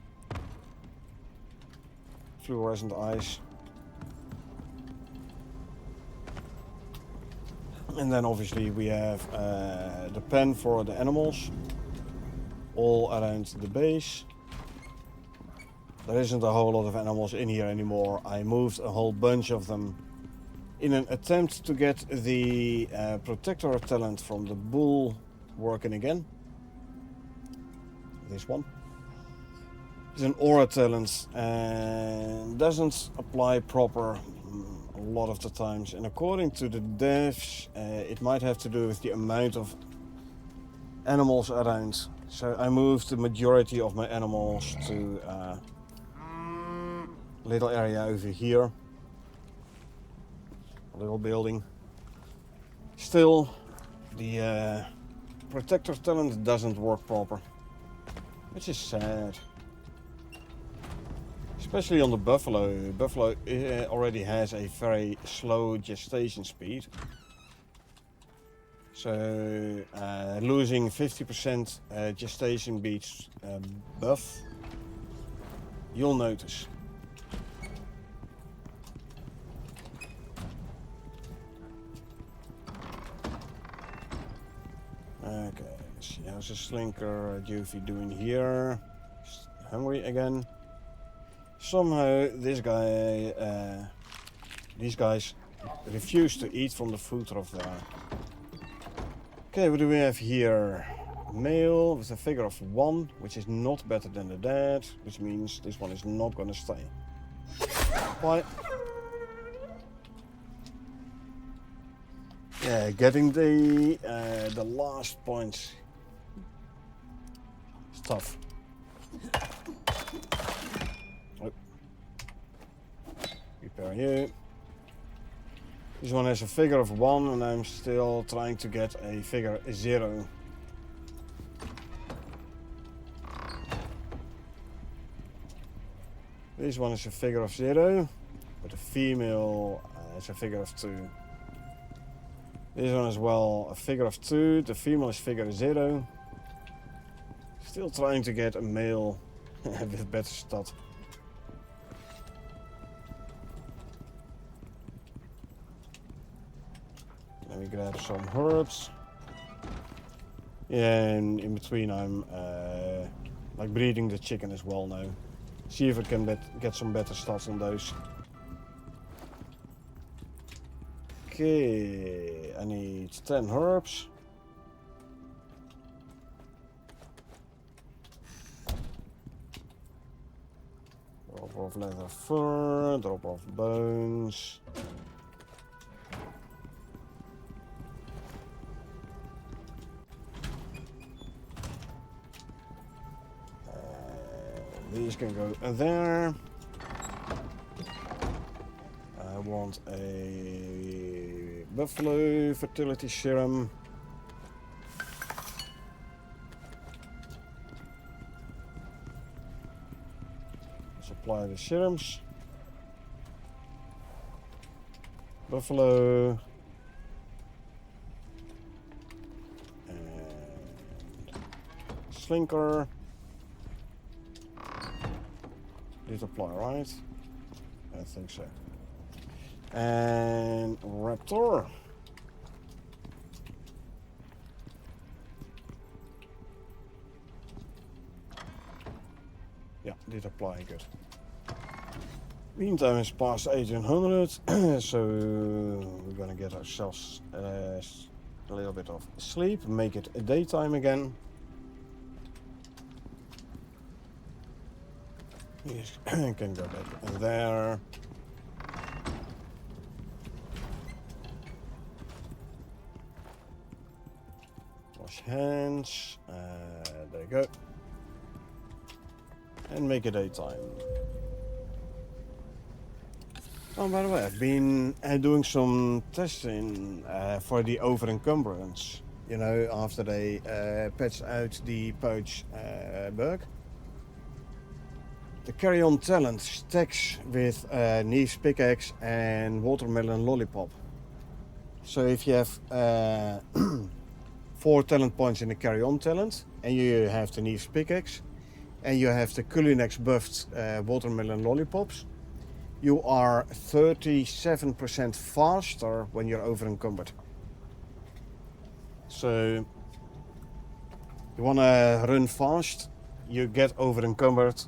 Fluorescent eyes. And then obviously we have the pen for the animals. All around the base. There isn't a whole lot of animals in here anymore. I moved a whole bunch of them in an attempt to get the protector talent from the bull working again. This one is an aura talent and doesn't apply proper a lot of the times. And according to the devs, it might have to do with the amount of animals around. So I moved the majority of my animals to little area over here, a little building. Still, the protector talent doesn't work proper, which is sad. Especially on the buffalo. Buffalo already has a very slow gestation speed. So losing 50% gestation beats buff, you'll notice. Okay, let's see, how's the slinker Juvie doing here? Hungry again? Somehow this guy, these guys refuse to eat from the food trough there. Okay, what do we have here? Male with a figure of 1, which is not better than the dad, which means this one is not gonna stay. Why? Yeah, getting the last points is tough. Oh. Repair you. This one has a figure of 1 and I'm still trying to get a figure 0. This one is a figure of 0, but the female is a figure of 2. This one as well, a figure of 2, the female is figure 0. Still trying to get a male with better stat. Let me grab some herbs. Yeah, and in between I'm like breeding the chicken as well now. See if I can get some better stats on those. Okay, I need 10 herbs. of leather fur, drop of bones. These can go there. I want a buffalo fertility serum. Supply the serums. Buffalo. And slinker. Did apply, right? I think so. And raptor. Yeah, did apply, good. Meantime it's past 1800, so we're gonna get ourselves a little bit of sleep, make it daytime again. Yes, can go back there. Wash hands. There you go. And make it daytime. Oh, by the way, I've been doing some testing for the over encumbrance. You know, after they patched out the pouch bug. The carry-on talent stacks with Neve's pickaxe and watermelon lollipop. So if you have 4 talent points in the carry-on talent, and you have the Neve's pickaxe, and you have the Culinex buffed watermelon lollipops, you are 37% faster when you're over encumbered. So you want to run fast, you get over encumbered.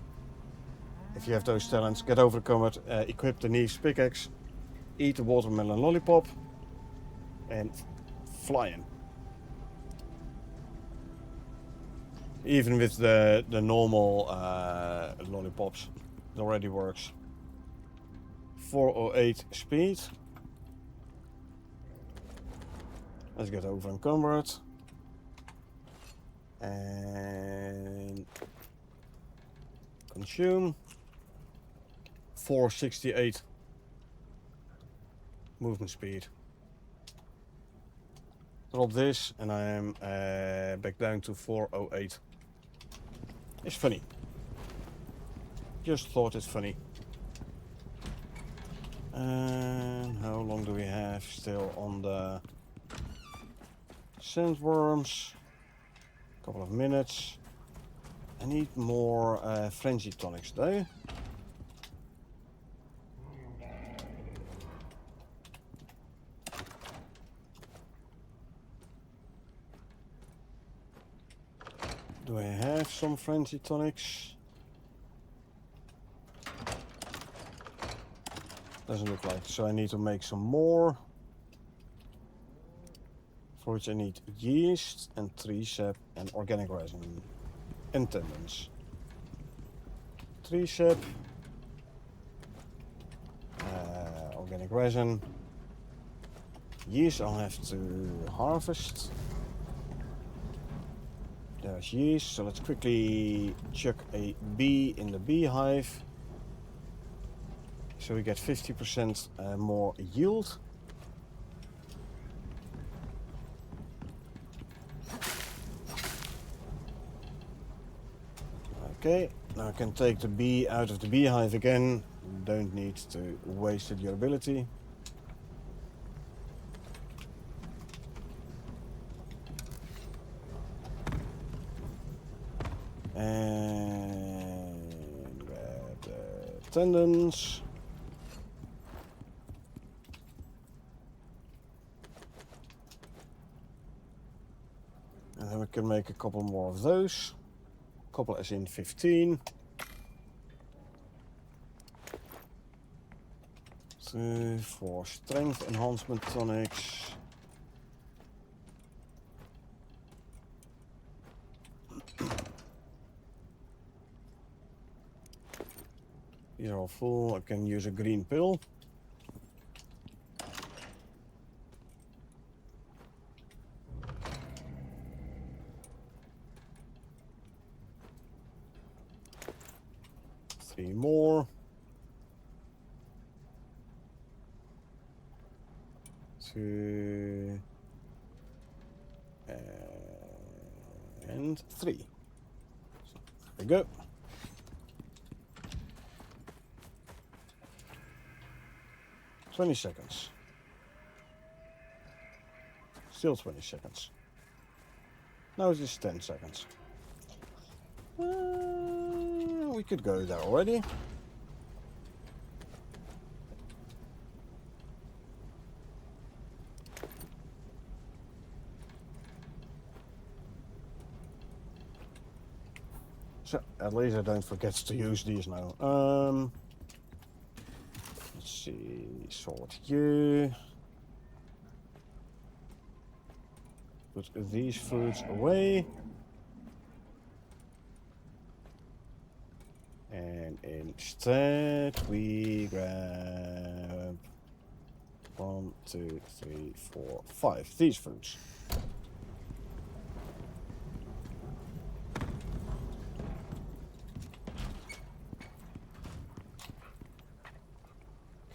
If you have those talents, get over encumbered, equip the Neve's pickaxe, eat the watermelon lollipop, and fly in. Even with the normal lollipops, it already works. 408 speed. Let's get over encumbered. And consume. 468 movement speed. Drop this and I am back down to 408. It's funny. Just thought it's funny. And how long do we have still on the sandworms? A couple of minutes. I need more frenzy tonics though. Do I have some frenzy tonics? Doesn't look like, so I need to make some more. For which I need yeast and tree sap and organic resin and tendons. Tree sap, organic resin, yeast I'll have to harvest. There's yeast, so let's quickly chuck a bee in the beehive. So we get 50% more yield. Okay, now I can take the bee out of the beehive again. Don't need to waste the durability. And grab the tendons. And then we can make a couple more of those. Couple as in 15. 2 for strength enhancement tonics. These are all full. I can use a green pill. Three more. Two. And three. So, there we go. $20 seconds. Still 20 seconds. Now it's just 10 seconds. We could go there already. So at least I don't forget to use these now. Let's see, sort you. Put these foods away. And instead we grab 1, 2, 3, 4, 5 these foods.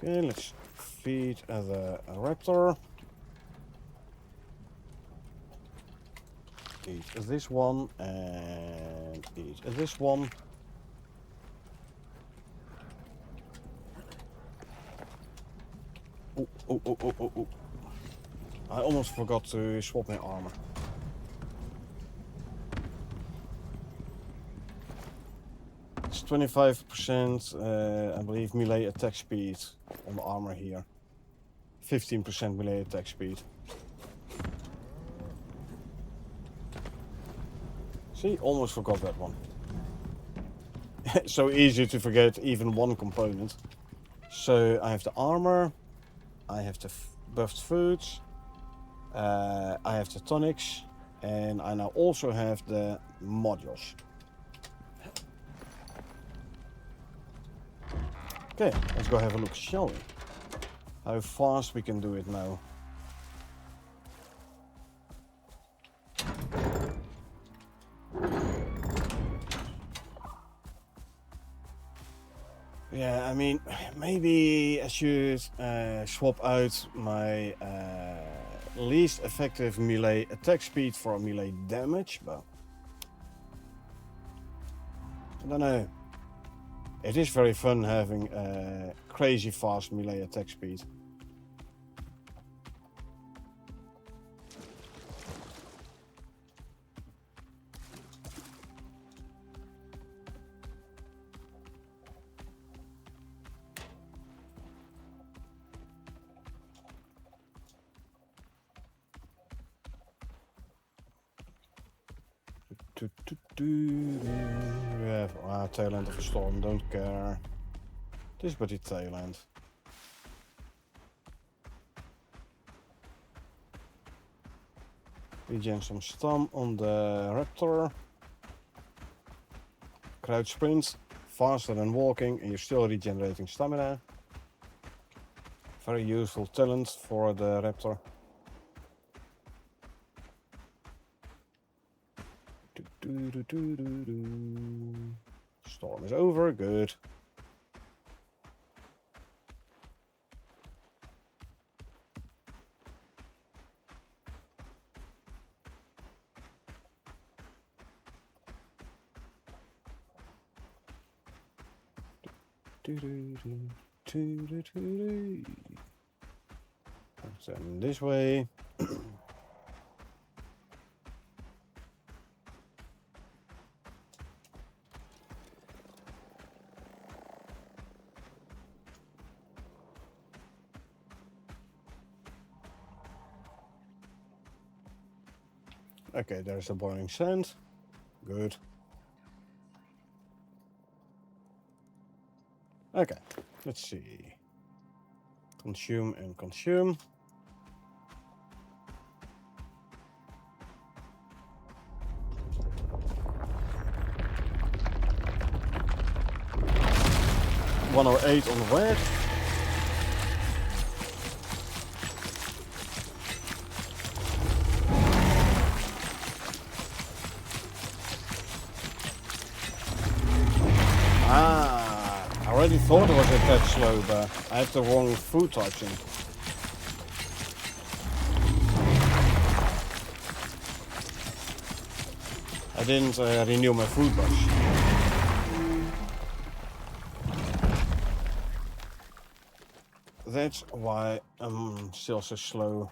Okay, let's feed the raptor. Eat this one and eat this one. Oh. I almost forgot to swap my armor. It's 25%, I believe, melee attack speed on the armor here. 15% melee attack speed. See, almost forgot that one. So easy to forget even one component. So I have the armor, I have the buffed foods, I have the tonics, and I now also have the modules. Okay, let's go have a look, shall we? How fast we can do it now. Yeah, I mean, maybe I should swap out my least effective melee attack speed for melee damage, but I don't know. It is very fun having crazy fast melee attack speed. We have tail end of a storm, don't care. This is but the tail end. Regen some stun on the raptor. Crouch sprint, faster than walking, and you're still regenerating stamina. Very useful talent for the raptor. Storm is over, good. Send this way. Okay, there's the boiling sand. Good. Okay, let's see. Consume and consume. 108 on the red. I already thought it was a tad slow, but I have the wrong food types in. I didn't renew my food brush. That's why I'm still so slow.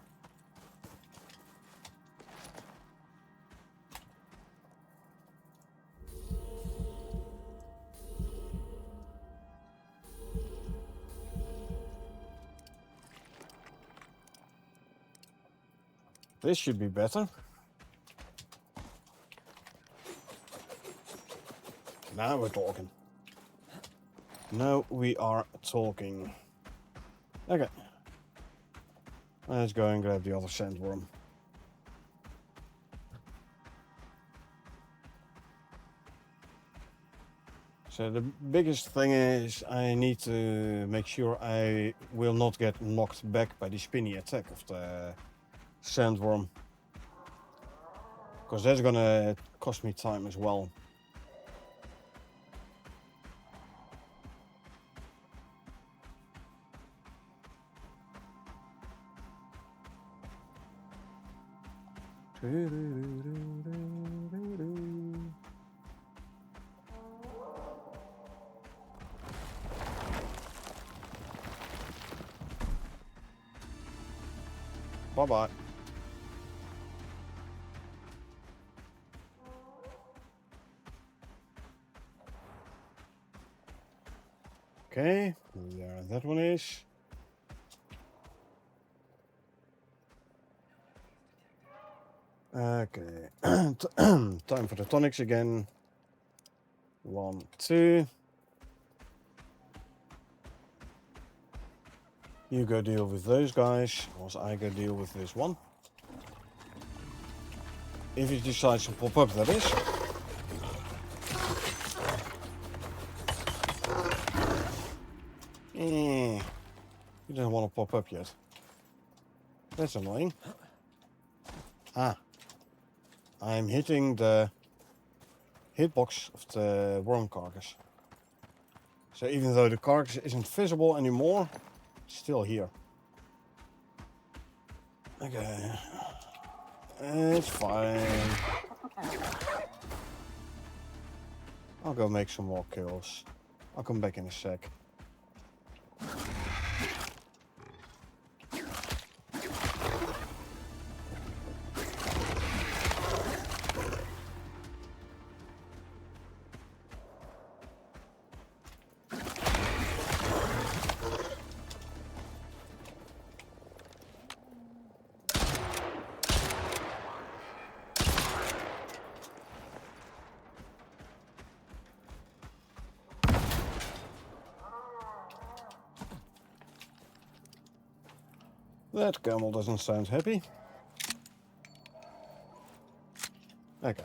This should be better. Now we're talking. Now we are talking. Okay. Let's go and grab the other sandworm. So the biggest thing is I need to make sure I will not get knocked back by the spinny attack of the sandworm. Because that's gonna cost me time as well. Bye-bye. Okay, there that one is. Okay, time for the tonics again. 1, 2. You go deal with those guys, whilst I go deal with this one. If it decides to pop up, that is. You don't want to pop up yet. That's annoying. Ah. I'm hitting the hitbox of the worm carcass. So even though the carcass isn't visible anymore, it's still here. Okay. It's fine. I'll go make some more kills. I'll come back in a sec. That camel doesn't sound happy. Okay.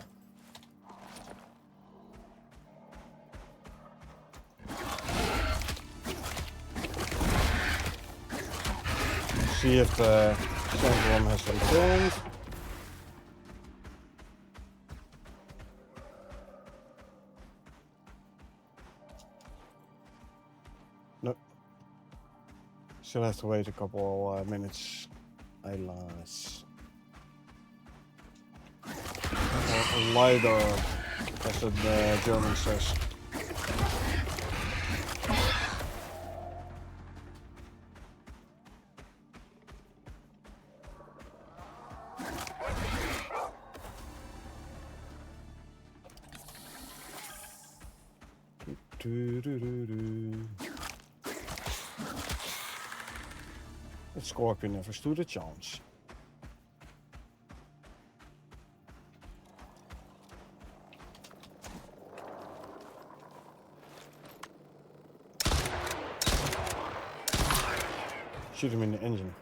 See if the sandworm has returned. Nope. Still have to wait a couple minutes. Helaas. Or leider, as the German says. The scorpion never stood a chance. Shoot him in the engine.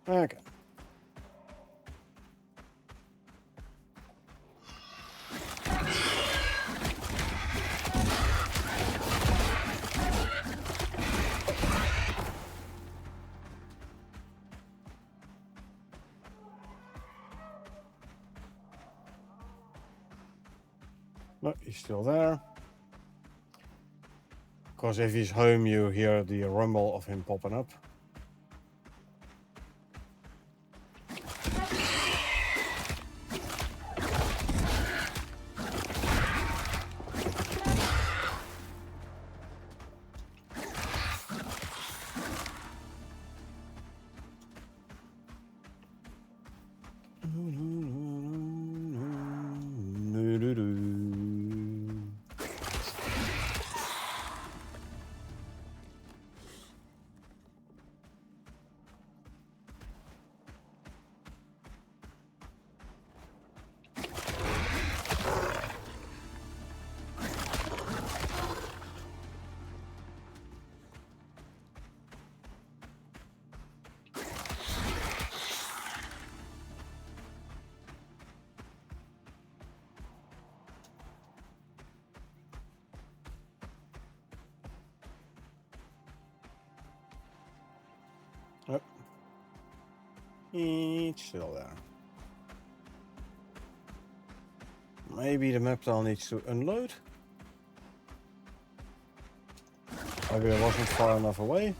Okay. No, he's still there. Because if he's home, you hear the rumble of him popping up. Yep. It's still there. Maybe the map tile needs to unload. Maybe I wasn't far enough away.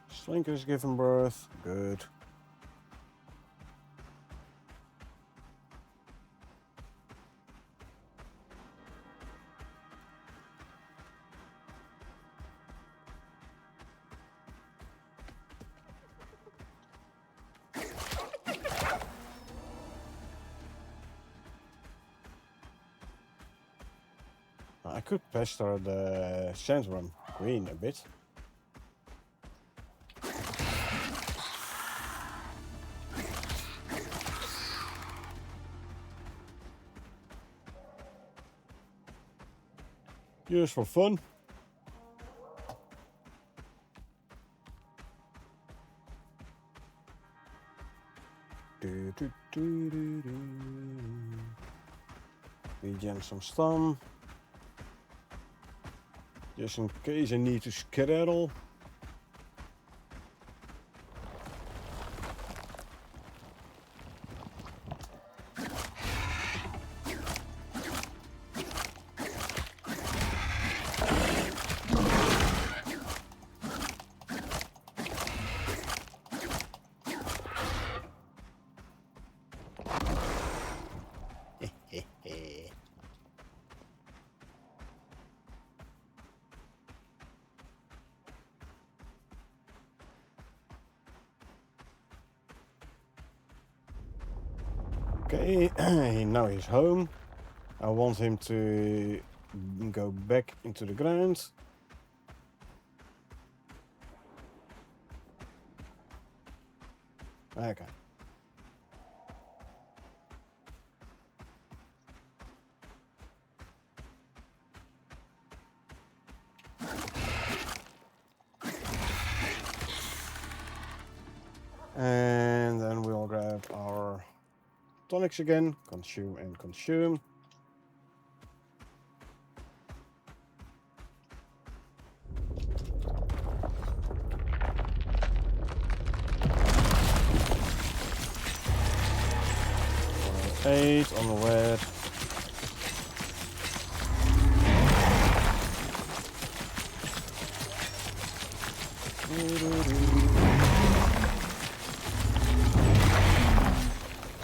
Slinker's given birth. Good. I could pester the sandworm green a bit. Just for fun. Regen some stun. Just in case I need to skedaddle. Okay, now he's home. I want him to go back into the ground. Okay. And then we'll grab our tonics again, consume and consume. Eight on the red.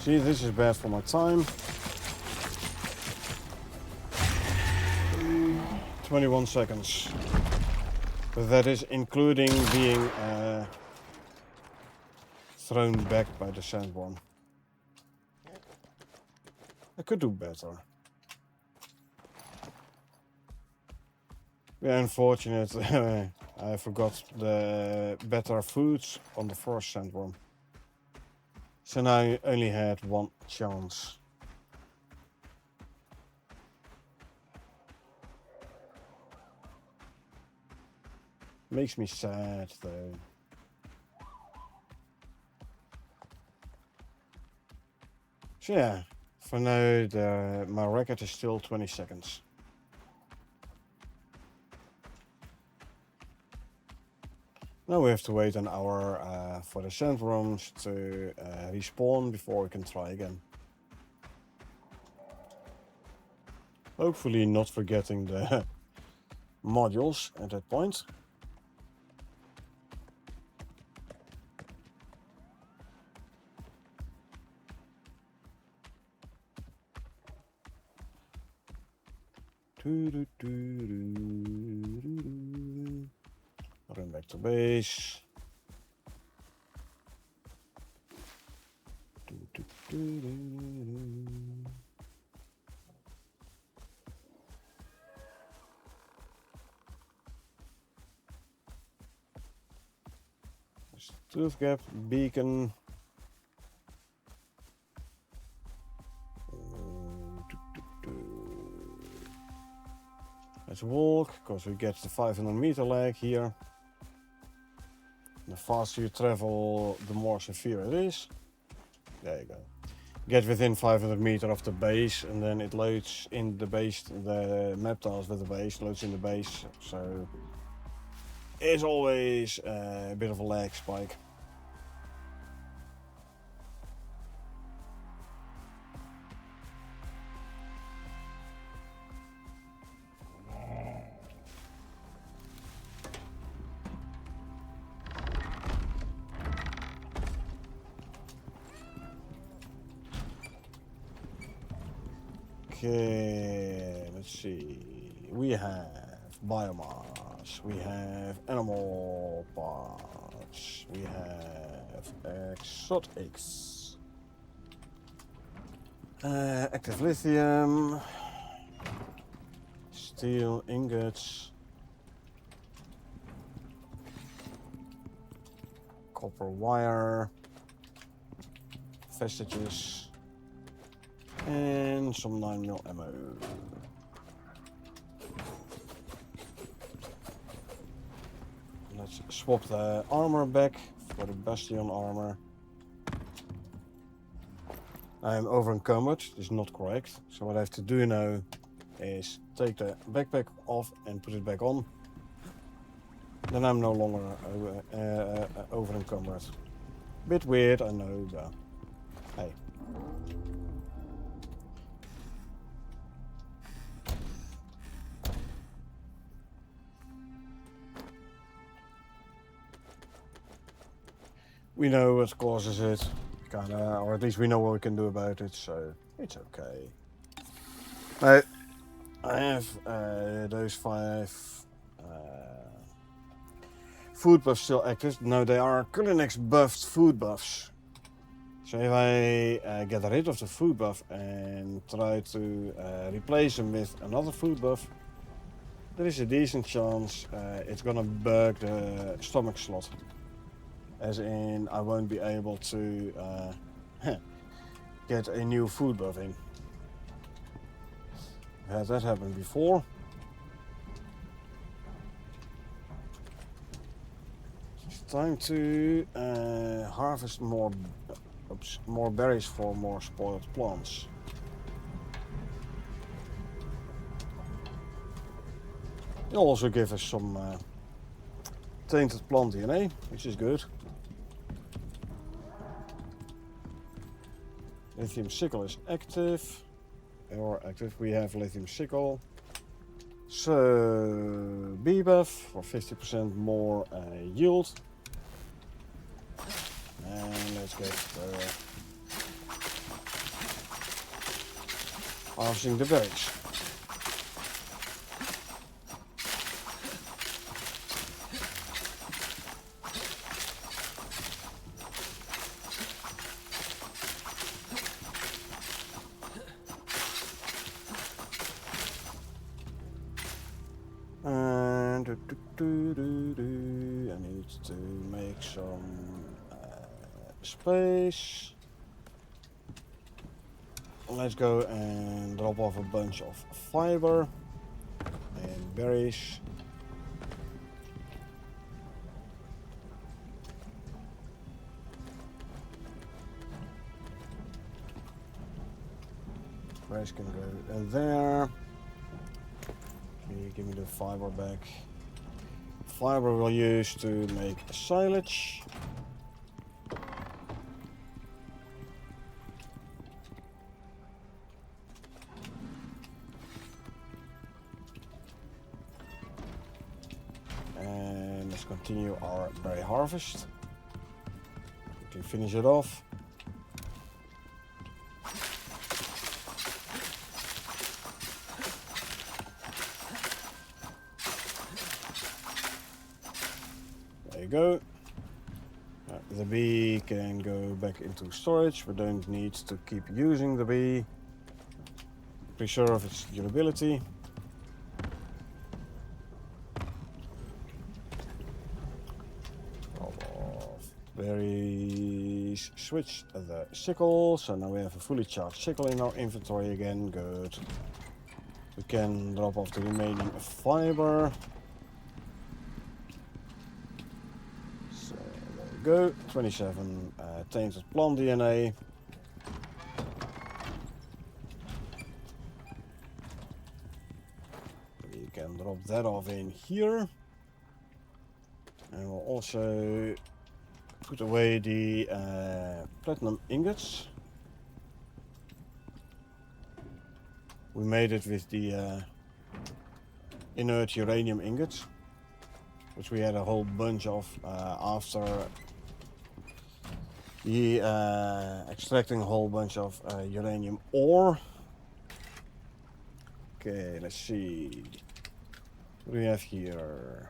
See, this is bad for my time. 21 seconds. But that is including being thrown back by the sandworm. I could do better. Yeah, unfortunate. I forgot the better foods on the first sandworm. So now I only had one chance. Makes me sad though. So yeah, for now my record is still 20 seconds. Now we have to wait an hour for the sand worms to respawn before we can try again. Hopefully not forgetting the modules at that point. Run back to base. Tooth gap beacon. Let's walk, because we get the 500-meter lag here. The faster you travel, the more severe it is. There you go. Get within 500 meters of the base, and then it loads in the base, the map tiles with the base, loads in the base. So it's always a bit of a lag spike. Okay, let's see. We have biomass, we have animal parts, we have exotics, active lithium, steel ingots, copper wire, vestiges, and some 9mm ammo. Let's swap the armor back for the Bastion armor. I am over encumbered, this is not correct. So what I have to do now is take the backpack off and put it back on. Then I'm no longer over encumbered. Bit weird, I know, but hey. We know what causes it, kinda, or at least we know what we can do about it, so it's okay. I have those 5 food buffs still active. Now they are Culinex buffed food buffs. So if I get rid of the food buff and try to replace them with another food buff, there is a decent chance it's gonna bug the stomach slot. As in, I won't be able to get a new food buff in. I've had that happen before. It's time to harvest more berries for more spoiled plants. It'll also give us some tainted plant DNA, which is good. Lithium sickle is active, we have lithium sickle. So, bee buff for 50% more yield. And let's get harvesting the berries. And I need to make some space. let's go and drop off a bunch of fiber and berries. Berries can go there. Okay, give me the fiber back. Fiber we'll use to make silage. And let's continue our berry harvest. Quickly finish it off. There you go. The bee can go back into storage. We don't need to keep using the bee. Preserve its durability. Berries. Switch the sickle. So now we have a fully charged sickle in our inventory again. Good. We can drop off the remaining fiber. So there we go. 27 tainted plant DNA. We can drop that off in here. And we'll also put away the platinum ingots. We made it with the inert uranium ingots, which we had a whole bunch of after the extracting a whole bunch of uranium ore. Okay, let's see. What do we have here?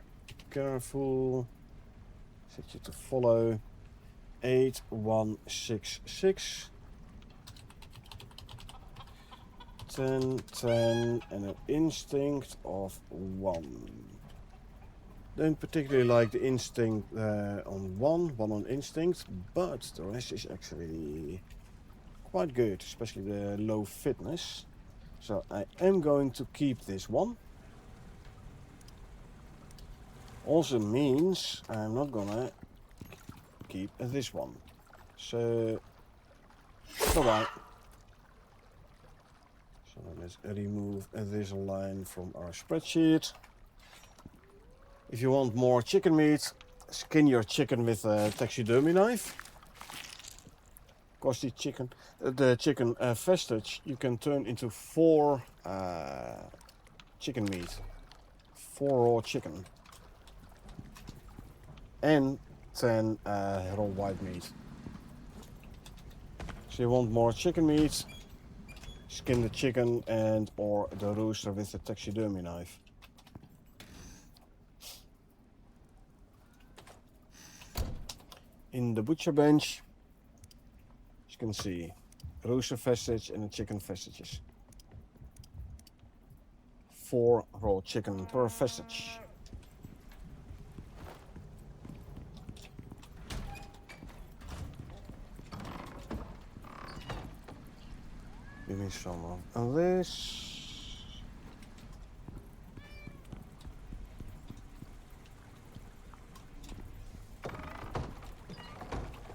Careful. Set you to follow. 8166. 10, 10, and an instinct of 1. Don't particularly like the instinct on 1 on instinct, but the rest is actually quite good, especially the low fitness. So I am going to keep this one. Also means I'm not gonna keep this one. So bye-bye. So let's remove this line from our spreadsheet. If you want more chicken meat, skin your chicken with a taxidermy knife. Of course, the chicken vestige you can turn into 4 chicken meat, 4 raw chicken, and 10 raw white meat. So you want more chicken meat, skin the chicken and or the rooster with the taxidermy knife. In the butcher bench, as you can see, rooster vestige and the chicken vestiges. 4 raw chicken per vestige. Give me some of this.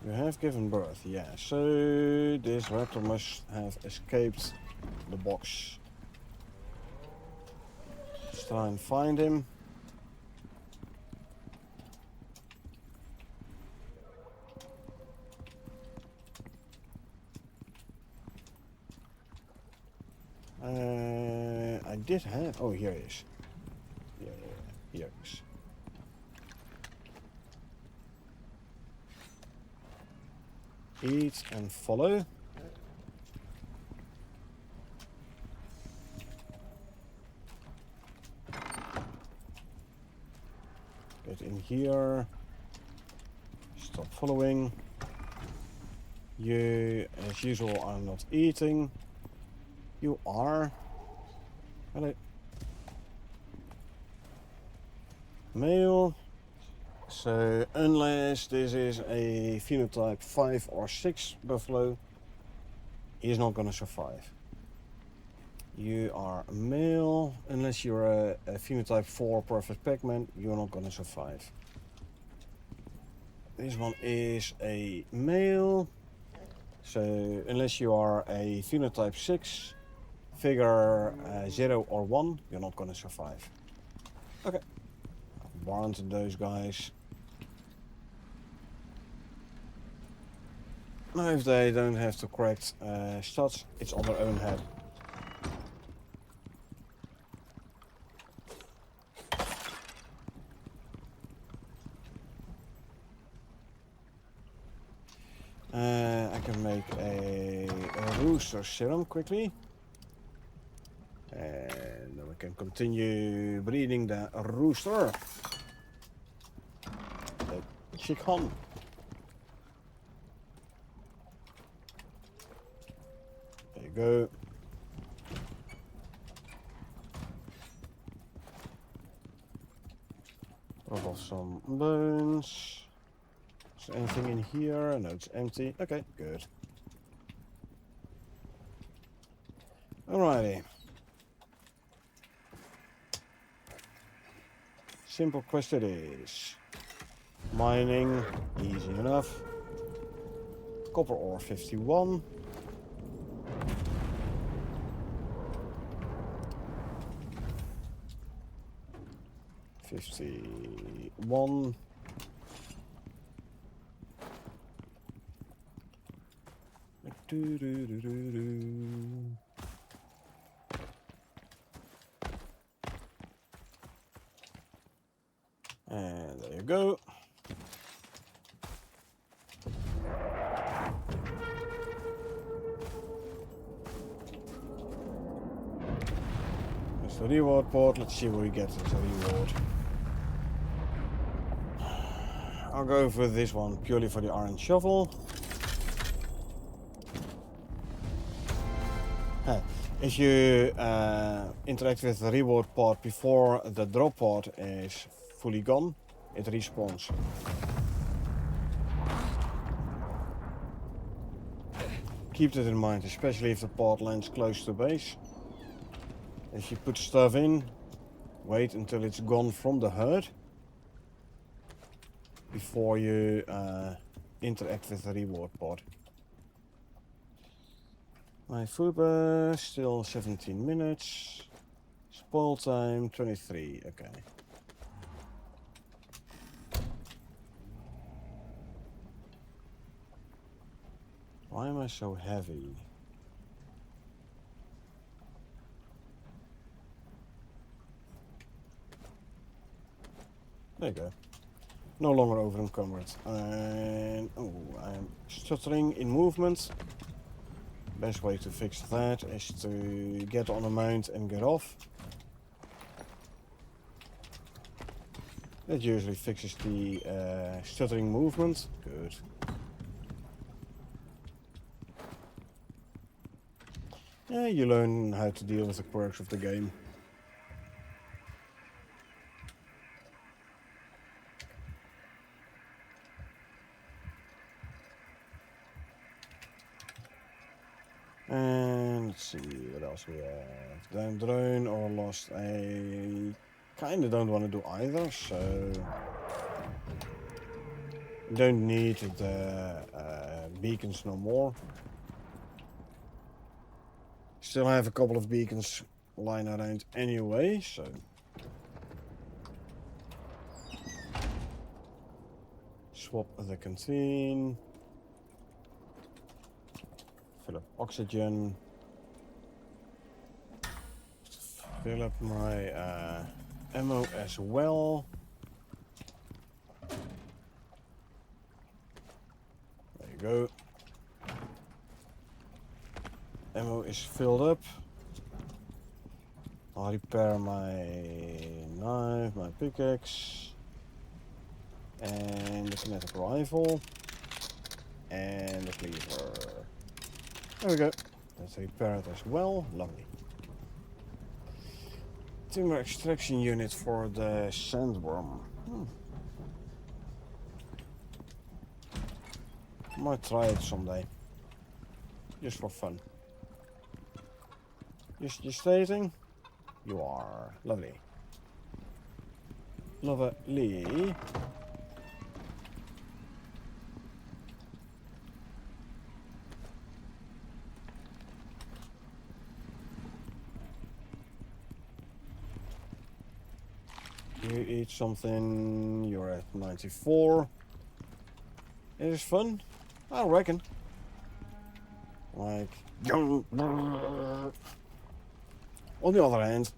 You have given birth, yeah. So this raptor must have escaped the box. Let's try and find him. I did have. Oh, here he is. Yeah, here he is. Eat and follow. Get in here. Stop following. You, as usual, are not eating. You are. Hello. Male. So unless this is a phenotype 5 or 6 buffalo, he is not going to survive. You are a male. Unless you're a phenotype 4 perfect Pac-Man, you're not gonna survive. This one is a male. So unless you are a phenotype 6, figure 0 or 1, you're not gonna survive. Okay. Warrant those guys. Now if they don't have the correct stats, it's on their own head. I can make a rooster serum quickly. And then we can continue breeding the rooster. The chicken. There you go. Drop off some bones. Is there anything in here? No, it's empty. Okay, good. Alrighty. Simple quest it is. Mining, easy enough. Copper ore 51. $51. Do, do, do, do, do. And there you go. There's the reward port. Let's see what we get as a reward. I'll go for this one purely for the iron shovel. If you interact with the reward pod before the drop pod is fully gone, it respawns. Keep that in mind, especially if the pod lands close to base. If you put stuff in, wait until it's gone from the herd before you interact with the reward pod. My food bar still 17 minutes. Spoil time 23. Okay. Why am I so heavy? There you go. No longer over encumbered. And oh, I'm stuttering in movement. Best way to fix that is to get on a mount and get off. That usually fixes the stuttering movement. Good. Yeah, you learn how to deal with the quirks of the game. And let's see what else we have. Down drone or lost a... Kinda don't want to do either, so... Don't need the beacons no more. Still have a couple of beacons lying around anyway, so... Swap the canteen. Fill up oxygen. Fill up my ammo as well. There you go. Ammo is filled up. I'll repair my knife, my pickaxe, and the kinetic rifle, and the cleaver. There we go. Let's repair it as well. Lovely. Timber extraction unit for the sandworm. Might try it someday. Just for fun. You stating? You are. Lovely. Lovely. You eat something, you're at 94. It is fun, I reckon. Like, on the other hand,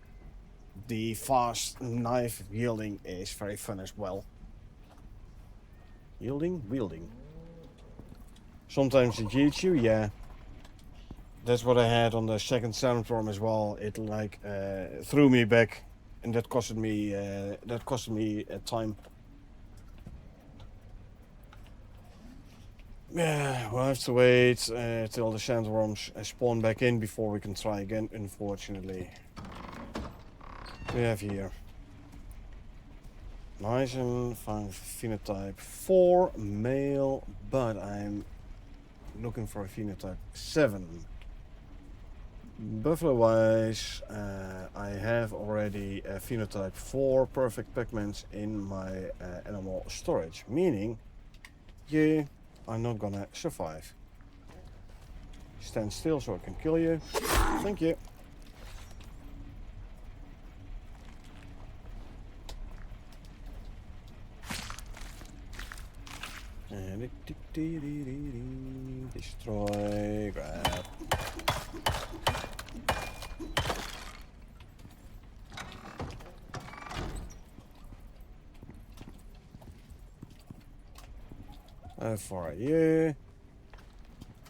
the fast knife wielding is very fun as well. Wielding. Sometimes it eats you, yeah. That's what I had on the second sandstorm as well. It like threw me back, and that costed me time. Yeah, we'll have to wait till the sandworms spawn back in before we can try again, unfortunately. We have here Nice 5 phenotype 4 male, but I'm looking for a phenotype 7. Buffalo wise, I have already a phenotype 4 perfect pigments in my animal storage, meaning you are not gonna survive. Stand still so I can kill you. Thank you. And destroy, grab. How far are you?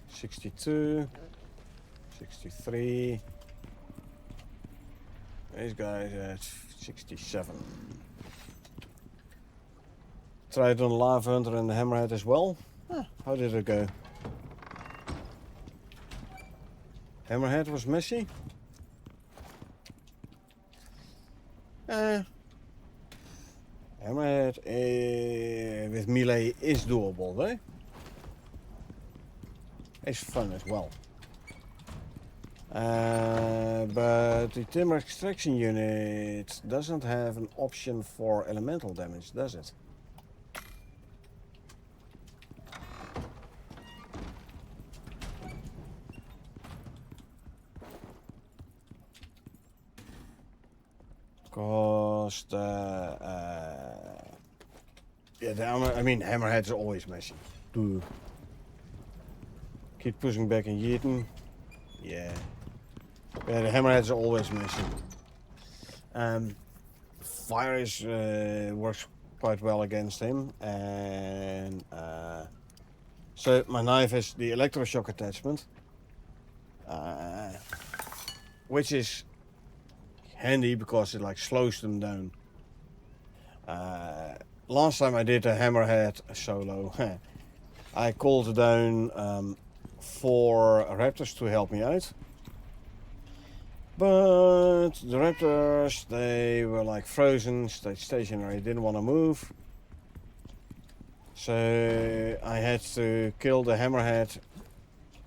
62, 63. These guys at 67. Tried on Lava Hunter and the Hammerhead as well. How did it go? Hammerhead was messy. Hammerhead with melee is doable, though. It's fun as well. But the timber extraction unit doesn't have an option for elemental damage, does it? Because Hammerheads are always messy. Keep pushing back and yeeting. Yeah, the Hammerheads are always messy. Fire is works quite well against him, and so my knife has the electroshock attachment, which is handy because it like slows them down. Last time I did a Hammerhead solo, I called down 4 raptors to help me out. But the raptors, they were like frozen, stayed stationary, didn't want to move. So I had to kill the Hammerhead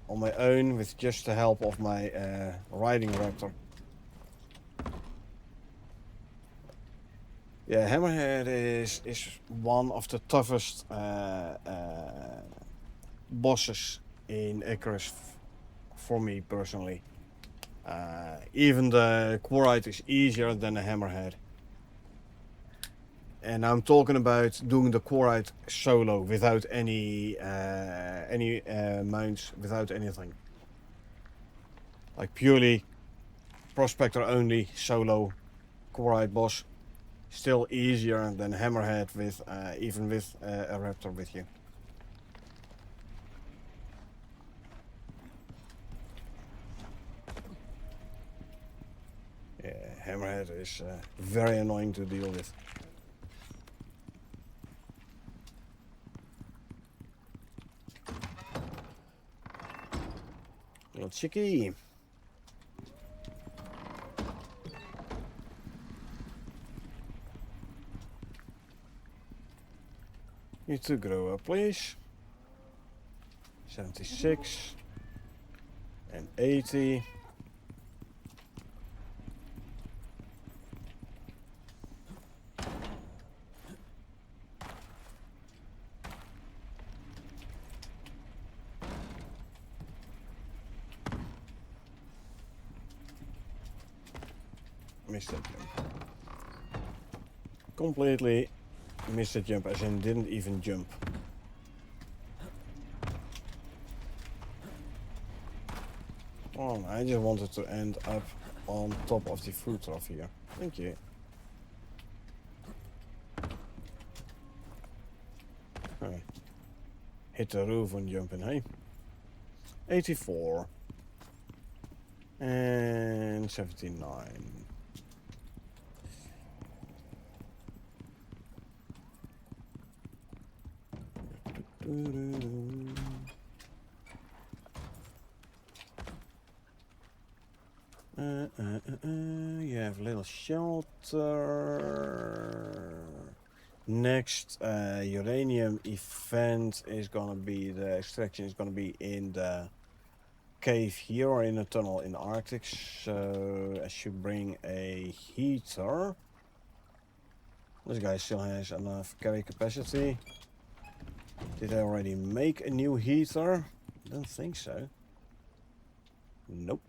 on my own with just the help of my riding raptor. Yeah, Hammerhead is one of the toughest bosses in Icarus for me personally. Even the Quarite is easier than the Hammerhead. And I'm talking about doing the Quarite solo without any mounts, without anything. Like purely prospector only solo Quarite boss. Still easier than Hammerhead with even with a raptor with you. Yeah, Hammerhead is very annoying to deal with. Little chickie. You to grow up, please. 76 and 80. missed that jump. Completely missed that jump, as in didn't even jump. Oh, I just wanted to end up on top of the food trough here. Thank you. Okay. Hit the roof when jumping, hey? 84. And 79. You have a little shelter. Next uranium event is gonna be, the extraction is gonna be in the cave here or in a tunnel in the Arctic. So I should bring a heater. This guy still has enough carry capacity. Did I already make a new heater? I don't think so. Nope.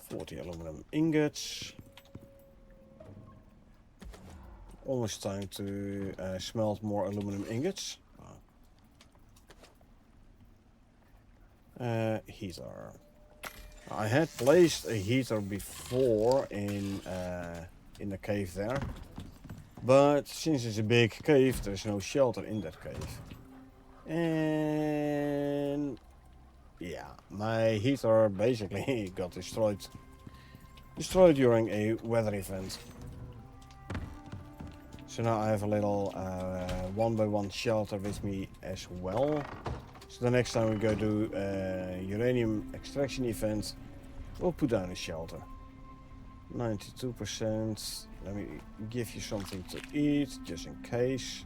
40 aluminum ingots. Almost time to smelt more aluminum ingots. Heater. I had placed a heater before in the cave there, but since it's a big cave, there's no shelter in that cave. And yeah, my heater basically got destroyed during a weather event. So now I have a little 1x1 shelter with me as well. So the next time we go do a uranium extraction event, we'll put down a shelter. 92%. Let me give you something to eat, just in case.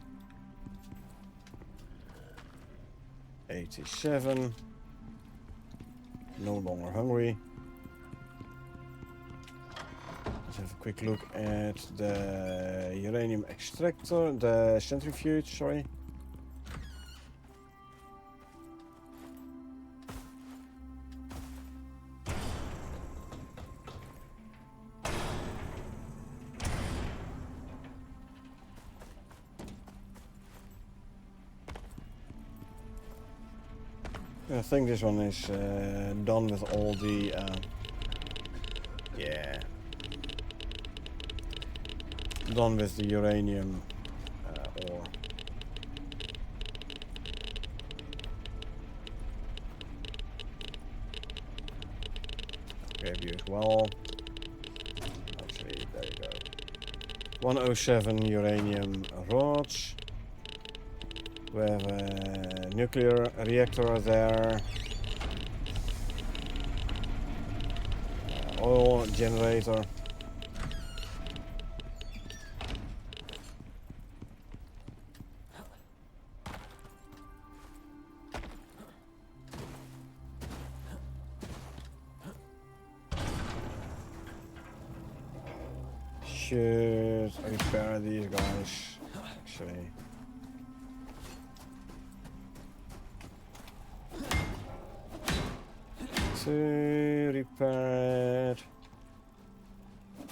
87. No longer hungry. Let's have a quick look at the uranium extractor, the centrifuge, sorry. I think this one is done with all the yeah, done with the uranium ore. Grab you as well. Actually, there you go. 107 uranium rods. We have a nuclear reactor there. Oil generator. Should repair these guys, actually. Two repaired.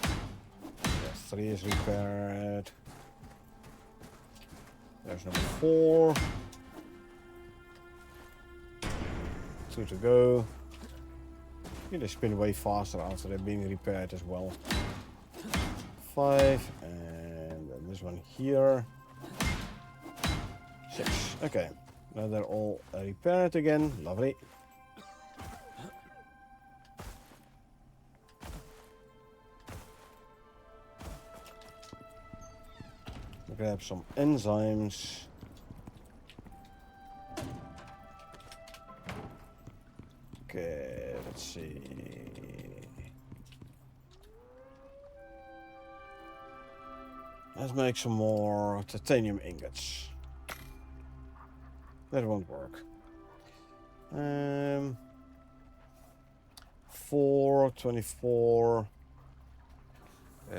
Yes, 3 is repaired. There's number 4. 2 to go. Yeah, they spin way faster after they're being repaired as well. 5, and then this one here. 6. Okay, now they're all repaired again. Lovely. Grab some enzymes. Okay, let's see. Let's make some more titanium ingots. That won't work. 4, 24.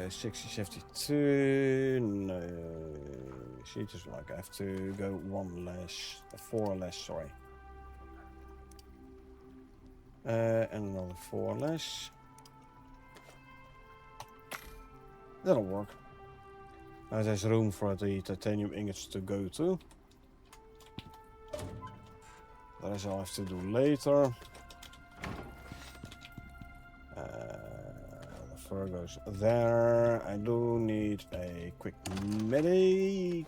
60, 72, no, she just like I have to go 1 less, 4 less, sorry. And another 4 less. That'll work. Now there's room for the titanium ingots to go to. That is all I have to do later. The fur goes there. I do need a quick medication.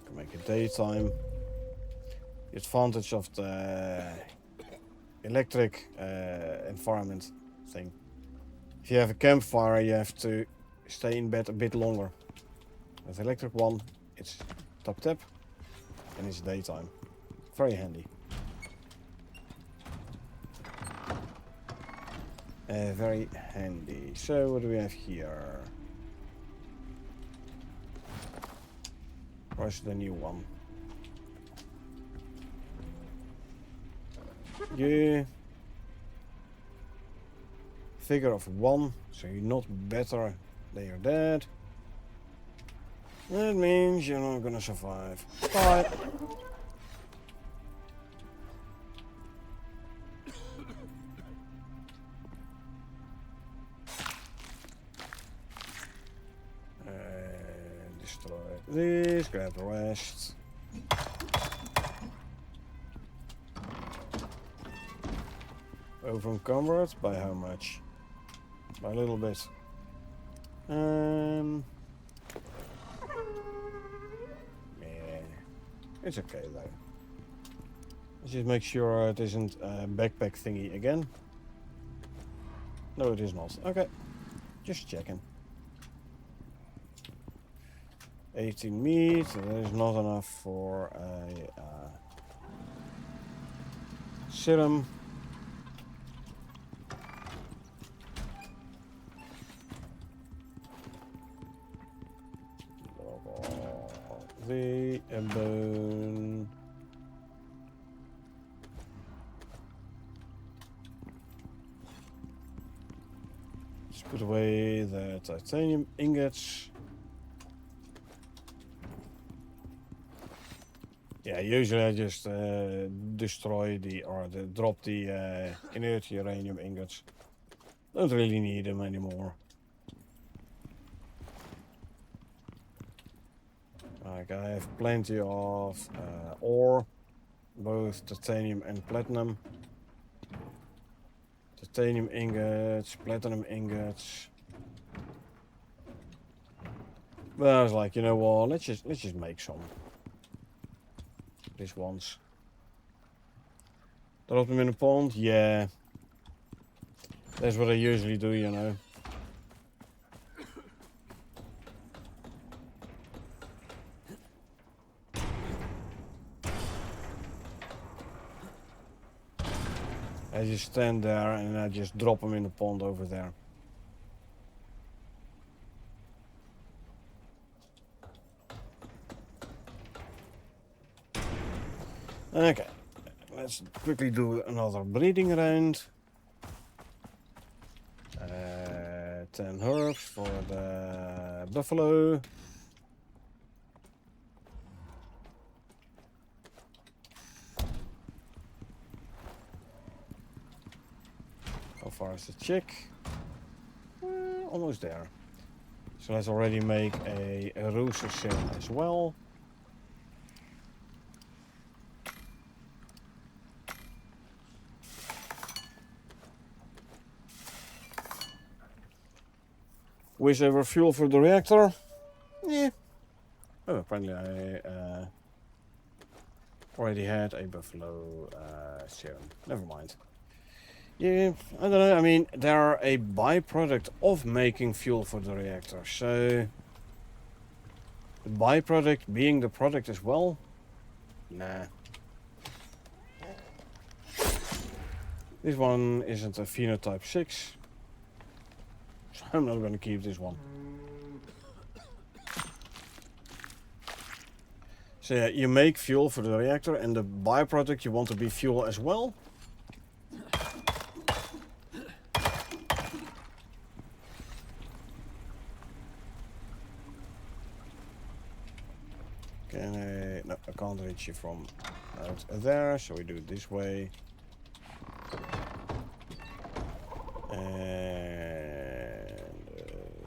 Can make it daytime. The advantage of the electric environment thing. If you have a campfire, you have to stay in bed a bit longer. With the electric one, it's tap tap and it's daytime. Very handy. Very handy. So what do we have here? Where's the new one? You figure of 1, so you're not better than your dad. That means you're not gonna survive. Bye. Destroy this, grab the rest. Over encumbered by how much? By a little bit. Yeah, it's okay though. Let's just make sure it isn't a backpack thingy again. No, it is not. Okay, just checking. 18 meat. That is not enough for a serum. The bone. Let's put away the titanium ingots. Yeah, usually I just destroy drop the inert uranium ingots. Don't really need them anymore. Like I have plenty of ore, both titanium and platinum. Titanium ingots, platinum ingots. But I was like, you know what? Let's just make some. This once. Drop them in a pond. Yeah, that's what I usually do, you know. I just stand there and I just drop them in the pond over there. Okay, let's quickly do another breeding round. 10 herbs for the buffalo. How far is the chick? Almost there. So let's already make a rooster serum as well. Wish there were fuel for the reactor. Yeah. Oh, apparently I already had a buffalo serum. Never mind. Yeah, I don't know. I mean, they're a byproduct of making fuel for the reactor. So, the byproduct being the product as well? Nah. This one isn't a phenotype 6. So I'm not going to keep this one. So yeah, you make fuel for the reactor and the byproduct you want to be fuel as well. Can I... No, I can't reach you from out there, so we do it this way. And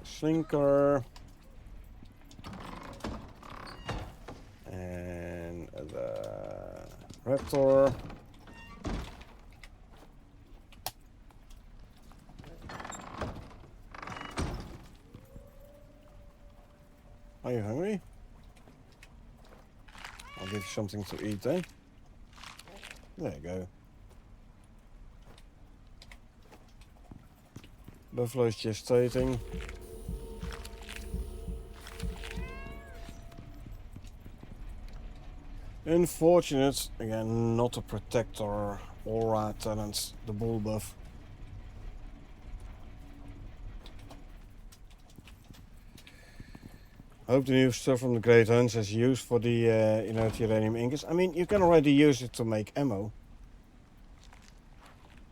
slinker. And the raptor. Are you hungry? I'll give you something to eat then. There you go. Buffalo is gestating. Unfortunate, again, not a protector aura talent, the bull buff. Hope the new stuff from the Great Hunts is used for the uranium ingots. I mean, you can already use it to make ammo.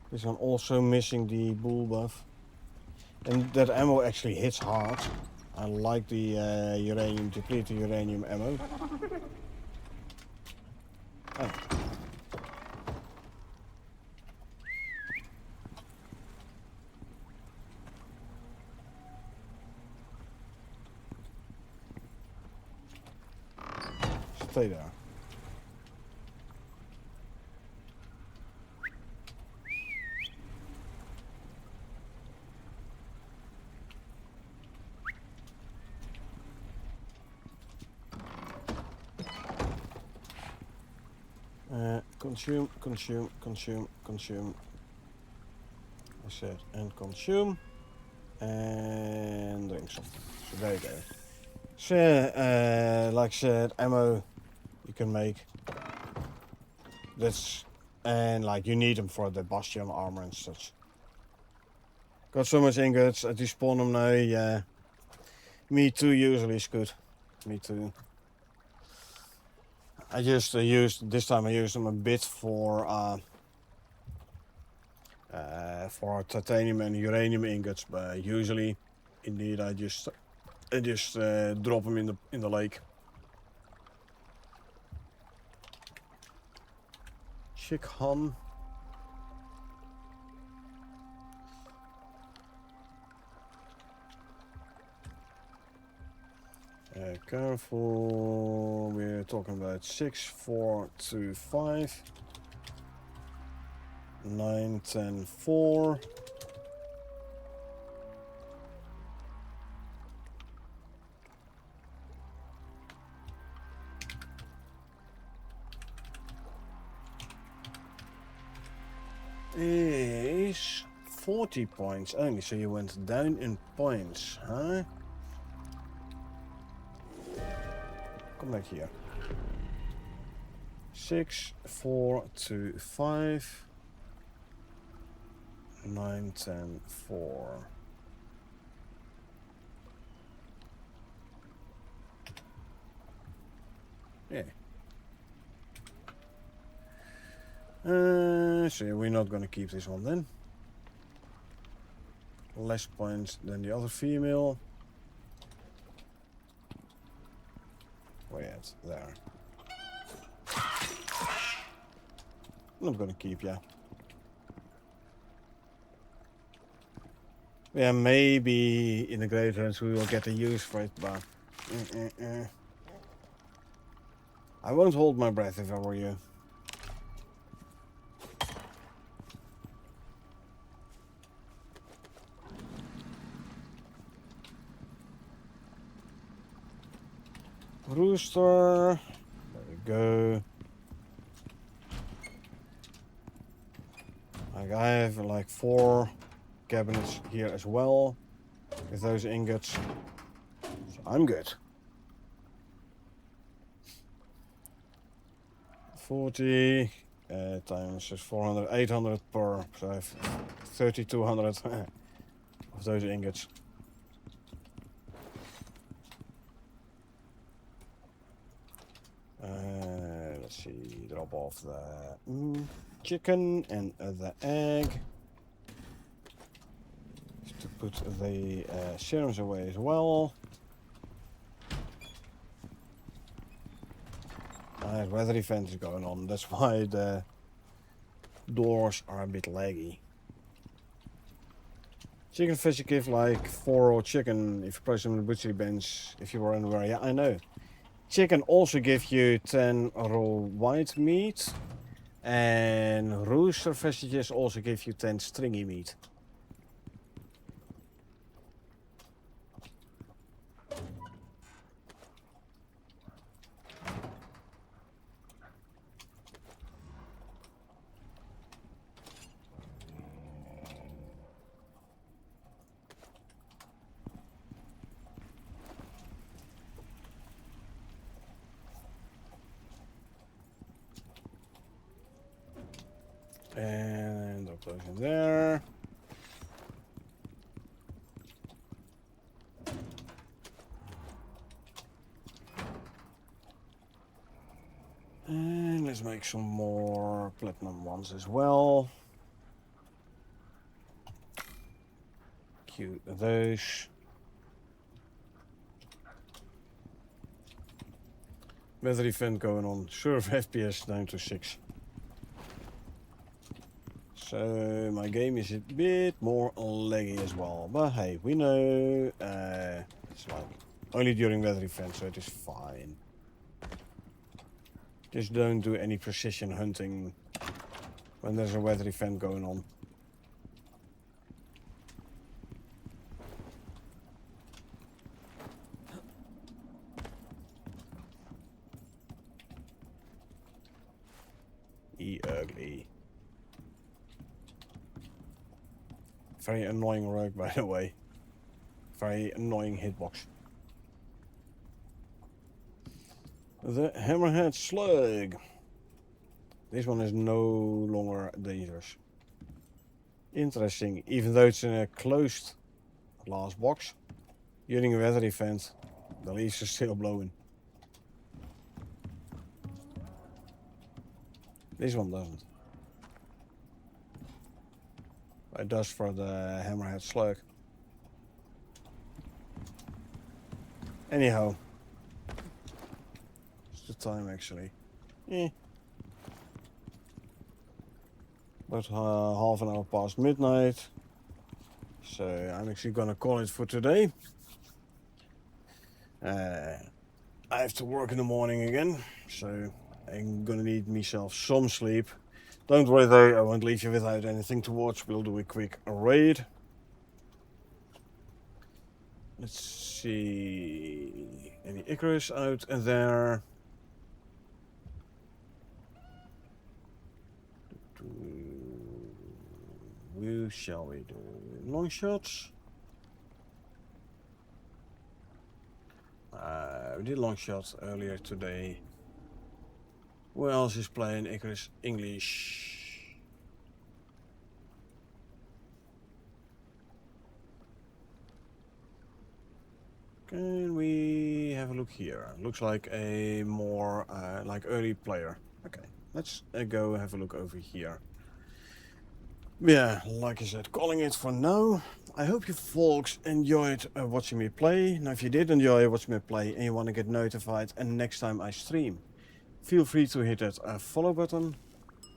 Because I'm also missing the bull buff. And that ammo actually hits hard. I like the uranium depleted uranium ammo. Oh. Stay there. Consume. I said, and consume. And drink something. So there you go. So, like I said, ammo you can make. That's, and like you need them for the bastion armor and such. Got so much ingots, I despawn them now, yeah. Me too usually is good. Me too. I just this time I used them a bit for titanium and uranium ingots, but usually, indeed, I just drop them in the lake. Chick Han. Careful, we're talking about 6, 4, 2, 5, 9, 10, 4. Is 40 points only, so you went down in points, huh? Come back here. 6, 4, 2, 5, 9, 10, 4. Yeah. So we're not gonna keep this one then. Less points than the other female. Where at? There. I'm not gonna keep ya. Yeah, maybe in the Great Hunts we will get a use for it, but I won't hold my breath if I were you. Rooster, there we go. Like I have like 4 cabinets here as well with those ingots, so I'm good. 40 times 400, 800 per, so I have 3,200 of those ingots. Let's see, drop off the chicken and the egg. Just to put the serums away as well. Weather event is going on. That's why the doors are a bit laggy. Chicken fish you give like 4 raw chicken if you place them on the butchery bench if you were unaware. Yeah, I know. Chicken also gives you 10 raw white meat. And rooster vegetables also give you 10 stringy meat. And I'll close in there. And let's make some more platinum ones as well. Cute those. Weather event going on. Serve FPS down to 6. So my game is a bit more laggy as well. But hey, we know it's like only during weather events, so it is fine. Just don't do any precision hunting when there's a weather event going on. Ugly. Very annoying rogue, by the way. Very annoying hitbox. The hammerhead slug. This one is no longer dangerous. Interesting, even though it's in a closed glass box, during a weather event, the leaves are still blowing. This one doesn't. It does for the hammerhead slug. Anyhow. It's the time actually. About half an hour past midnight. So I'm actually gonna call it for today. I have to work in the morning again. So I'm gonna need myself some sleep. Don't worry though, I won't leave you without anything to watch. We'll do a quick raid. Let's see. Any Icarus out there? Who shall we do? Long shots? We did long shots earlier today. Who else is playing Icarus English? Can we have a look here? Looks like a more like early player. Okay, let's go have a look over here. Yeah, like I said, calling it for now. I hope you folks enjoyed watching me play. Now if you did enjoy watching me play and you want to get notified and next time I stream, feel free to hit that follow button.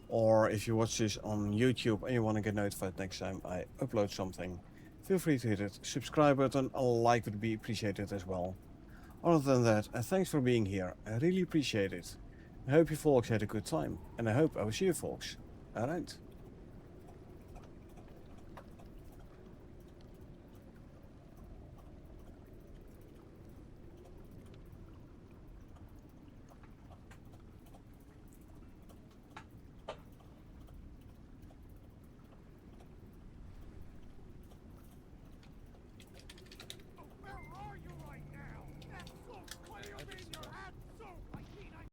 Or if you watch this on YouTube and you want to get notified next time I upload something, feel free to hit it subscribe button. A like would be appreciated as well. Other than that, thanks for being here. I really appreciate it. I hope you folks had a good time and I hope I will see you folks around.